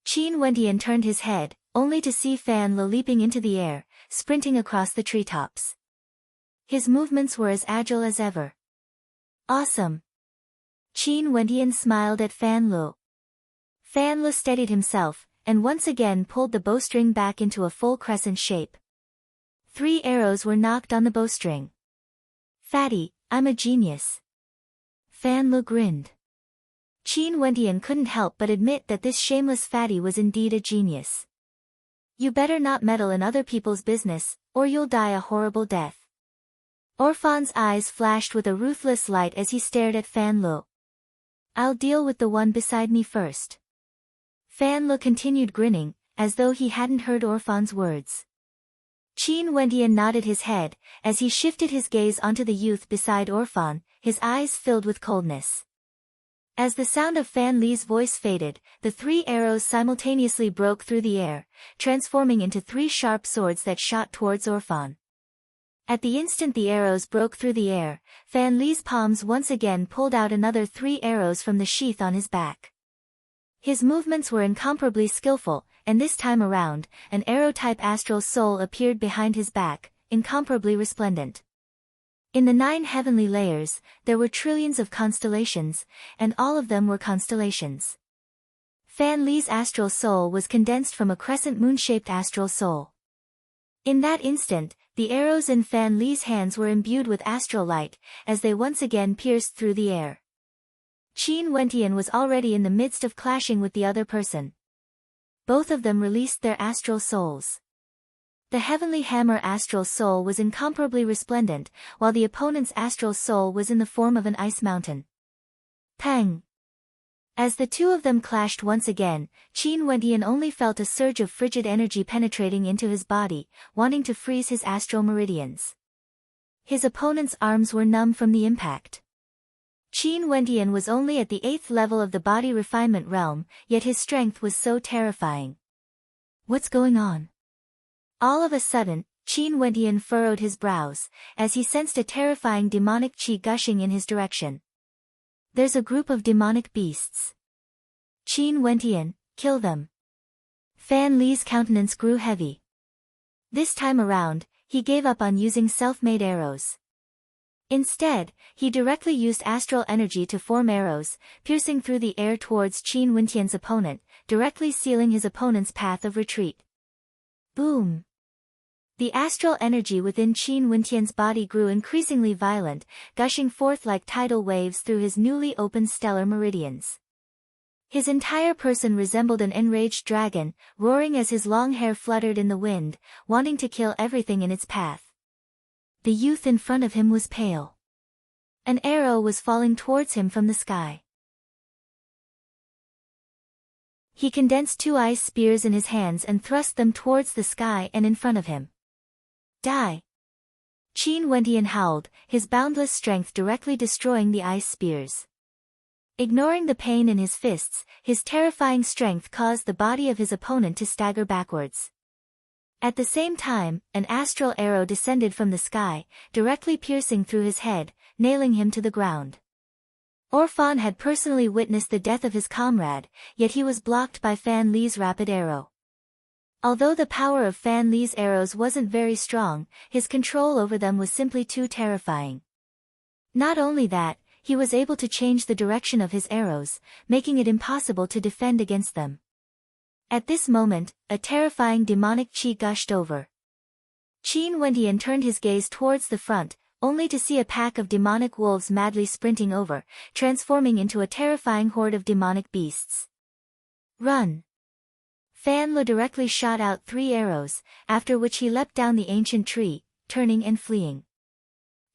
A: Qin Wentian turned his head, only to see Fan Lu leaping into the air, sprinting across the treetops. His movements were as agile as ever. Awesome! Qin Wentian smiled at Fan Lu. Fan Lu steadied himself, and once again pulled the bowstring back into a full crescent shape. 3 arrows were knocked on the bowstring. Fatty, I'm a genius. Fan Lu grinned. Qin Wentian couldn't help but admit that this shameless fatty was indeed a genius. You better not meddle in other people's business, or you'll die a horrible death. Orphan's eyes flashed with a ruthless light as he stared at Fan Lu. I'll deal with the one beside me first. Fan Lu continued grinning, as though he hadn't heard Orphan's words. Qin Wentian nodded his head, as he shifted his gaze onto the youth beside Orphan, his eyes filled with coldness. As the sound of Fan Li's voice faded, the 3 arrows simultaneously broke through the air, transforming into 3 sharp swords that shot towards Orphan. At the instant the arrows broke through the air, Fan Li's palms once again pulled out another 3 arrows from the sheath on his back. His movements were incomparably skillful, and this time around, an arrow-type astral soul appeared behind his back, incomparably resplendent. In the 9 heavenly layers, there were trillions of constellations, and all of them were constellations. Fan Li's astral soul was condensed from a crescent moon-shaped astral soul. In that instant, the arrows in Fan Li's hands were imbued with astral light, as they once again pierced through the air. Qin Wentian was already in the midst of clashing with the other person. Both of them released their astral souls. The Heavenly Hammer astral soul was incomparably resplendent, while the opponent's astral soul was in the form of an ice mountain. Pang! As the two of them clashed once again, Qin Wentian only felt a surge of frigid energy penetrating into his body, wanting to freeze his astral meridians. His opponent's arms were numb from the impact. Qin Wentian was only at the 8th level of the body refinement realm, yet his strength was so terrifying. What's going on? All of a sudden, Qin Wentian furrowed his brows, as he sensed a terrifying demonic qi gushing in his direction. There's a group of demonic beasts. Qin Wentian, kill them. Fan Li's countenance grew heavy. This time around, he gave up on using self-made arrows. Instead, he directly used astral energy to form arrows, piercing through the air towards Qin Wentian's opponent, directly sealing his opponent's path of retreat. Boom! The astral energy within Qin Wentian's body grew increasingly violent, gushing forth like tidal waves through his newly opened stellar meridians. His entire person resembled an enraged dragon, roaring as his long hair fluttered in the wind, wanting to kill everything in its path. The youth in front of him was pale. An arrow was falling towards him from the sky. He condensed 2 ice spears in his hands and thrust them towards the sky and in front of him. Die! Qin Wentian howled, his boundless strength directly destroying the ice spears. Ignoring the pain in his fists, his terrifying strength caused the body of his opponent to stagger backwards. At the same time, an astral arrow descended from the sky, directly piercing through his head, nailing him to the ground. Orphan had personally witnessed the death of his comrade, yet he was blocked by Fan Li's rapid arrow. Although the power of Fan Li's arrows wasn't very strong, his control over them was simply too terrifying. Not only that, he was able to change the direction of his arrows, making it impossible to defend against them. At this moment, a terrifying demonic qi gushed over. Qin Wentian turned his gaze towards the front, only to see a pack of demonic wolves madly sprinting over, transforming into a terrifying horde of demonic beasts. Run! Fan Li directly shot out 3 arrows, after which he leapt down the ancient tree, turning and fleeing.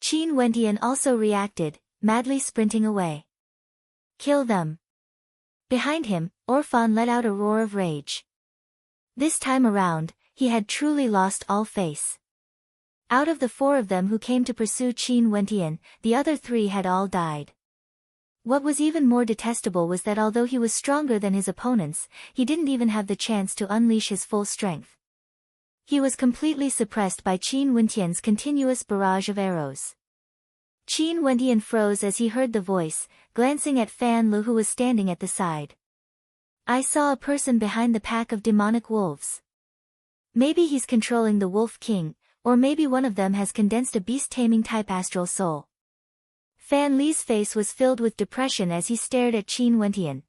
A: Qin Wentian also reacted, madly sprinting away. Kill them! Behind him, Orphan let out a roar of rage. This time around, he had truly lost all face. Out of the 4 of them who came to pursue Qin Wentian, the other 3 had all died. What was even more detestable was that although he was stronger than his opponents, he didn't even have the chance to unleash his full strength. He was completely suppressed by Qin Wentian's continuous barrage of arrows. Qin Wentian froze as he heard the voice, glancing at Fan Li who was standing at the side. I saw a person behind the pack of demonic wolves. Maybe he's controlling the Wolf King, or maybe one of them has condensed a beast-taming type astral soul. Fan Li's face was filled with depression as he stared at Qin Wentian.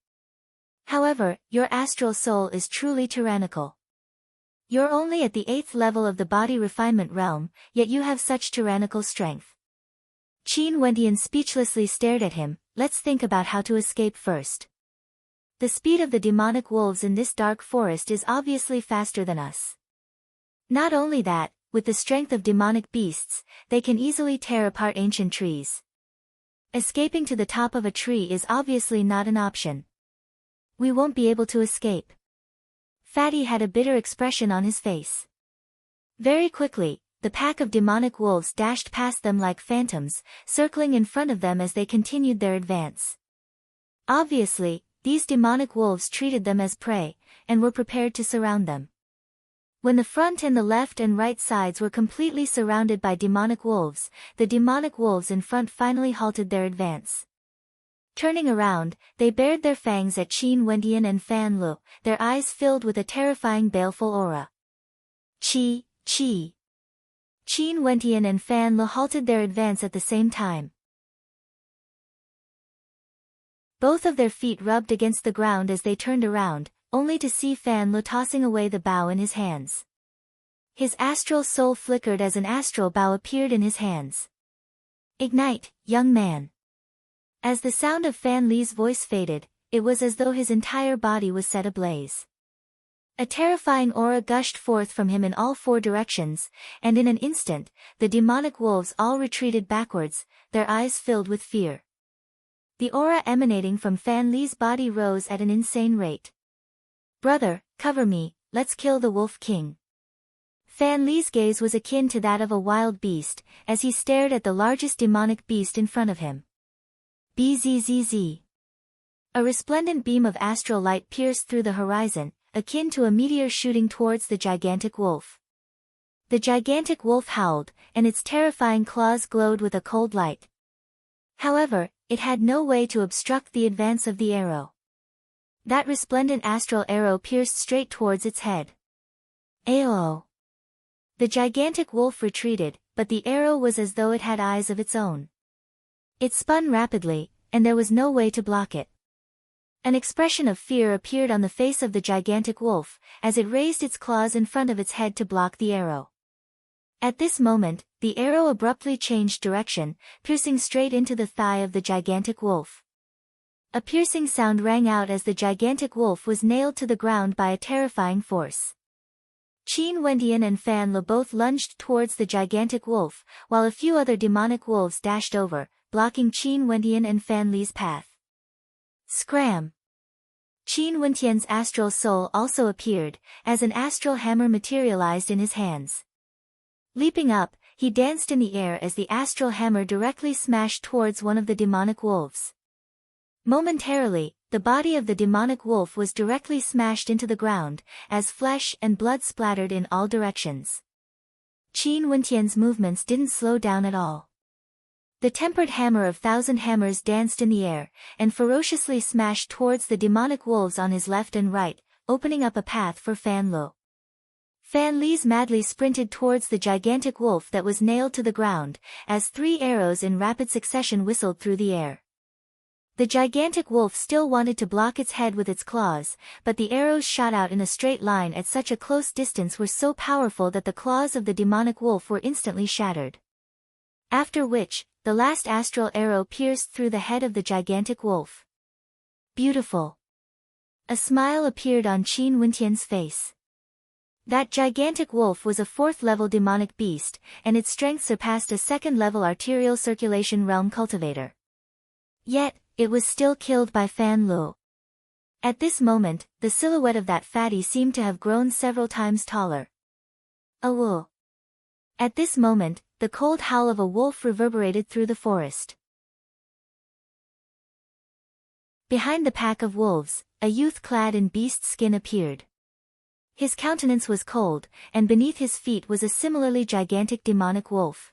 A: However, your astral soul is truly tyrannical. You're only at the 8th level of the body refinement realm, yet you have such tyrannical strength. Qin Wentian speechlessly stared at him. Let's think about how to escape first. The speed of the demonic wolves in this dark forest is obviously faster than us. Not only that, with the strength of demonic beasts, they can easily tear apart ancient trees. Escaping to the top of a tree is obviously not an option. We won't be able to escape. Fatty had a bitter expression on his face. Very quickly, the pack of demonic wolves dashed past them like phantoms, circling in front of them as they continued their advance. Obviously, these demonic wolves treated them as prey, and were prepared to surround them. When the front and the left and right sides were completely surrounded by demonic wolves, the demonic wolves in front finally halted their advance. Turning around, they bared their fangs at Qin Wentian and Fan Li, their eyes filled with a terrifying baleful aura. Qi, Qi. Qin Wentian and Fan Li halted their advance at the same time. Both of their feet rubbed against the ground as they turned around, only to see Fan Li tossing away the bow in his hands. His astral soul flickered as an astral bow appeared in his hands. Ignite, young man. As the sound of Fan Li's voice faded, it was as though his entire body was set ablaze. A terrifying aura gushed forth from him in all 4 directions, and in an instant, the demonic wolves all retreated backwards, their eyes filled with fear. The aura emanating from Fan Li's body rose at an insane rate. Brother, cover me, let's kill the Wolf King. Fan Li's gaze was akin to that of a wild beast, as he stared at the largest demonic beast in front of him. Bzzz. A resplendent beam of astral light pierced through the horizon, akin to a meteor shooting towards the gigantic wolf. The gigantic wolf howled, and its terrifying claws glowed with a cold light. However, it had no way to obstruct the advance of the arrow. That resplendent astral arrow pierced straight towards its head. Ayo! The gigantic wolf retreated, but the arrow was as though it had eyes of its own. It spun rapidly, and there was no way to block it. An expression of fear appeared on the face of the gigantic wolf, as it raised its claws in front of its head to block the arrow. At this moment, the arrow abruptly changed direction, piercing straight into the thigh of the gigantic wolf. A piercing sound rang out as the gigantic wolf was nailed to the ground by a terrifying force. Qin Wendian and Fan Le both lunged towards the gigantic wolf, while a few other demonic wolves dashed over, blocking Qin Wendian and Fan Le's path. Scram! Qin Wendian's astral soul also appeared, as an astral hammer materialized in his hands. Leaping up, he danced in the air as the astral hammer directly smashed towards one of the demonic wolves. Momentarily, the body of the demonic wolf was directly smashed into the ground, as flesh and blood splattered in all directions. Qin Wendian's movements didn't slow down at all. The tempered hammer of 1,000 hammers danced in the air, and ferociously smashed towards the demonic wolves on his left and right, opening up a path for Fan Le. Fan Le madly sprinted towards the gigantic wolf that was nailed to the ground, as 3 arrows in rapid succession whistled through the air. The gigantic wolf still wanted to block its head with its claws, but the arrows shot out in a straight line at such a close distance were so powerful that the claws of the demonic wolf were instantly shattered. After which, the last astral arrow pierced through the head of the gigantic wolf. Beautiful! A smile appeared on Qin Wendian's face. That gigantic wolf was a 4th-level demonic beast, and its strength surpassed a 2nd-level arterial circulation realm cultivator. Yet, it was still killed by Fan Le. At this moment, the silhouette of that fatty seemed to have grown several times taller. Awoo! At this moment, the cold howl of a wolf reverberated through the forest. Behind the pack of wolves, a youth clad in beast skin appeared. His countenance was cold, and beneath his feet was a similarly gigantic demonic wolf.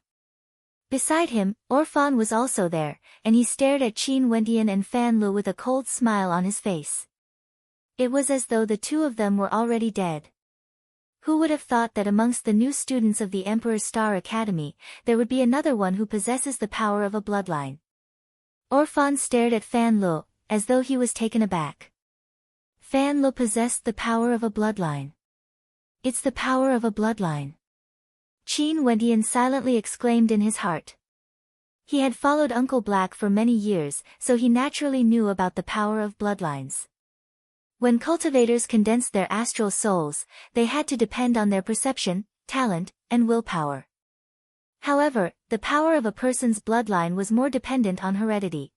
A: Beside him, Orphan was also there, and he stared at Qin Wendian and Fan Le with a cold smile on his face. It was as though the two of them were already dead. Who would have thought that amongst the new students of the Emperor's Star Academy, there would be another one who possesses the power of a bloodline? Orphan stared at Fan Le, as though he was taken aback. Fan Le possessed the power of a bloodline. It's the power of a bloodline. Qin Wendian silently exclaimed in his heart. He had followed Uncle Black for many years, so he naturally knew about the power of bloodlines. When cultivators condensed their astral souls, they had to depend on their perception, talent, and willpower. However, the power of a person's bloodline was more dependent on heredity.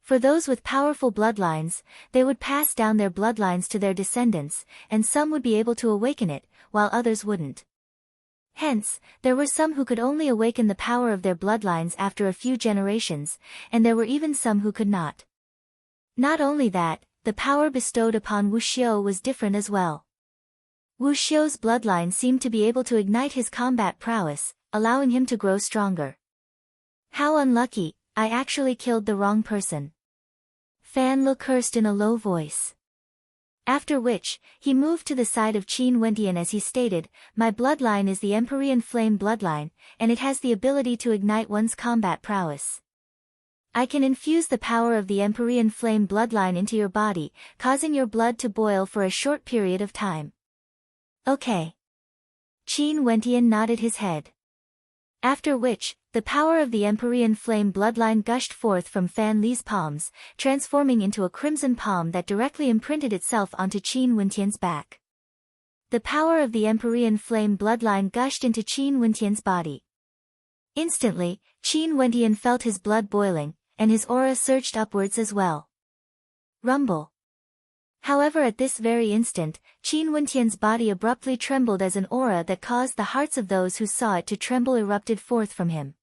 A: For those with powerful bloodlines, they would pass down their bloodlines to their descendants, and some would be able to awaken it, while others wouldn't. Hence, there were some who could only awaken the power of their bloodlines after a few generations, and there were even some who could not. Not only that, the power bestowed upon Wu Xiu was different as well. Wu Xiu's bloodline seemed to be able to ignite his combat prowess, allowing him to grow stronger. How unlucky, I actually killed the wrong person. Fan Le cursed in a low voice. After which, he moved to the side of Qin Wendian as he stated, "My bloodline is the Empyrean Flame bloodline, and it has the ability to ignite one's combat prowess. I can infuse the power of the Empyrean Flame bloodline into your body, causing your blood to boil for a short period of time." Okay. Qin Wendian nodded his head. After which, the power of the Empyrean Flame bloodline gushed forth from Fan Le's palms, transforming into a crimson palm that directly imprinted itself onto Qin Wendian's back. The power of the Empyrean Flame bloodline gushed into Qin Wendian's body. Instantly, Qin Wendian felt his blood boiling, and his aura surged upwards as well. Rumble. However, at this very instant, Qin Wendian's body abruptly trembled as an aura that caused the hearts of those who saw it to tremble erupted forth from him.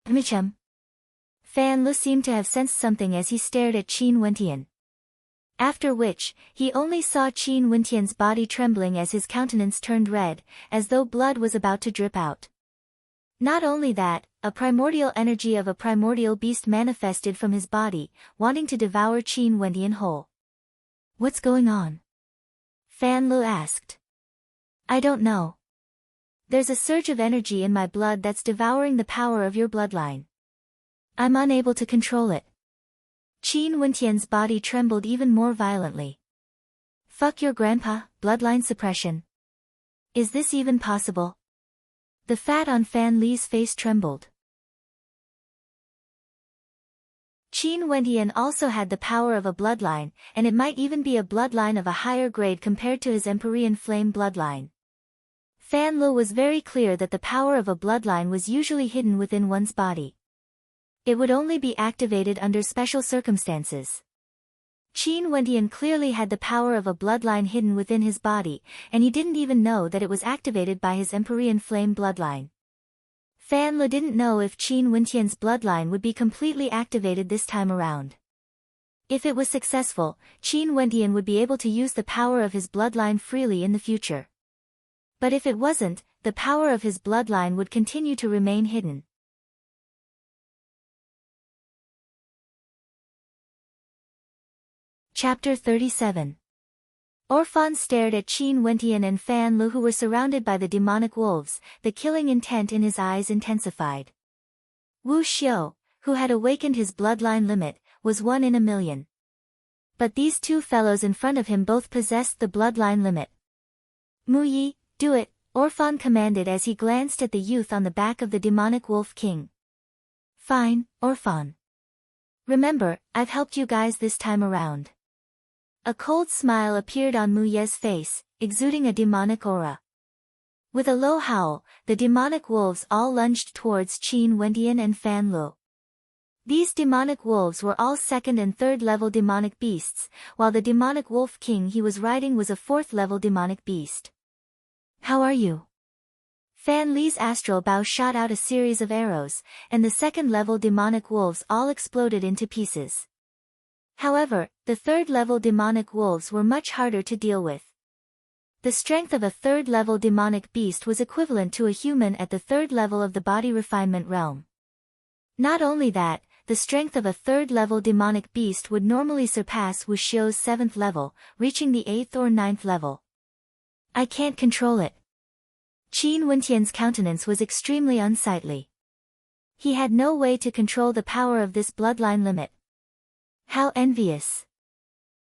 A: Michem. Fan Le seemed to have sensed something as he stared at Qin Wendian. After which, he only saw Qin Wentian's body trembling as his countenance turned red, as though blood was about to drip out. Not only that, a primordial energy of a primordial beast manifested from his body, wanting to devour Qin Wentian whole. "What's going on?" Fan Lu asked. "I don't know. There's a surge of energy in my blood that's devouring the power of your bloodline. I'm unable to control it." Qin Wentian's body trembled even more violently. "Fuck your grandpa, bloodline suppression. Is this even possible?" The fat on Fan Li's face trembled. Qin Wentian also had the power of a bloodline, and it might even be a bloodline of a higher grade compared to his Empyrean Flame bloodline. Fan Lu was very clear that the power of a bloodline was usually hidden within one's body. It would only be activated under special circumstances. Qin Wentian clearly had the power of a bloodline hidden within his body, and he didn't even know that it was activated by his Empyrean Flame bloodline. Fan Lu didn't know if Qin Wentian's bloodline would be completely activated this time around. If it was successful, Qin Wentian would be able to use the power of his bloodline freely in the future. But if it wasn't, the power of his bloodline would continue to remain hidden. Chapter 37. Orphan stared at Qin Wentian and Fan Lu, who were surrounded by the demonic wolves. The killing intent in his eyes intensified. Wu Xiu, who had awakened his bloodline limit, was 1 in a million. But these two fellows in front of him both possessed the bloodline limit. "Mu Yi, do it," Orphan commanded as he glanced at the youth on the back of the demonic wolf king. "Fine, Orphan. Remember, I've helped you guys this time around." A cold smile appeared on Mu Ye's face, exuding a demonic aura. With a low howl, the demonic wolves all lunged towards Qin Wentian and Fan Lu. These demonic wolves were all 2nd and 3rd level demonic beasts, while the demonic wolf king he was riding was a 4th level demonic beast. "How are you?" Fan Li's astral bow shot out a series of arrows, and the 2nd level demonic wolves all exploded into pieces. However, the 3rd level demonic wolves were much harder to deal with. The strength of a 3rd level demonic beast was equivalent to a human at the 3rd level of the body refinement realm. Not only that, the strength of a 3rd level demonic beast would normally surpass Wu Xiu's 7th level, reaching the 8th or 9th level. "I can't control it." Qin Wentian's countenance was extremely unsightly. He had no way to control the power of this bloodline limit. "How envious."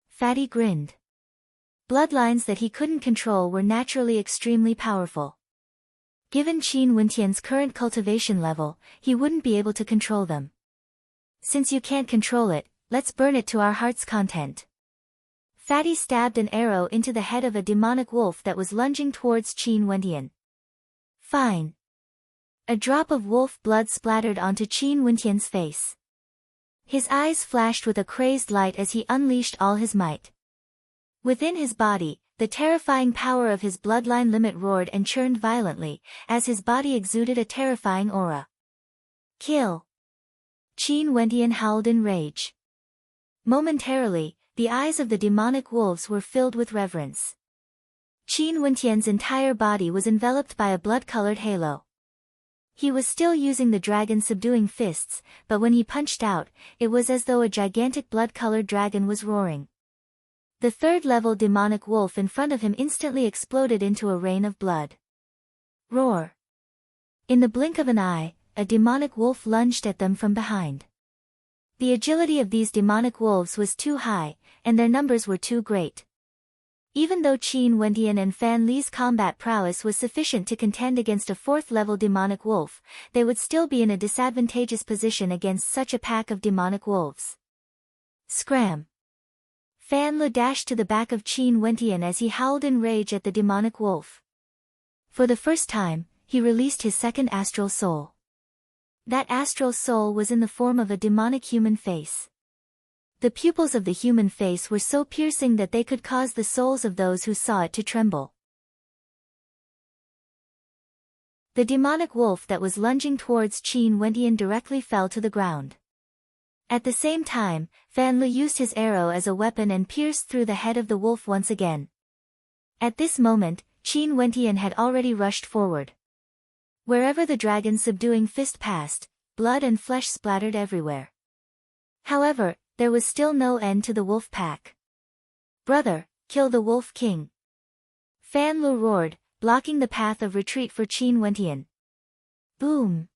A: Fatty grinned. Bloodlines that he couldn't control were naturally extremely powerful. Given Qin Wentian's current cultivation level, he wouldn't be able to control them. "Since you can't control it, let's burn it to our heart's content." Fatty stabbed an arrow into the head of a demonic wolf that was lunging towards Qin Wentian. "Fine." A drop of wolf blood splattered onto Qin Wentian's face. His eyes flashed with a crazed light as he unleashed all his might. Within his body, the terrifying power of his bloodline limit roared and churned violently, as his body exuded a terrifying aura. "Kill!" Qin Wentian howled in rage. Momentarily, the eyes of the demonic wolves were filled with reverence. Qin Wentian's entire body was enveloped by a blood-colored halo. He was still using the dragon subduing fists, but when he punched out, it was as though a gigantic blood-colored dragon was roaring. The 3rd level demonic wolf in front of him instantly exploded into a rain of blood. Roar! In the blink of an eye, a demonic wolf lunged at them from behind. The agility of these demonic wolves was too high, and their numbers were too great. Even though Qin Wentian and Fan Li's combat prowess was sufficient to contend against a 4th level demonic wolf, they would still be in a disadvantageous position against such a pack of demonic wolves. Scram! Fan Lu dashed to the back of Qin Wentian as he howled in rage at the demonic wolf. For the first time, he released his 2nd astral soul. That astral soul was in the form of a demonic human face. The pupils of the human face were so piercing that they could cause the souls of those who saw it to tremble. The demonic wolf that was lunging towards Qin Wentian directly fell to the ground. At the same time, Fan Lu used his arrow as a weapon and pierced through the head of the wolf once again. At this moment, Qin Wentian had already rushed forward. Wherever the dragon's subduing fist passed, blood and flesh splattered everywhere. However, there was still no end to the wolf pack. "Brother, kill the wolf king!" Fan Lu roared, blocking the path of retreat for Qin Wentian. Boom!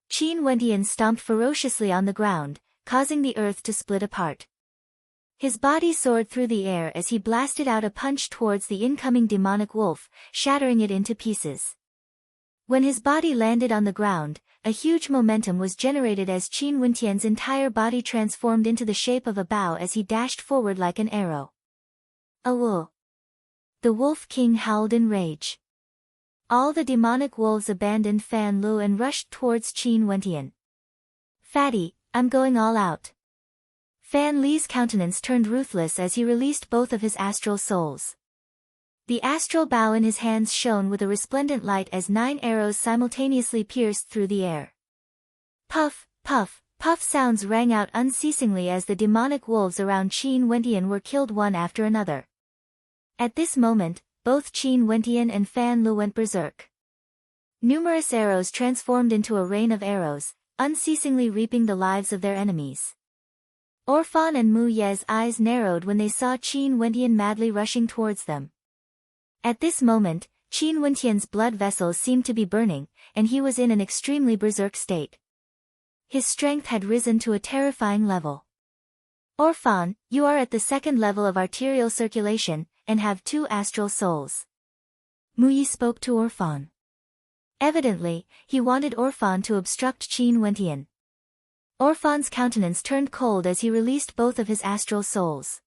A: Qin Wentian stomped ferociously on the ground, causing the earth to split apart. His body soared through the air as he blasted out a punch towards the incoming demonic wolf, shattering it into pieces. When his body landed on the ground, a huge momentum was generated as Qin Wentian's entire body transformed into the shape of a bow as he dashed forward like an arrow. "Awoo!" The Wolf King howled in rage. All the demonic wolves abandoned Fan Lu and rushed towards Qin Wentian. "Fatty, I'm going all out." Fan Li's countenance turned ruthless as he released both of his astral souls. The astral bow in his hands shone with a resplendent light as 9 arrows simultaneously pierced through the air. Puff, puff, puff sounds rang out unceasingly as the demonic wolves around Qin Wentian were killed one after another. At this moment, both Qin Wentian and Fan Lu went berserk. Numerous arrows transformed into a rain of arrows, unceasingly reaping the lives of their enemies. Orphan and Mu Ye's eyes narrowed when they saw Qin Wentian madly rushing towards them. At this moment, Qin Wentian's blood vessels seemed to be burning, and he was in an extremely berserk state. His strength had risen to a terrifying level. "Orphan, you are at the 2nd level of arterial circulation, and have 2 astral souls." Mu Ye spoke to Orphan. Evidently, he wanted Orphan to obstruct Qin Wentian. Orphan's countenance turned cold as he released both of his astral souls.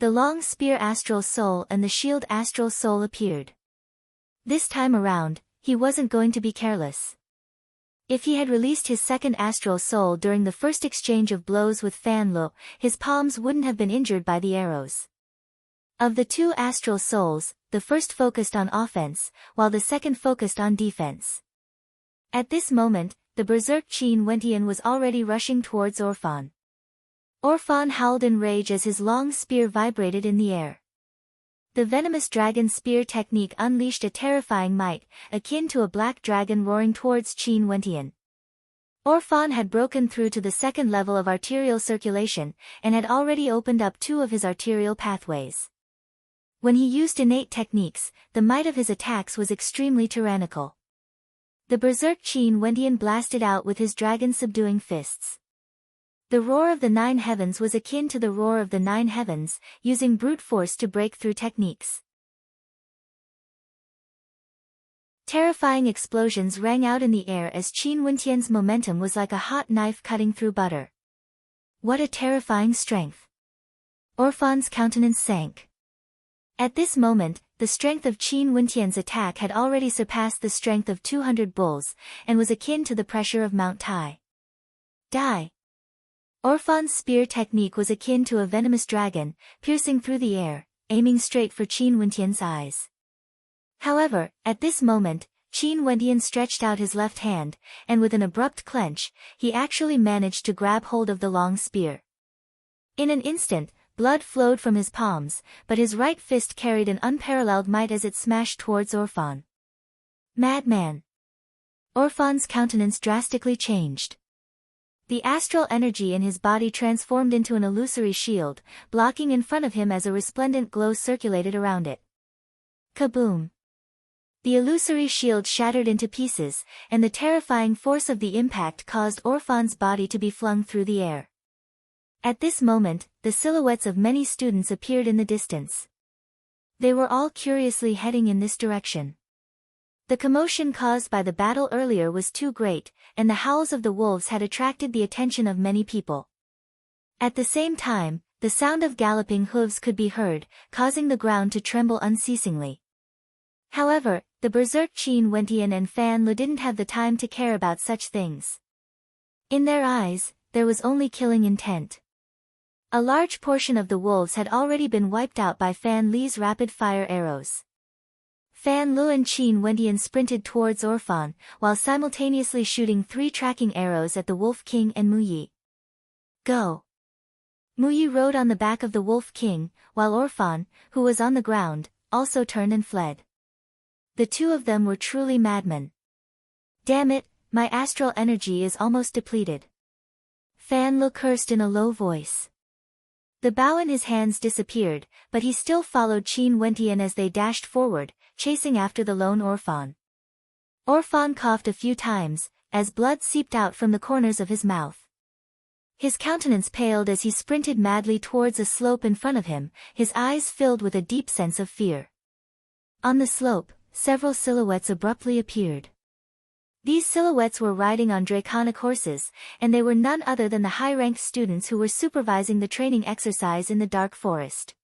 A: The long spear astral soul and the shield astral soul appeared. This time around, he wasn't going to be careless. If he had released his 2nd astral soul during the first exchange of blows with Fan Lu, his palms wouldn't have been injured by the arrows. Of the 2 astral souls, the first focused on offense, while the second focused on defense. At this moment, the berserk Qin Wentian was already rushing towards Orphan. Orphan howled in rage as his long spear vibrated in the air. The venomous dragon spear technique unleashed a terrifying might, akin to a black dragon roaring towards Qin Wentian. Orphan had broken through to the 2nd level of arterial circulation, and had already opened up 2 of his arterial pathways. When he used innate techniques, the might of his attacks was extremely tyrannical. The berserk Qin Wentian blasted out with his dragon-subduing fists. The roar of the 9 heavens was akin to the roar of the 9 heavens, using brute force to break through techniques. Terrifying explosions rang out in the air as Qin Wentian's momentum was like a hot knife cutting through butter. What a terrifying strength! Orphan's countenance sank. At this moment, the strength of Qin Wentian's attack had already surpassed the strength of 200 bulls, and was akin to the pressure of Mount Tai. Die! Orphan's spear technique was akin to a venomous dragon, piercing through the air, aiming straight for Qin Wentian's eyes. However, at this moment, Qin Wentian stretched out his left hand, and with an abrupt clench, he actually managed to grab hold of the long spear. In an instant, blood flowed from his palms, but his right fist carried an unparalleled might as it smashed towards Orphan. Madman! Orphan's countenance drastically changed. The astral energy in his body transformed into an illusory shield, blocking in front of him as a resplendent glow circulated around it. Kaboom! The illusory shield shattered into pieces, and the terrifying force of the impact caused Orphan's body to be flung through the air. At this moment, the silhouettes of many students appeared in the distance. They were all curiously heading in this direction. The commotion caused by the battle earlier was too great, and the howls of the wolves had attracted the attention of many people. At the same time, the sound of galloping hooves could be heard, causing the ground to tremble unceasingly. However, the berserk Qin Wentian and Fan Lu didn't have the time to care about such things. In their eyes, there was only killing intent. A large portion of the wolves had already been wiped out by Fan Li's rapid-fire arrows. Fan Lu and Qin Wentian sprinted towards Orphan, while simultaneously shooting 3 tracking arrows at the Wolf King and Mu Yi. Go. Muyi rode on the back of the Wolf King, while Orphan, who was on the ground, also turned and fled. The two of them were truly madmen. Damn it, my astral energy is almost depleted. Fan Lu cursed in a low voice. The bow in his hands disappeared, but he still followed Qin Wentian as they dashed forward, chasing after the lone Orphan. Orphan coughed a few times, as blood seeped out from the corners of his mouth. His countenance paled as he sprinted madly towards a slope in front of him, his eyes filled with a deep sense of fear. On the slope, several silhouettes abruptly appeared. These silhouettes were riding on draconic horses, and they were none other than the high-ranked students who were supervising the training exercise in the dark forest.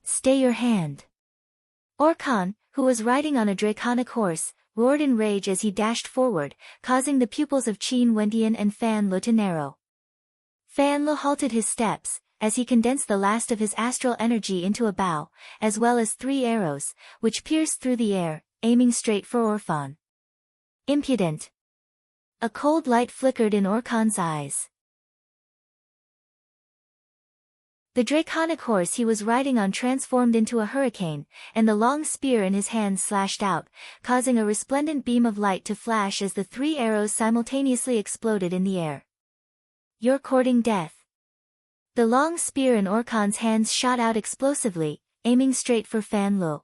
A: Stay your hand. Orkan, who was riding on a draconic horse, roared in rage as he dashed forward, causing the pupils of Qin Wentian and Fan Lu to narrow. Fan Lu halted his steps, as he condensed the last of his astral energy into a bow, as well as 3 arrows, which pierced through the air, aiming straight for Orphan. Impudent. A cold light flickered in Orkan's eyes. The draconic horse he was riding on transformed into a hurricane, and the long spear in his hand slashed out, causing a resplendent beam of light to flash as the 3 arrows simultaneously exploded in the air. You're courting death. The long spear in Orkan's hands shot out explosively, aiming straight for Fan Lu.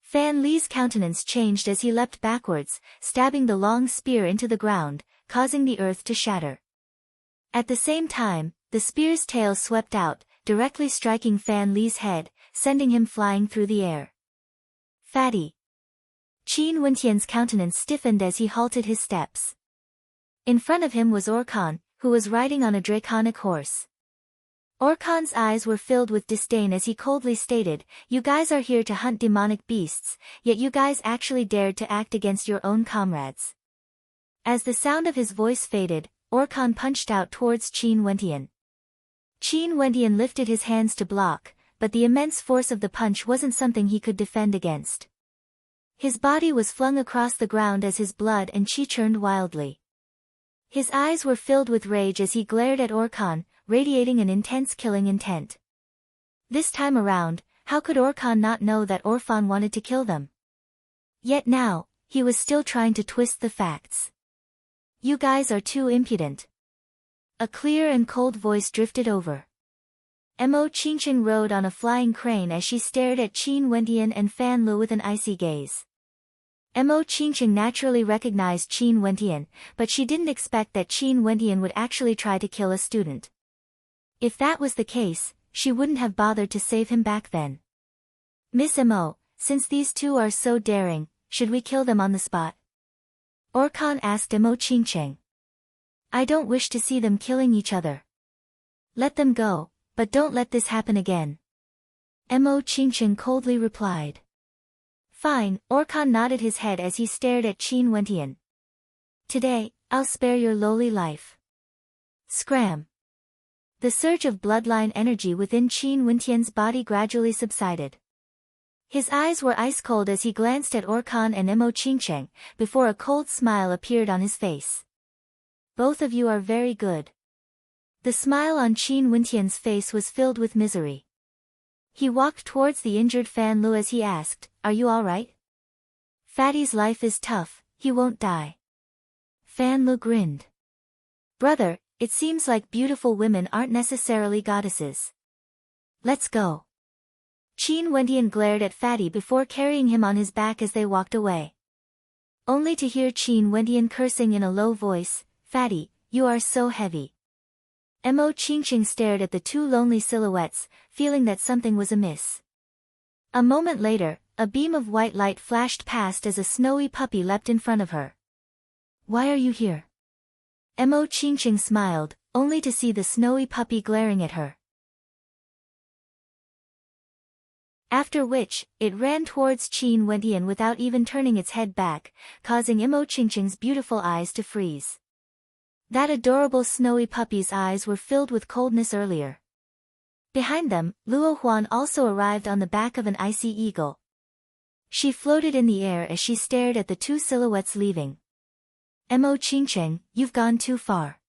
A: Fan Li's countenance changed as he leapt backwards, stabbing the long spear into the ground, causing the earth to shatter. At the same time, the spear's tail swept out, directly striking Fan Li's head, sending him flying through the air. Fatty. Qin Wentian's countenance stiffened as he halted his steps. In front of him was Orkan, who was riding on a draconic horse. Orkan's eyes were filled with disdain as he coldly stated, "You guys are here to hunt demonic beasts, yet you guys actually dared to act against your own comrades." As the sound of his voice faded, Orkan punched out towards Qin Wentian. Qin Wentian lifted his hands to block, but the immense force of the punch wasn't something he could defend against. His body was flung across the ground as his blood and chi churned wildly. His eyes were filled with rage as he glared at Orkan, radiating an intense killing intent. This time around, how could Orkan not know that Orphan wanted to kill them? Yet now, he was still trying to twist the facts. "You guys are too impudent." A clear and cold voice drifted over. Mo Qingqing rode on a flying crane as she stared at Qin Wentian and Fan Lu with an icy gaze. Mo Qingqing naturally recognized Qin Wentian, but she didn't expect that Qin Wentian would actually try to kill a student. If that was the case, she wouldn't have bothered to save him back then. "Miss Mo, since these two are so daring, should we kill them on the spot?" Orkan asked Mo Qingqing. "I don't wish to see them killing each other. Let them go, but don't let this happen again." Mo Qingqing coldly replied. "Fine." Orkan nodded his head as he stared at Qin Wentian. "Today, I'll spare your lowly life." Scram. The surge of bloodline energy within Qin Wentian's body gradually subsided. His eyes were ice cold as he glanced at Orkan and Mo Qingqing, before a cold smile appeared on his face. "Both of you are very good." The smile on Qin Wentian's face was filled with misery. He walked towards the injured Fan Lu as he asked, "Are you all right?" "Fatty's life is tough, he won't die." Fan Lu grinned. "Brother, it seems like beautiful women aren't necessarily goddesses. Let's go." Qin Wentian glared at Fatty before carrying him on his back as they walked away. Only to hear Qin Wentian cursing in a low voice, "Fatty, you are so heavy." Mo Qingqing stared at the 2 lonely silhouettes, feeling that something was amiss. A moment later, a beam of white light flashed past as a snowy puppy leapt in front of her. "Why are you here?" Mo Qingqing smiled, only to see the snowy puppy glaring at her. After which, it ran towards Qin Wentian without even turning its head back, causing Mo Qingqing's beautiful eyes to freeze. That adorable snowy puppy's eyes were filled with coldness earlier. Behind them, Luo Huan also arrived on the back of an icy eagle. She floated in the air as she stared at the 2 silhouettes leaving. "Mo Qingqing, you've gone too far."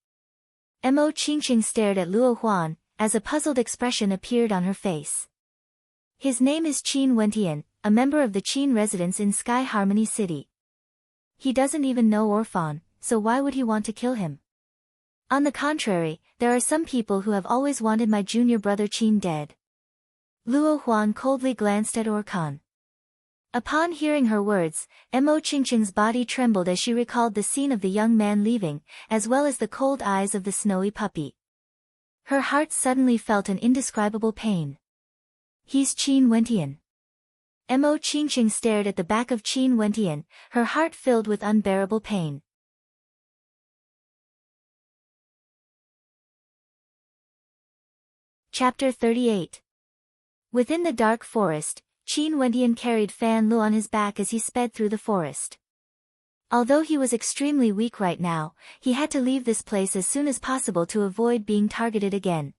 A: Mo Qingqing stared at Luo Huan, as a puzzled expression appeared on her face. His name is Qin Wentian, a member of the Qin residence in Sky Harmony City. He doesn't even know Orphan, so why would he want to kill him? On the contrary, there are some people who have always wanted my junior brother Qin dead. Luo Huan coldly glanced at Orkan. Upon hearing her words, Mo Qingqing's body trembled as she recalled the scene of the young man leaving, as well as the cold eyes of the snowy puppy. Her heart suddenly felt an indescribable pain. He's Qin Wentian. Mo Qingqing stared at the back of Qin Wentian, her heart filled with unbearable pain. Chapter 38. Within the dark forest, Qin Wentian carried Fan Lu on his back as he sped through the forest. Although he was extremely weak right now, he had to leave this place as soon as possible to avoid being targeted again.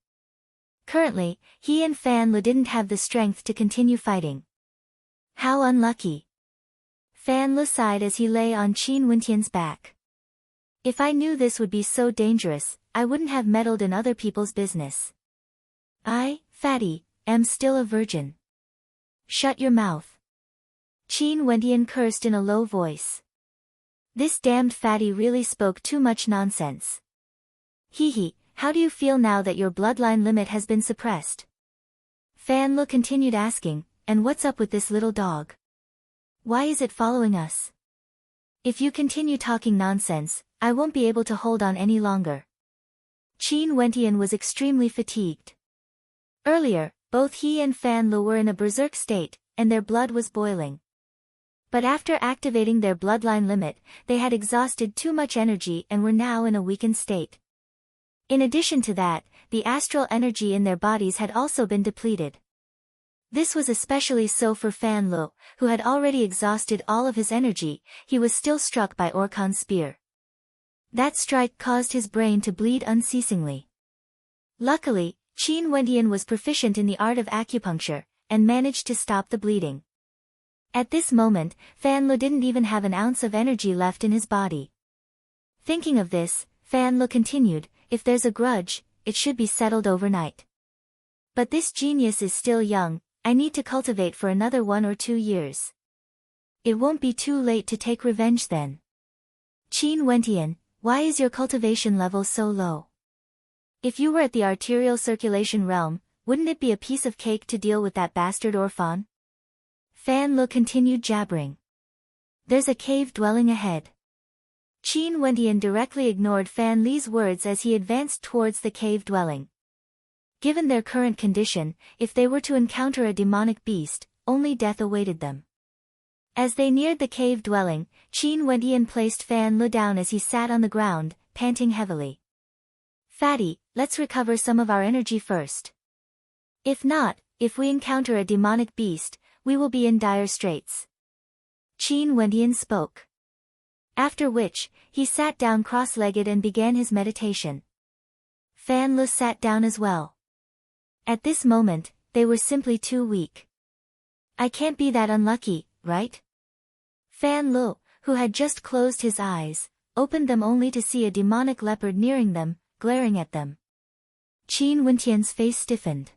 A: Currently, he and Fan Lu didn't have the strength to continue fighting. How unlucky. Fan Lu sighed as he lay on Qin Wentian's back. If I knew this would be so dangerous, I wouldn't have meddled in other people's business. I, Fatty, am still a virgin. Shut your mouth. Qin Wentian cursed in a low voice. This damned Fatty really spoke too much nonsense. Hee, how do you feel now that your bloodline limit has been suppressed? Fan Lu continued asking, and what's up with this little dog? Why is it following us? If you continue talking nonsense, I won't be able to hold on any longer. Qin Wentian was extremely fatigued. Earlier, both he and Fan Lu were in a berserk state, and their blood was boiling. But after activating their bloodline limit, they had exhausted too much energy and were now in a weakened state. In addition to that, the astral energy in their bodies had also been depleted. This was especially so for Fan Lu, who had already exhausted all of his energy. He was still struck by Orkan's spear. That strike caused his brain to bleed unceasingly. Luckily, Qin Wentian was proficient in the art of acupuncture, and managed to stop the bleeding. At this moment, Fan Lu didn't even have an ounce of energy left in his body. Thinking of this, Fan Lu continued, if there's a grudge, it should be settled overnight. But this genius is still young, I need to cultivate for another 1 or 2 years. It won't be too late to take revenge then. Qin Wentian, why is your cultivation level so low? If you were at the arterial circulation realm, wouldn't it be a piece of cake to deal with that bastard Orphan? Fan Lu continued jabbering. There's a cave dwelling ahead. Qin Wentian directly ignored Fan Li's words as he advanced towards the cave dwelling. Given their current condition, if they were to encounter a demonic beast, only death awaited them. As they neared the cave dwelling, Qin Wentian placed Fan Lu down as he sat on the ground, panting heavily. Fatty, let's recover some of our energy first. If not, if we encounter a demonic beast, we will be in dire straits. Qin Wentian spoke. After which, he sat down cross-legged and began his meditation. Fan Lu sat down as well. At this moment, they were simply too weak. I can't be that unlucky, right? Fan Lu, who had just closed his eyes, opened them only to see a demonic leopard nearing them, glaring at them. Qin Wentian's face stiffened.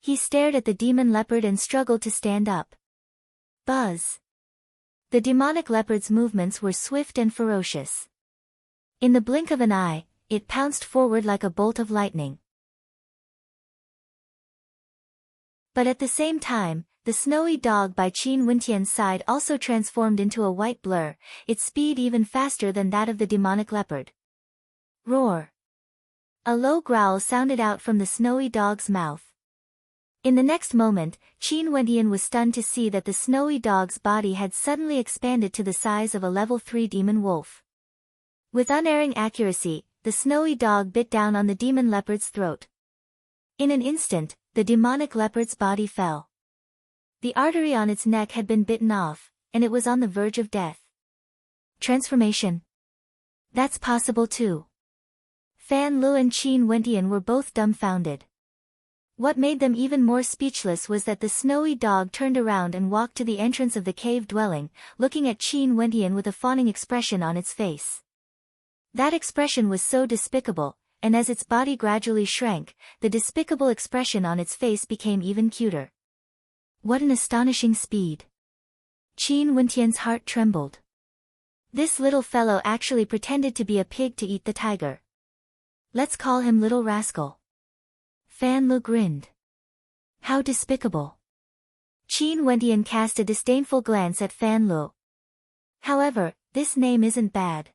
A: He stared at the demon leopard and struggled to stand up. Buzz. The demonic leopard's movements were swift and ferocious. In the blink of an eye, it pounced forward like a bolt of lightning. But at the same time, the snowy dog by Qin Wentian's side also transformed into a white blur, its speed even faster than that of the demonic leopard. Roar. A low growl sounded out from the snowy dog's mouth. In the next moment, Qin Wentian was stunned to see that the snowy dog's body had suddenly expanded to the size of a level 3 demon wolf. With unerring accuracy, the snowy dog bit down on the demon leopard's throat. In an instant, the demonic leopard's body fell. The artery on its neck had been bitten off, and it was on the verge of death. Transformation. That's possible too. Fan Lu and Qin Wentian were both dumbfounded. What made them even more speechless was that the snowy dog turned around and walked to the entrance of the cave dwelling, looking at Qin Wentian with a fawning expression on its face. That expression was so despicable, and as its body gradually shrank, the despicable expression on its face became even cuter. What an astonishing speed! Qin Wentian's heart trembled. This little fellow actually pretended to be a pig to eat the tiger. Let's call him Little Rascal. Fan Lu grinned. How despicable! Qin Wentian cast a disdainful glance at Fan Lu. However, this name isn't bad.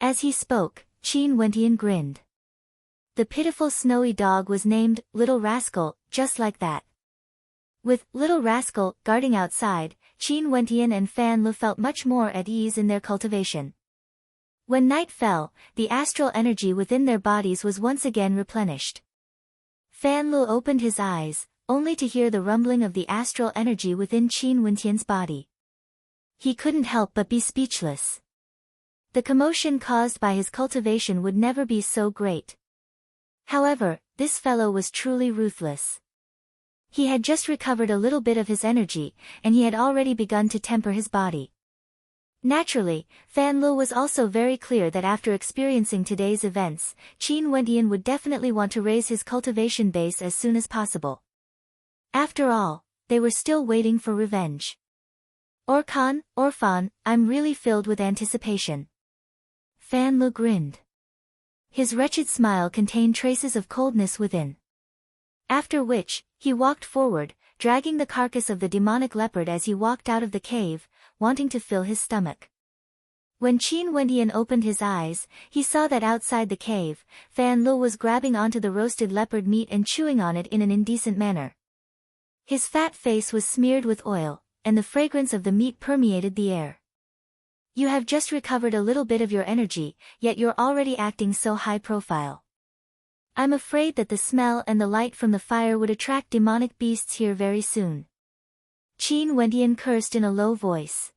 A: As he spoke, Qin Wentian grinned. The pitiful snowy dog was named Little Rascal, just like that. With Little Rascal guarding outside, Qin Wentian and Fan Lu felt much more at ease in their cultivation. When night fell, the astral energy within their bodies was once again replenished. Fan Lu opened his eyes, only to hear the rumbling of the astral energy within Qin Wentian's body. He couldn't help but be speechless. The commotion caused by his cultivation would never be so great. However, this fellow was truly ruthless. He had just recovered a little bit of his energy, and he had already begun to temper his body. Naturally, Fan Lu was also very clear that after experiencing today's events, Qin Wentian would definitely want to raise his cultivation base as soon as possible. After all, they were still waiting for revenge. Orphan, I'm really filled with anticipation. Fan Lu grinned. His wretched smile contained traces of coldness within. After which, he walked forward, dragging the carcass of the demonic leopard as he walked out of the cave, wanting to fill his stomach. When Qin Wentian opened his eyes, he saw that outside the cave, Fan Lu was grabbing onto the roasted leopard meat and chewing on it in an indecent manner. His fat face was smeared with oil, and the fragrance of the meat permeated the air. You have just recovered a little bit of your energy, yet you're already acting so high profile. I'm afraid that the smell and the light from the fire would attract demonic beasts here very soon. Qin Wentian cursed in a low voice.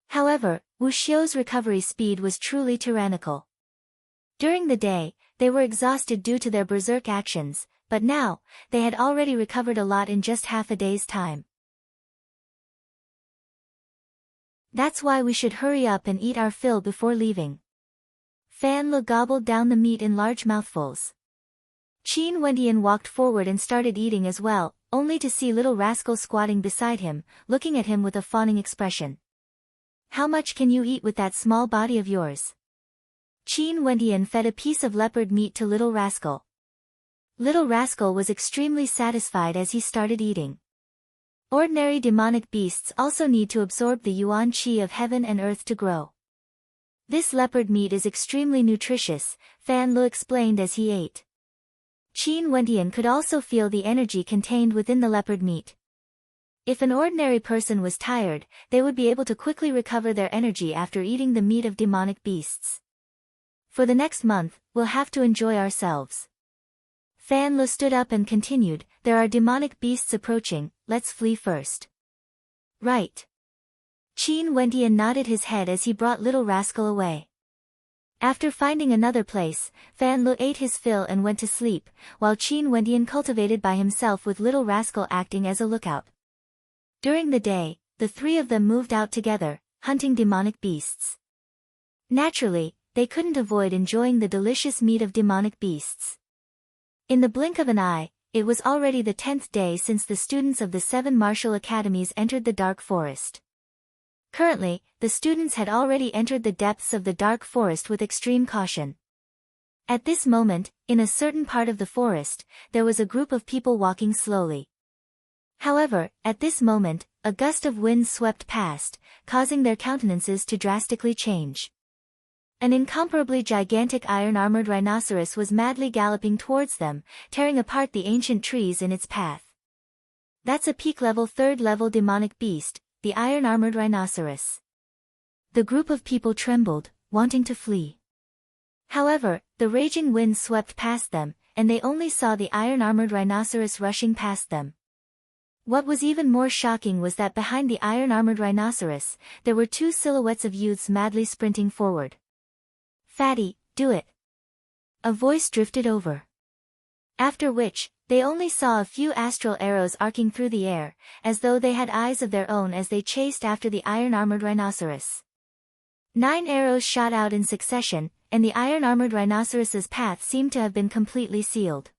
A: However, Wu Xiu's recovery speed was truly tyrannical. During the day, they were exhausted due to their berserk actions, but now, they had already recovered a lot in just half a day's time. That's why we should hurry up and eat our fill before leaving. Fan Lu gobbled down the meat in large mouthfuls. Qin Wentian walked forward and started eating as well, only to see Little Rascal squatting beside him, looking at him with a fawning expression. How much can you eat with that small body of yours? Qin Wentian fed a piece of leopard meat to Little Rascal. Little Rascal was extremely satisfied as he started eating. Ordinary demonic beasts also need to absorb the yuan qi of heaven and earth to grow. This leopard meat is extremely nutritious, Fan Lu explained as he ate. Qin Wentian could also feel the energy contained within the leopard meat. If an ordinary person was tired, they would be able to quickly recover their energy after eating the meat of demonic beasts. For the next month, we'll have to enjoy ourselves. Fan Lu stood up and continued, there are demonic beasts approaching, let's flee first. Right. Qin Wentian nodded his head as he brought Little Rascal away. After finding another place, Fan Lu ate his fill and went to sleep, while Qin Wentian cultivated by himself with Little Rascal acting as a lookout. During the day, the three of them moved out together, hunting demonic beasts. Naturally, they couldn't avoid enjoying the delicious meat of demonic beasts. In the blink of an eye, it was already the 10th day since the students of the 7 martial academies entered the dark forest. Currently, the students had already entered the depths of the dark forest with extreme caution. At this moment, in a certain part of the forest, there was a group of people walking slowly. However, at this moment, a gust of wind swept past, causing their countenances to drastically change. An incomparably gigantic iron-armored rhinoceros was madly galloping towards them, tearing apart the ancient trees in its path. That's a peak-level 3rd-level demonic beast, the iron-armored rhinoceros. The group of people trembled, wanting to flee. However, the raging wind swept past them, and they only saw the iron-armored rhinoceros rushing past them. What was even more shocking was that behind the iron-armored rhinoceros, there were 2 silhouettes of youths madly sprinting forward. Fatty, do it. A voice drifted over. After which, they only saw a few astral arrows arcing through the air, as though they had eyes of their own as they chased after the iron-armored rhinoceros. 9 arrows shot out in succession, and the iron-armored rhinoceros's path seemed to have been completely sealed.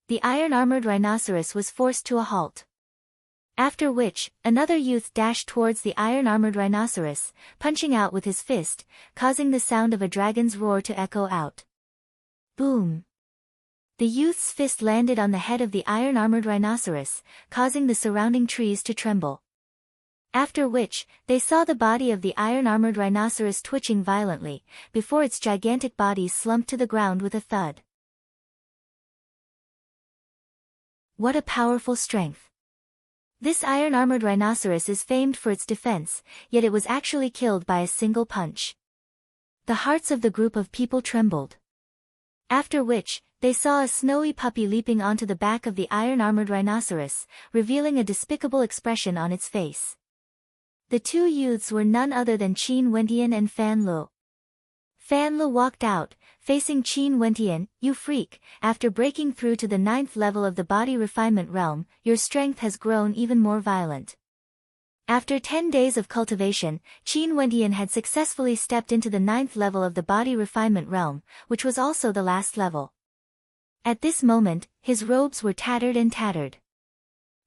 A: The iron-armored rhinoceros was forced to a halt. After which, another youth dashed towards the iron-armored rhinoceros, punching out with his fist, causing the sound of a dragon's roar to echo out. Boom! The youth's fist landed on the head of the iron-armored rhinoceros, causing the surrounding trees to tremble. After which, they saw the body of the iron-armored rhinoceros twitching violently, before its gigantic body slumped to the ground with a thud. What a powerful strength! This iron-armored rhinoceros is famed for its defense, yet it was actually killed by a single punch. The hearts of the group of people trembled. After which, they saw a snowy puppy leaping onto the back of the iron-armored rhinoceros, revealing a despicable expression on its face. The two youths were none other than Qin Wentian and Fan Lu. Fan Lu walked out, facing Qin Wentian. You freak, after breaking through to the 9th level of the body refinement realm, your strength has grown even more violent. After 10 days of cultivation, Qin Wentian had successfully stepped into the 9th level of the body refinement realm, which was also the last level. At this moment, his robes were tattered and tattered.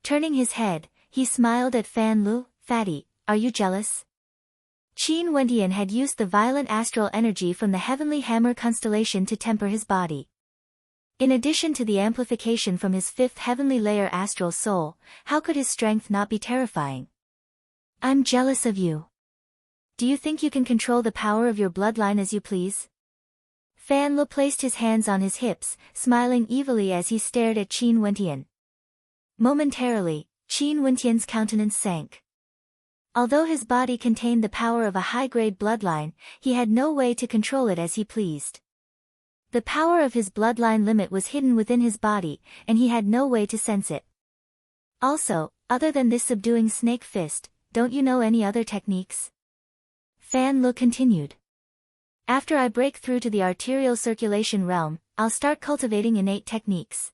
A: Turning his head, he smiled at Fan Lu. Fatty, are you jealous? Qin Wentian had used the violent astral energy from the heavenly hammer constellation to temper his body. In addition to the amplification from his 5th heavenly layer astral soul, how could his strength not be terrifying? I'm jealous of you. Do you think you can control the power of your bloodline as you please? Fan Lu placed his hands on his hips, smiling evilly as he stared at Qin Wentian. Momentarily, Qin Wentian's countenance sank. Although his body contained the power of a high-grade bloodline, he had no way to control it as he pleased. The power of his bloodline limit was hidden within his body, and he had no way to sense it. Also, other than this subduing snake fist, don't you know any other techniques? Fan Lu continued. After I break through to the arterial circulation realm, I'll start cultivating innate techniques.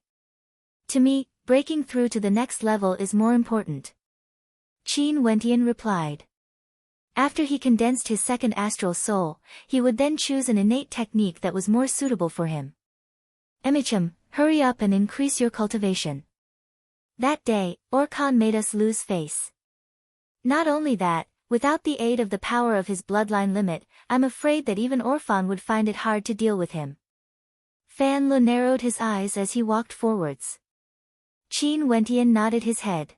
A: To me, breaking through to the next level is more important. Qin Wentian replied. After he condensed his 2nd astral soul, he would then choose an innate technique that was more suitable for him. Emichim, hurry up and increase your cultivation. That day, Orkan made us lose face. Not only that, without the aid of the power of his bloodline limit, I'm afraid that even Orphan would find it hard to deal with him. Fan Lu narrowed his eyes as he walked forwards. Qin Wentian nodded his head.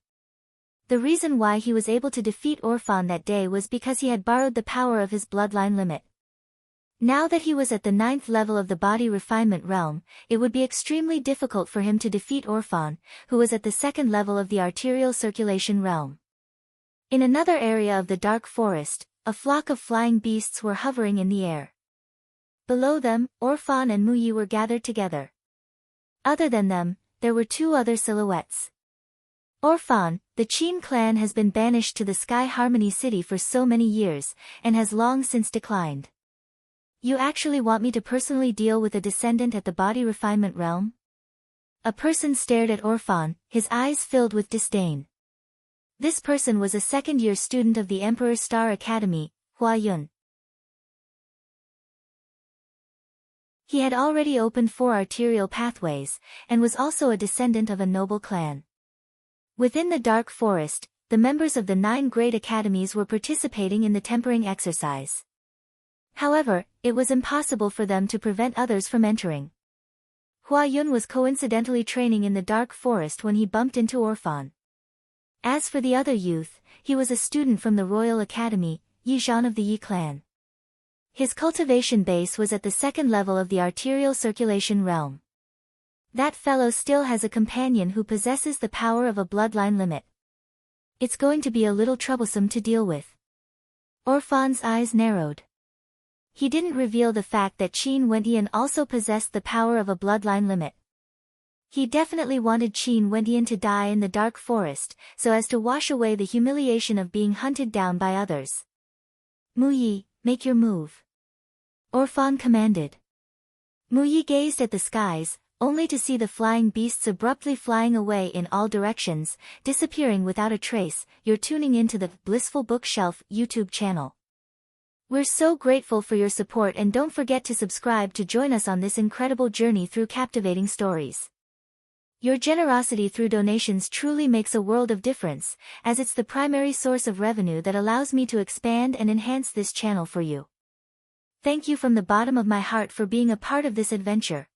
A: The reason why he was able to defeat Orphan that day was because he had borrowed the power of his bloodline limit. Now that he was at the 9th level of the body refinement realm, it would be extremely difficult for him to defeat Orphan, who was at the 2nd level of the arterial circulation realm. In another area of the dark forest, a flock of flying beasts were hovering in the air. Below them, Orphan and Muyi were gathered together. Other than them, there were 2 other silhouettes. Orphan, the Qin clan has been banished to the Sky Harmony City for so many years, and has long since declined. You actually want me to personally deal with a descendant at the body refinement realm? A person stared at Orphan, his eyes filled with disdain. This person was a 2nd-year student of the Emperor's Star Academy, Hua Yun. He had already opened 4 arterial pathways, and was also a descendant of a noble clan. Within the dark forest, the members of the 9 great academies were participating in the tempering exercise. However, it was impossible for them to prevent others from entering. Hua Yun was coincidentally training in the dark forest when he bumped into Orphan. As for the other youth, he was a student from the Royal Academy, Yi Zhan of the Yi clan. His cultivation base was at the 2nd level of the arterial circulation realm. That fellow still has a companion who possesses the power of a bloodline limit. It's going to be a little troublesome to deal with. Orphan's eyes narrowed. He didn't reveal the fact that Qin Wentian also possessed the power of a bloodline limit. He definitely wanted Qin Wentian to die in the dark forest, so as to wash away the humiliation of being hunted down by others. Muyi, make your move. Orphan commanded. Muyi gazed at the skies, only to see the flying beasts abruptly flying away in all directions, disappearing without a trace. You're tuning into the Blissful Bookshelf YouTube channel. We're so grateful for your support, and don't forget to subscribe to join us on this incredible journey through captivating stories. Your generosity through donations truly makes a world of difference, as it's the primary source of revenue that allows me to expand and enhance this channel for you. Thank you from the bottom of my heart for being a part of this adventure.